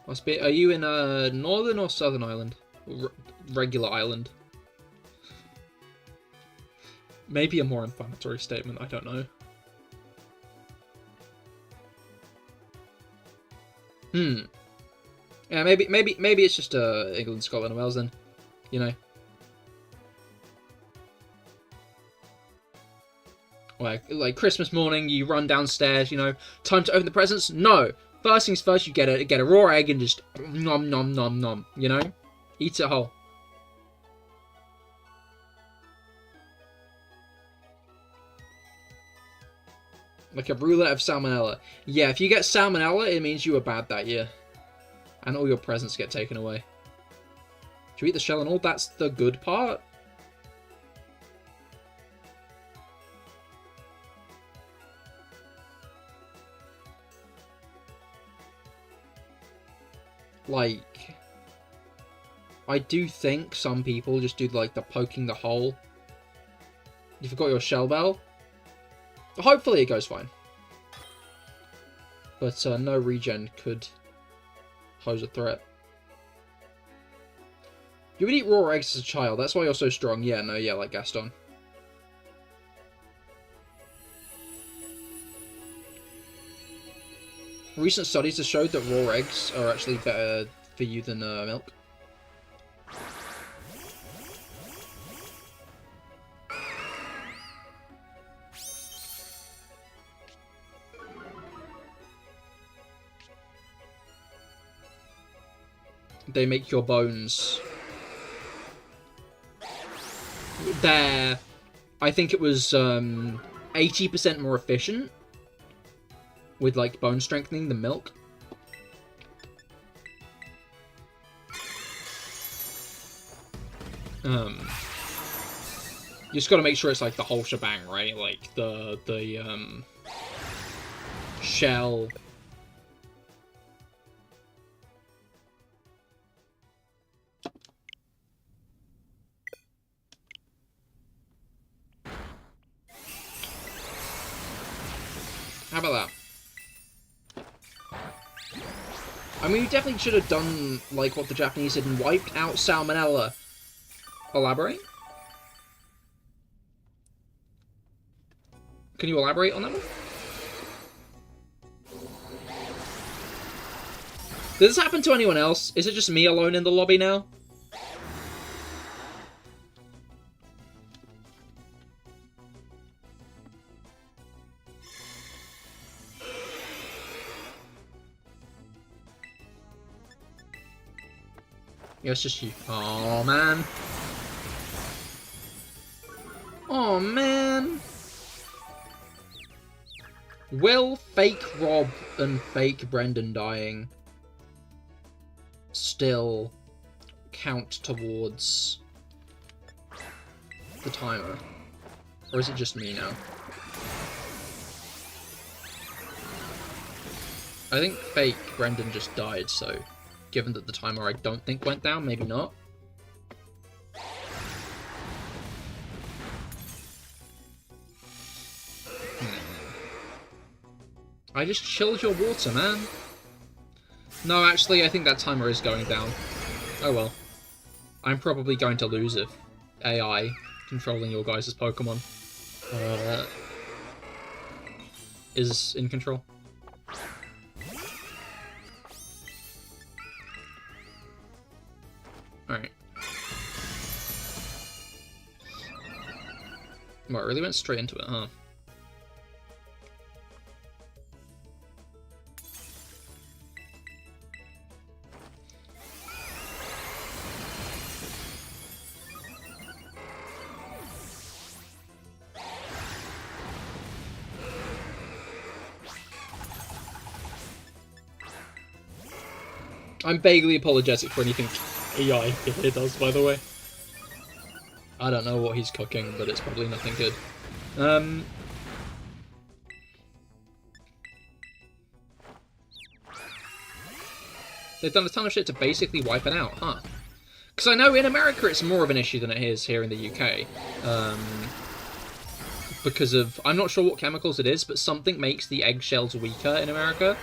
Must be. Are you in a northern or southern island? Regular island? Maybe a more inflammatory statement. I don't know. Yeah, maybe it's just England, Scotland, and Wales then. You know. Like Christmas morning, you run downstairs. You know, time to open the presents. No. First things first, you get a raw egg and just nom nom nom nom, you know? Eat it whole. Like a roulette of salmonella. Yeah, if you get salmonella, it means you were bad that year. And all your presents get taken away. Do you eat the shell and all? That's the good part? Like, I do think some people just do, like, the poking the hole. You forgot your shell bell? Hopefully it goes fine. But no regen could pose a threat. You would eat raw eggs as a child, that's why you're so strong. Yeah, no, yeah, like Gaston. Recent studies have showed that raw eggs are actually better for you than milk. They make your bones... They're... I think it was 80% more efficient with, like, bone strengthening than milk. You just gotta make sure it's, like, the whole shebang, right? Like, the shell... How about that? I mean, we definitely should have done, like, what the Japanese did and wiped out salmonella. Elaborate? Can you elaborate on that one? Does this happen to anyone else? Is it just me alone in the lobby now? Yeah, it's just you. Oh man. Oh man. Will fake Rob and fake Brendan dying still count towards the timer? Or is it just me now? I think fake Brendan just died, so given that the timer I don't think went down, maybe not. I just chilled your water, man. No, actually, I think that timer is going down. Oh well. I'm probably going to lose if AI controlling your guys' Pokemon is in control. Alright. Well, it really went straight into it, huh? I'm vaguely apologetic for anything AI Cahir does, by the way. I don't know what he's cooking, but it's probably nothing good. They've done a ton of shit to basically wipe it out, huh? Because I know in America it's more of an issue than it is here in the UK. Because of... I'm not sure what chemicals it is, but something makes the eggshells weaker in America.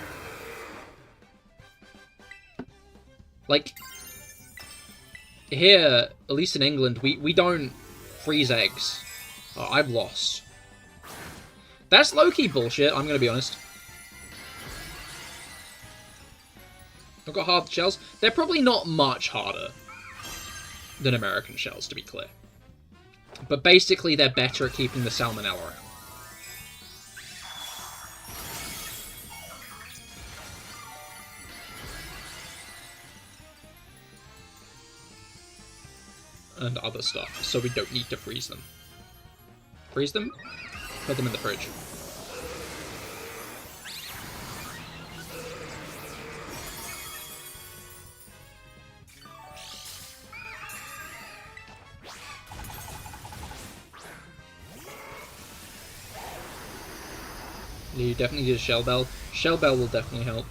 Like, here, at least in England, we don't freeze eggs. Oh, I've lost. That's low-key bullshit, I'm gonna be honest. I've got hard shells. They're probably not much harder than American shells, to be clear. But basically, they're better at keeping the salmonella out. And other stuff, so we don't need to freeze them. Freeze them? Put them in the fridge. You definitely need a Shell Bell. Shell Bell will definitely help.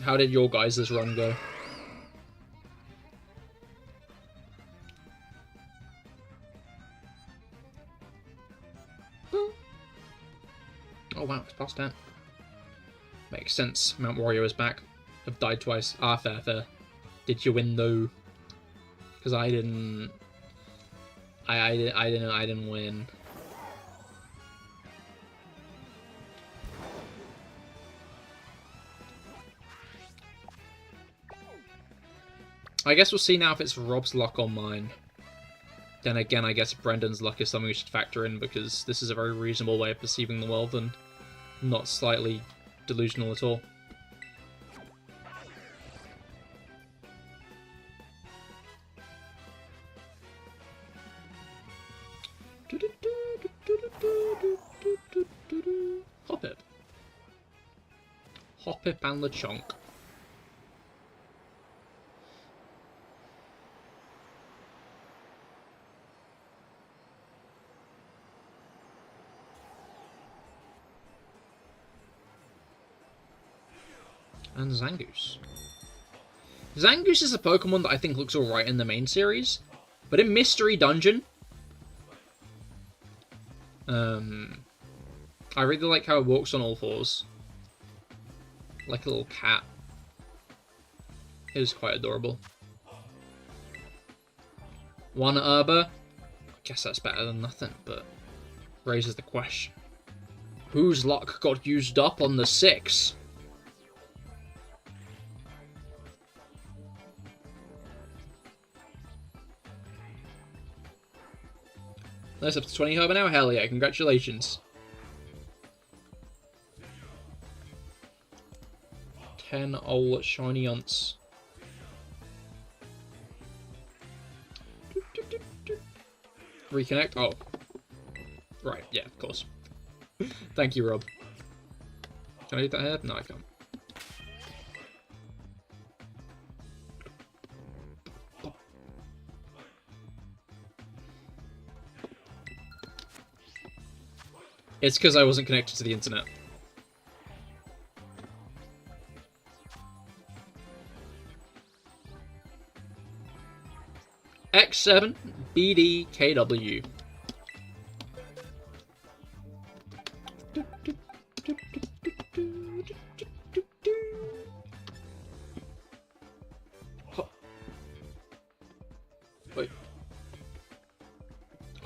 How did your guys' run go? Oh wow, it's past 10. Makes sense. Mount Wario is back. I've died twice. Ah, fair, fair. Did you win though? Because I didn't. I didn't win. I guess we'll see now if it's Rob's luck or mine. Then again, I guess Brendan's luck is something we should factor in, because this is a very reasonable way of perceiving the world and not slightly delusional at all. Hoppip. Hoppip and Lechonk. And Zangoose. Zangoose is a Pokemon that I think looks alright in the main series, but in Mystery Dungeon, I really like how it walks on all fours. Like a little cat. It is quite adorable. One Herba. I guess that's better than nothing, but raises the question. Whose luck got used up on the 6? That's up to 20 Herba now? Hell yeah, congratulations. 10 old shiny unts. Reconnect? Oh. Right, yeah, of course. Thank you, Rob. Can I do that here? No, I can't. It's because I wasn't connected to the internet. X7 BDKW. Wait.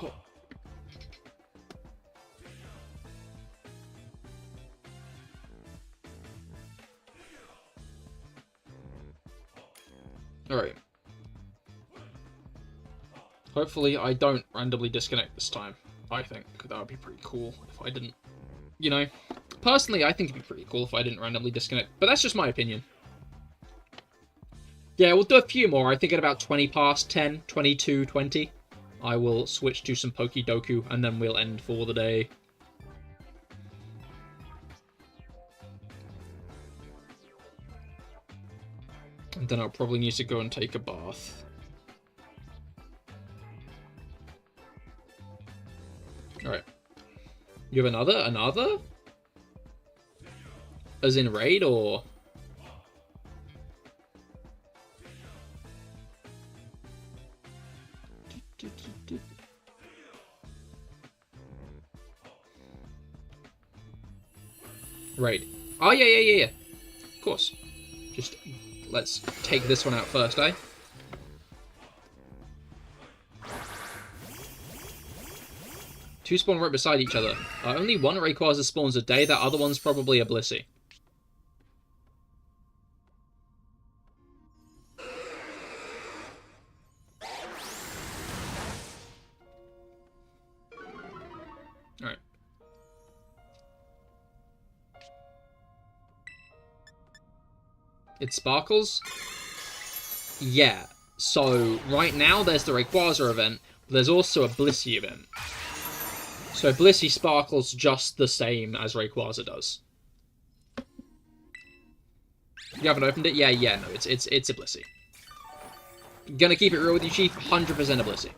Oh. Alright. Hopefully I don't randomly disconnect this time. I think that would be pretty cool if I didn't. You know, personally I think it'd be pretty cool if I didn't randomly disconnect, but that's just my opinion. Yeah, we'll do a few more. I think at about 20 past 10, 22, 20, I will switch to some Pokedoku, and then we'll end for the day. And then I'll probably need to go and take a bath. Alright. You have another? Another? As in raid, or...? Raid. Oh, yeah. Of course. Just, let's take this one out first, eh? Two spawn right beside each other. Only one Rayquaza spawns a day, that other one's probably a Blissey. Alright. It sparkles? Yeah. So, right now there's the Rayquaza event, but there's also a Blissey event. So Blissey sparkles just the same as Rayquaza does. You haven't opened it? Yeah, no, it's a Blissey. Gonna keep it real with you, Chief. 100% a Blissey.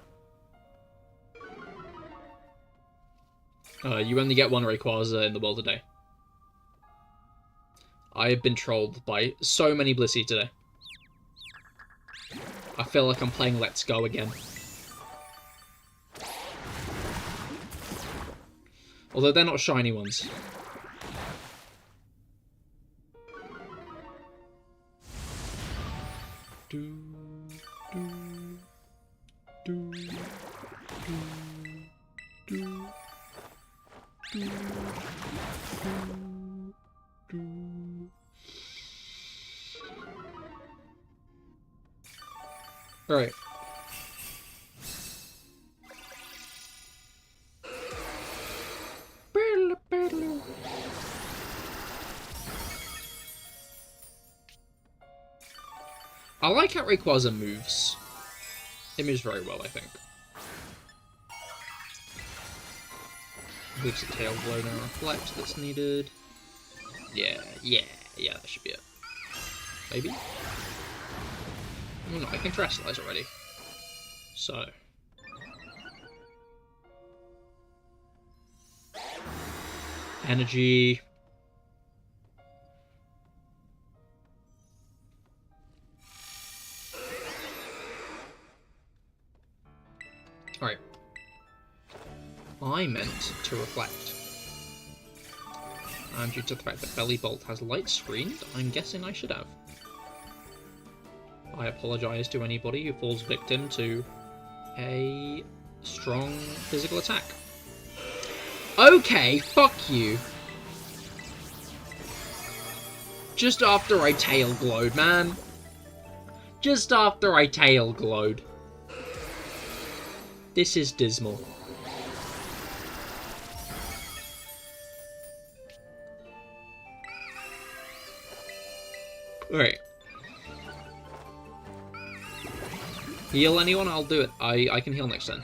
You only get one Rayquaza in the world a day. I have been trolled by so many Blissey today. I feel like I'm playing Let's Go again. Although they're not shiny ones. Alright. I like how Rayquaza moves. It moves very well, I think. Leaves a tail blow and a reflect that's needed. Yeah, that should be it. Maybe? Oh no, I can terrestrialize already. So. Energy. Alright. I meant to reflect. And due to the fact that Belly Bolt has light screened, I'm guessing I should have. I apologise to anybody who falls victim to a strong physical attack. Okay, fuck you. Just after I tail glowed, man. Just after I tail glowed. This is dismal. Alright. Heal anyone? I'll do it. I can heal next turn.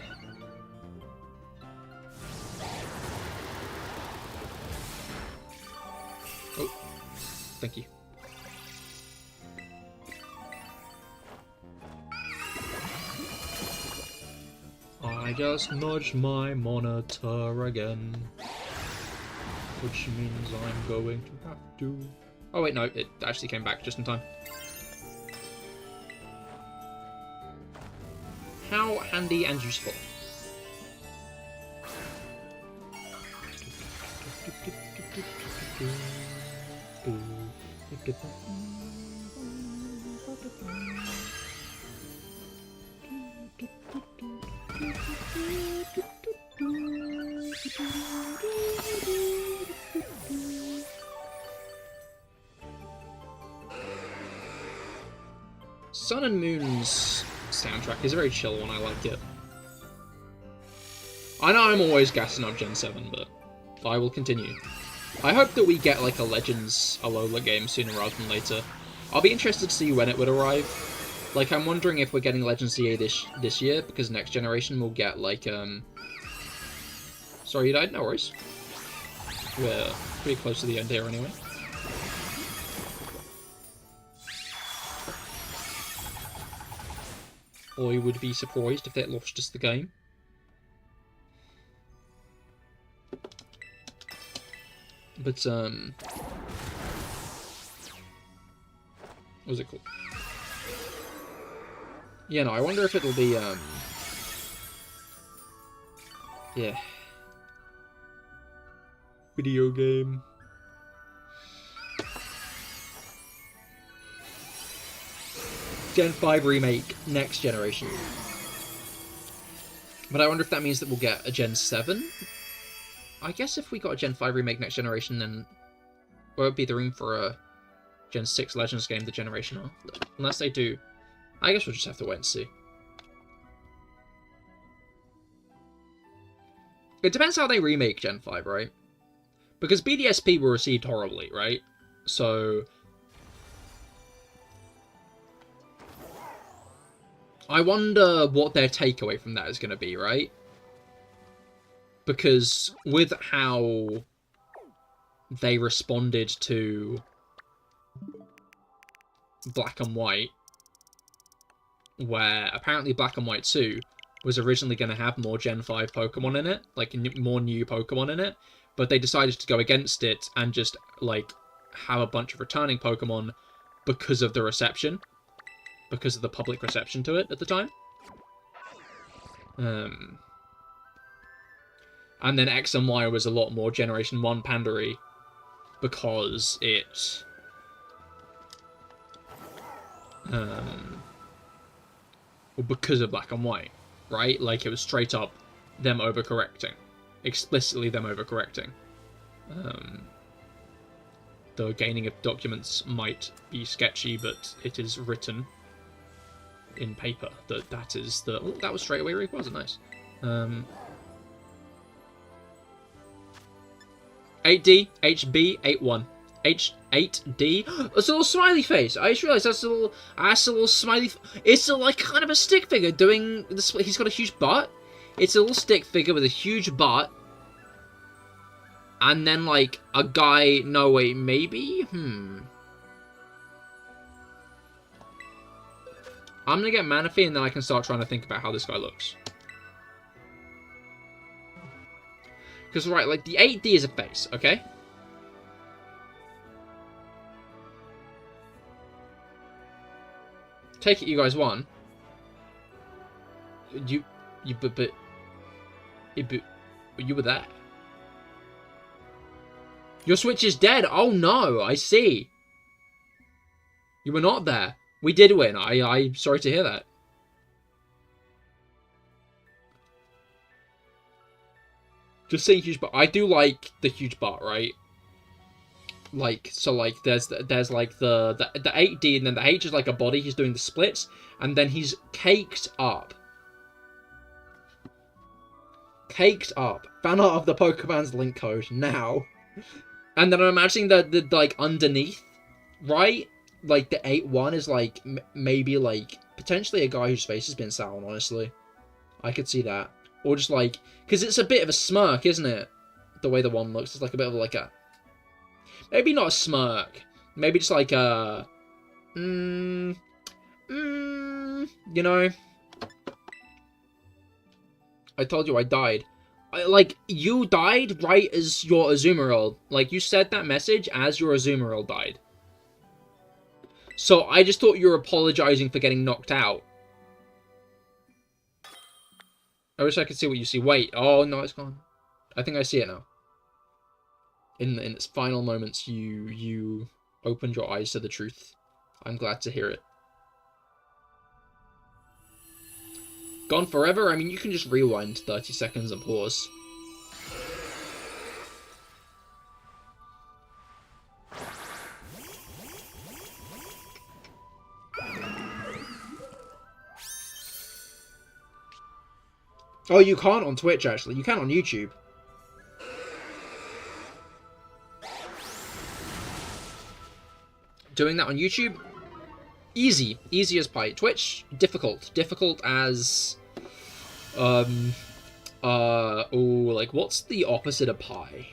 Oh. Thank you. I just nudged my monitor again. Which means I'm going to have to... Oh wait, no, it actually came back just in time. How handy and useful. Sun and Moon's soundtrack is a very chill one, I like it. I know I'm always gassing up Gen 7, but I will continue. I hope that we get like a Legends Alola game sooner rather than later. I'll be interested to see when it would arrive. Like, I'm wondering if we're getting Legends EA this year, because next generation will get like, Sorry you died? No worries. We're pretty close to the end here anyway. I would be surprised if they lost us the game. But, what was it called? Yeah, no, I wonder if it'll be, yeah. Video game. Gen 5 remake next generation. But I wonder if that means that we'll get a Gen 7? I guess if we got a Gen 5 remake next generation, then there would be the room for a Gen 6 Legends game the generation after. Unless they do. I guess we'll just have to wait and see. It depends how they remake Gen 5, right? Because BDSP were received horribly, right? So... I wonder what their takeaway from that is going to be, right? Because with how they responded to Black and White, where apparently Black and White 2 was originally going to have more Gen 5 Pokemon in it, like more new Pokemon in it, but they decided to go against it and just, like, have a bunch of returning Pokemon because of the reception, because of the public reception to it at the time. And then X and Y was a lot more Generation 1 pandery because it... because of Black and White, right? Like, it was straight up them overcorrecting. Explicitly them overcorrecting. The gaining of documents might be sketchy, but it is written in paper that is the... Oh, that was straight away Rayquaza, nice. 8D, HB, 8-1. H8D. It's a little smiley face. I just realised that's a little smiley. It's like kind of a stick figure doing this. He's got a huge butt. It's a little stick figure with a huge butt. And then like a guy. No wait, maybe. I'm gonna get Manaphy and then I can start trying to think about how this guy looks. Because right, like the 8D is a face, okay? Take it you guys won. But you were there. Your Switch is dead. Oh no, I see. You were not there. We did win. I'm sorry to hear that. Just saying huge butt. I do like the huge butt, right? Like, so like there's like the 8D and then the H is like a body, he's doing the splits, and then he's caked up. Caked up. Fan art of the Pokemon's link code now. And then I'm imagining the like underneath, right? Like the 8-1 is like maybe like potentially a guy whose face has been sat on, honestly. I could see that. Or just like, because it's a bit of a smirk, isn't it? The way the one looks, it's like a bit of like a... Maybe not a smirk. Maybe just like a... you know? I told you I died. Like, you died right as your Azumarill. Like, you said that message as your Azumarill died. So, I just thought you were apologizing for getting knocked out. I wish I could see what you see. Wait. Oh, no, it's gone. I think I see it now. In its final moments, you opened your eyes to the truth. I'm glad to hear it. Gone forever? I mean, you can just rewind 30 seconds and pause. Oh, you can't on Twitch, actually. You can on YouTube. Doing that on YouTube, easy. Easy as pie. Twitch, difficult. Difficult as... like, what's the opposite of pie?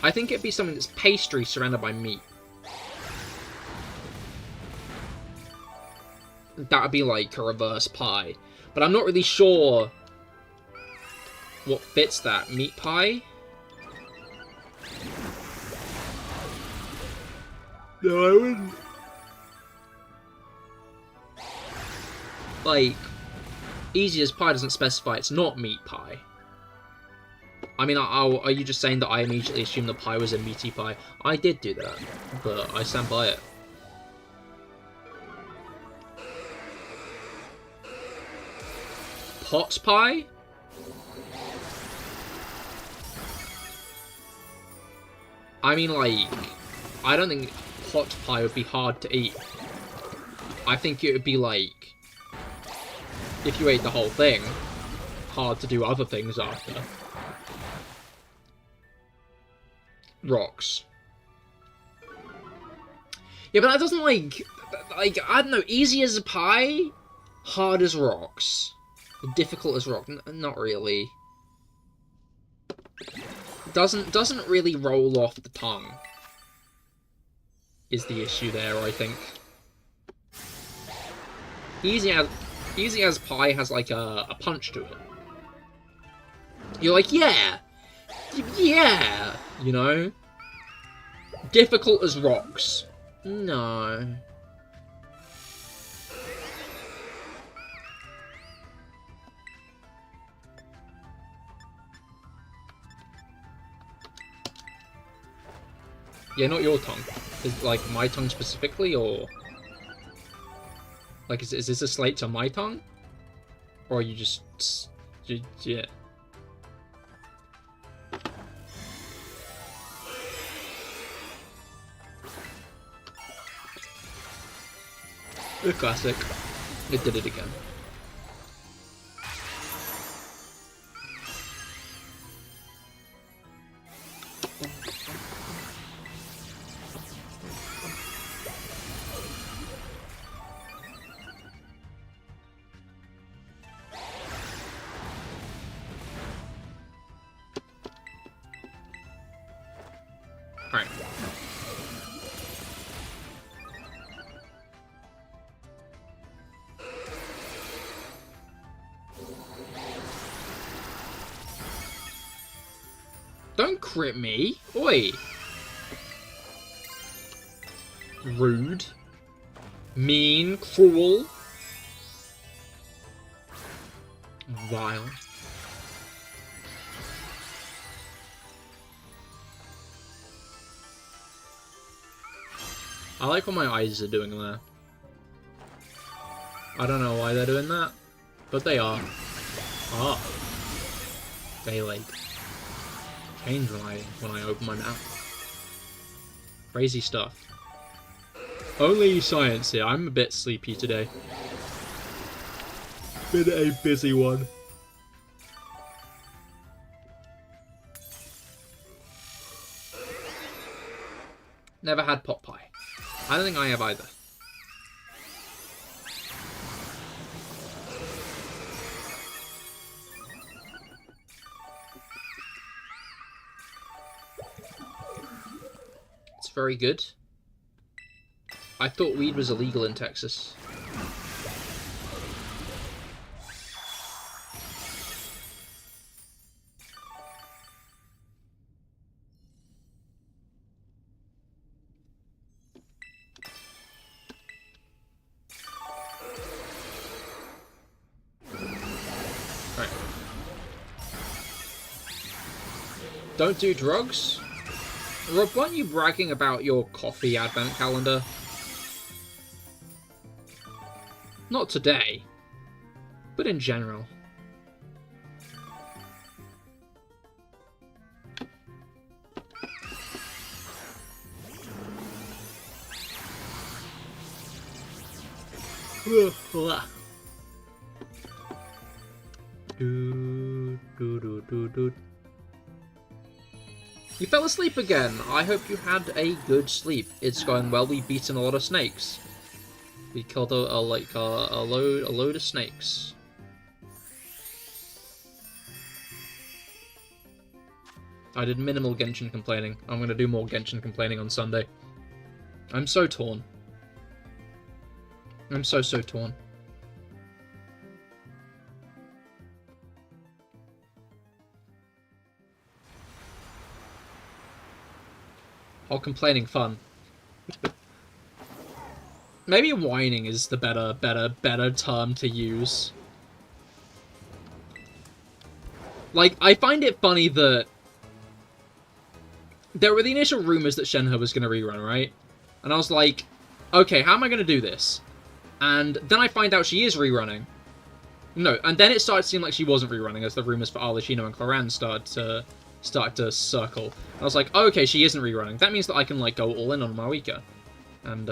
I think it'd be something that's pastry surrounded by meat. That would be like a reverse pie. But I'm not really sure what fits that. Meat pie? No, I wouldn't. Like, easy as pie doesn't specify it's not meat pie. I mean, are you just saying that I immediately assumed the pie was a meaty pie? I did do that, but I stand by it. Pot pie? I mean, like, I don't think pot pie would be hard to eat. I think it would be like, if you ate the whole thing, hard to do other things after. Rocks. Yeah, but that doesn't like, I don't know, easy as a pie, hard as rocks. Difficult as rock, not really. Doesn't really roll off the tongue. is the issue there, I think. Easy as Pie has like a punch to it. You're like, yeah, yeah, you know. Difficult as rocks. No. Yeah, not your tongue. Is like my tongue specifically, or like is this a slate to my tongue, or are you just yeah? The classic. It did it again. Alright. Don't crit me! Oi! Rude. Mean. Cruel. Vile. I like what my eyes are doing there. I don't know why they're doing that, but they are. Ah. They like change when I open my mouth. Crazy stuff. Only science here. I'm a bit sleepy today. Been a busy one. Never had pot pie. I don't think I have either. It's very good. I thought weed was illegal in Texas. Don't do drugs? Rob, weren't you bragging about your coffee advent calendar? Not today, but in general. You fell asleep again. I hope you had a good sleep. It's going well. We've beaten a lot of snakes. We killed a load of snakes. I did minimal Genshin complaining. I'm gonna do more Genshin complaining on Sunday. I'm so torn. I'm so torn. Oh, complaining fun. Maybe whining is the better term to use. Like, I find it funny that there were the initial rumors that Shenhe was going to rerun, right? And I was like, okay, how am I going to do this? And then I find out she is rerunning. No, and then it started to seem like she wasn't rerunning as the rumors for Arlecchino and Cloran started to circle. And I was like, oh, okay, she isn't rerunning. That means that I can, like, go all in on Maoika. And,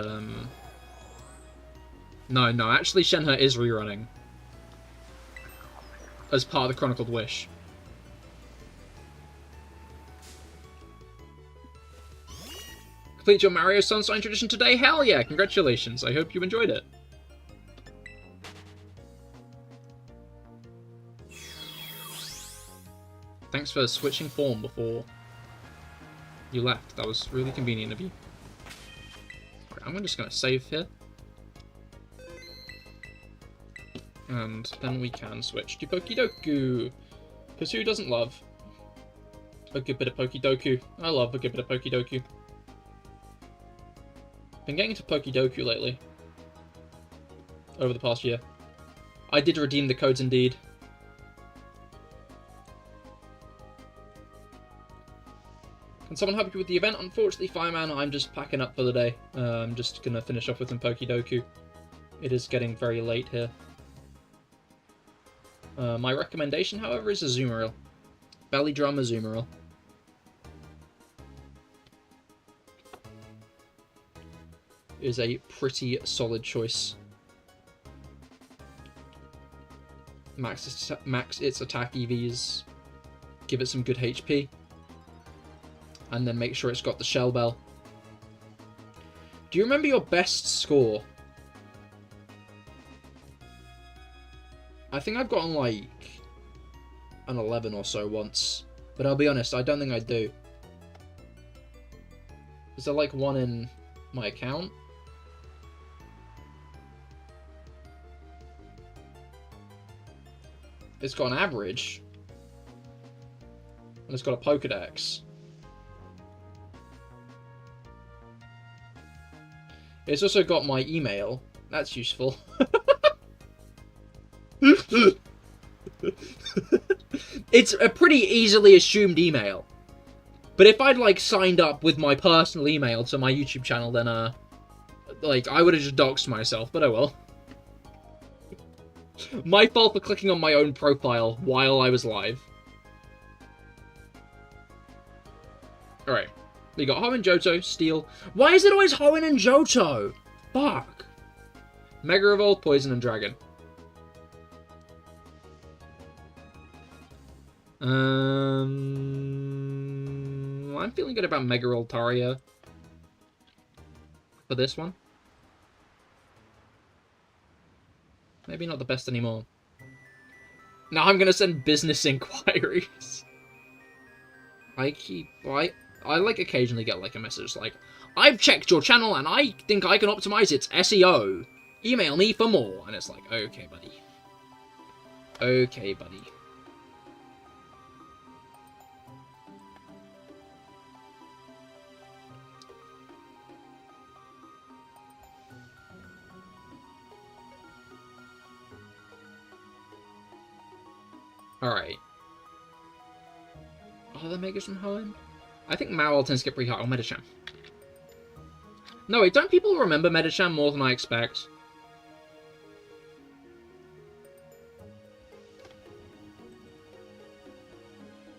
No, actually Shenhe is rerunning. As part of the Chronicled Wish. Complete your Mario Sunshine tradition today? Hell yeah, congratulations. I hope you enjoyed it. Thanks for switching form before you left. That was really convenient of you. I'm just gonna save here. And then we can switch to Pokedoku. Because who doesn't love a good bit of Pokedoku? I love a good bit of Pokedoku. Been getting into Pokedoku lately. Over the past year. I did redeem the codes indeed. Can someone help you with the event? Unfortunately, Fireman, I'm just packing up for the day. I'm just gonna finish off with some Pokedoku. It is getting very late here. My recommendation, however, is Azumarill. Belly Drum Azumarill. Is a pretty solid choice. Max its attack EVs. Give it some good HP. And then make sure it's got the Shell Bell. Do you remember your best score? I think I've gotten like an 11 or so once. But I'll be honest, I don't think I do. Is there like one in my account? It's got an average. And it's got a Pokedex. It's also got my email. That's useful. It's a pretty easily assumed email. But if I'd, like, signed up with my personal email to my YouTube channel, then, like, I would have just doxed myself, but oh well. My fault for clicking on my own profile while I was live. Alright. We got Hoenn, Johto, Steel. Why is it always Hoenn and Johto? Fuck. Mega Evolve, Poison, and Dragon. I'm feeling good about Mega Altaria for this one. Maybe not the best anymore. Now I'm gonna send business inquiries. I like occasionally get like a message like, I've checked your channel and I think I can optimize its SEO. Email me for more. And it's like, okay, buddy. Okay, buddy. Alright. Are there Megas from Hoenn? I think Mawile tends to get pretty hard. Oh, Medicham. No, wait, don't people remember Medicham more than I expect?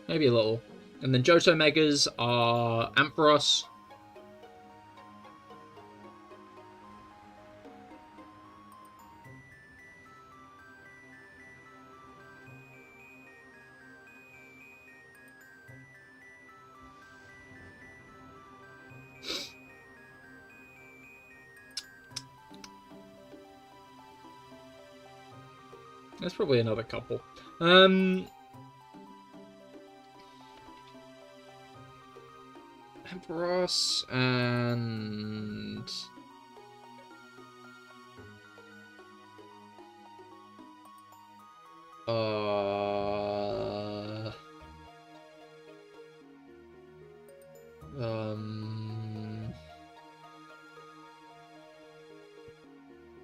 Maybe a little. And then Johto Megas are Ampharos. There's probably another couple. Ampharos and...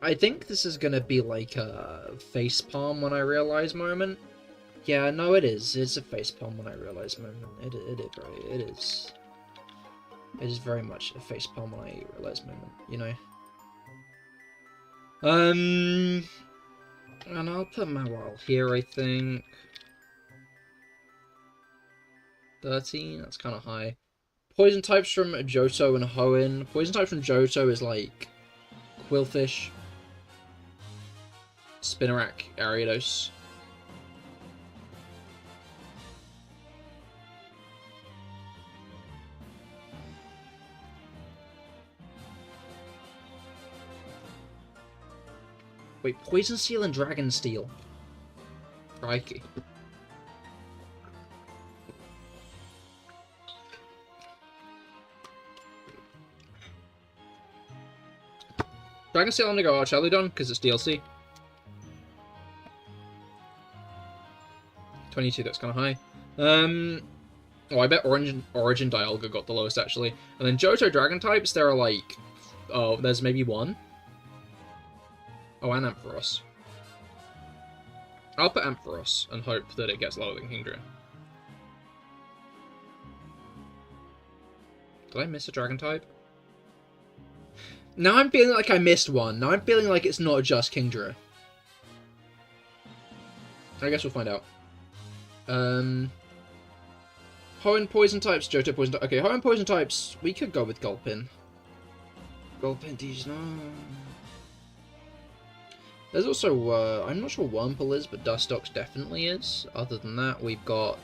I think this is gonna be like a facepalm when I realize moment. Yeah, no, it is. It's a facepalm when I realize moment. It is. It is very much a facepalm when I realize moment, you know? And I'll put Mawile here, I think. 13, that's kind of high. Poison types from Johto and Hoenn. Poison types from Johto is like Quillfish, Spinarak, Ariados. Wait, Poison Steel and Dragon Steel. Crikey. Dragon Steel Undergo Archeludon, because it's DLC. 22, that's kind of high. Oh, I bet Origin Dialga got the lowest, actually. And then Johto Dragon types, there are like... Oh, there's maybe one. Oh, and Ampharos. I'll put Ampharos and hope that it gets lower than Kingdra. Did I miss a Dragon type? Now I'm feeling like I missed one. Now I'm feeling like it's not just Kingdra. I guess we'll find out. Hoenn Poison types, Johto Poison types. Okay, Hoenn Poison types, we could go with Gulpin. Gulpin, no. There's also, I'm not sure Wurmple is, but Dustox definitely is. Other than that, we've got...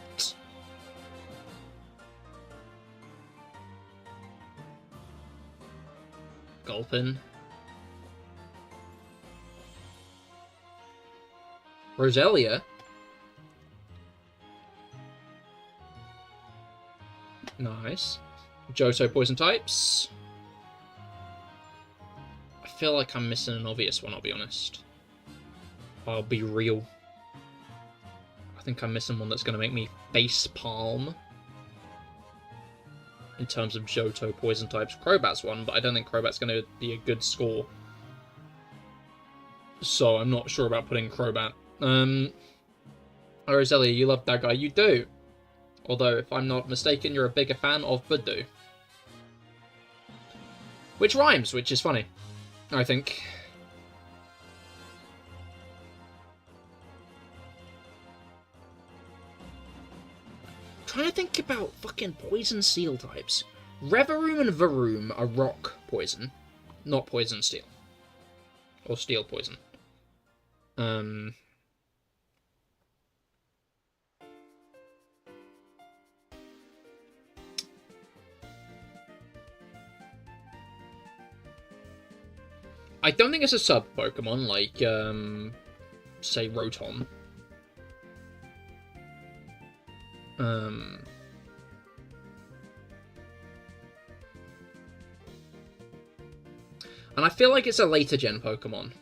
Gulpin. Roselia. Nice. Johto Poison types. I feel like I'm missing an obvious one, I'll be honest. I'll be real. I think I'm missing one that's going to make me face palm. In terms of Johto Poison types. Crobat's one, but I don't think Crobat's going to be a good score. So I'm not sure about putting Crobat. Roselia, you love that guy. You do. Although, if I'm not mistaken, you're a bigger fan of Budu. Which rhymes, which is funny, I think. Trying to think about fucking poison steel types. Revavroom and Varoom are rock poison, not poison steel. Or steel poison. I don't think it's a sub-Pokemon, like, say, Rotom. And I feel like it's a later-gen Pokemon.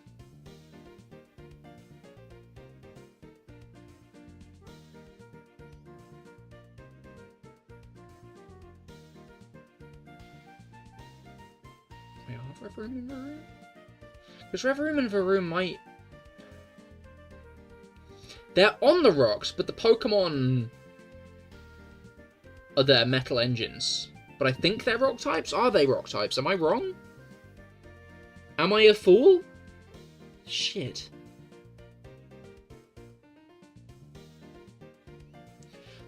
Wait, are Revavroom and Varoom? Because Revavroom and Varoom might... They're on the rocks, but the Pokemon are their metal engines. But I think they're rock types? Are they rock types? Am I wrong? Am I a fool? Shit.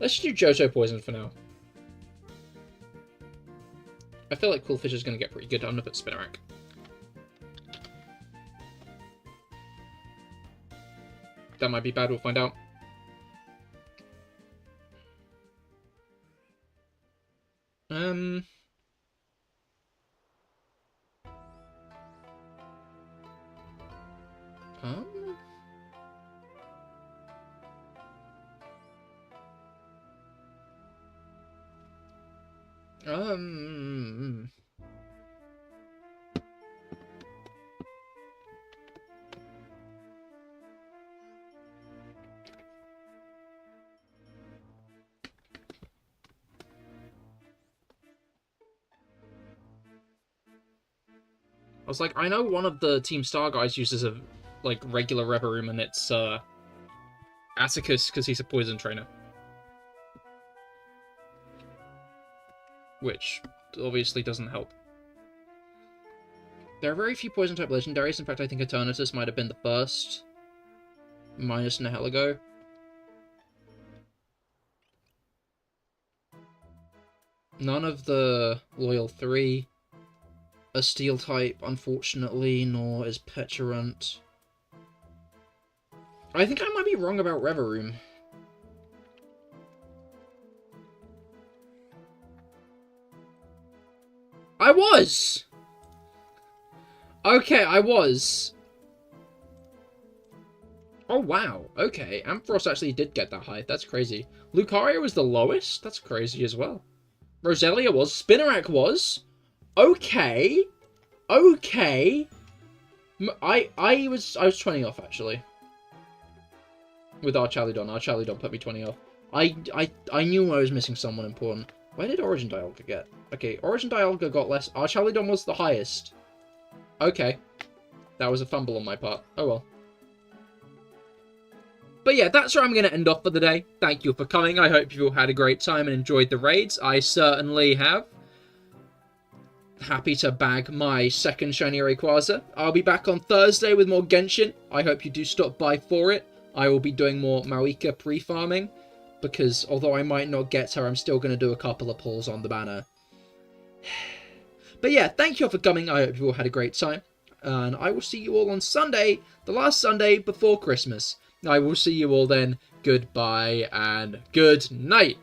Let's do Johto Poison for now. I feel like Coolfish is going to get pretty good. I'm going to put Spinarak. That might be bad, we'll find out. I was like, I know one of the Team Star guys uses a, like, regular Revavroom, and it's, Atticus, because he's a poison trainer. Which, obviously, doesn't help. There are very few poison-type legendaries. In fact, I think Eternatus might have been the first. Minus Nihilego. None of the Loyal 3 a steel type, unfortunately, nor is Petulant. I think I might be wrong about Revavroom. I was! Okay, I was. Oh, wow. Okay, Ampharos actually did get that high. That's crazy. Lucario was the lowest? That's crazy as well. Roselia was. Spinarak was. Okay. Okay. I was 20 off, actually. With our Charlidon. Our Charlidon put me 20 off. I knew I was missing someone important. Where did Origin Dialga get? Okay, Origin Dialga got less. Our Charlidon was the highest. Okay. That was a fumble on my part. Oh well. But yeah, that's where I'm going to end off for the day. Thank you for coming. I hope you all had a great time and enjoyed the raids. I certainly have. Happy to bag my second shiny Rayquaza. I'll be back on Thursday with more Genshin. I hope you do stop by for it. I will be doing more Mawika pre-farming, because although I might not get her, I'm still going to do a couple of pulls on the banner. But yeah, thank you all for coming. I hope you all had a great time. And I will see you all on Sunday, the last Sunday before Christmas. I will see you all then. Goodbye and good night.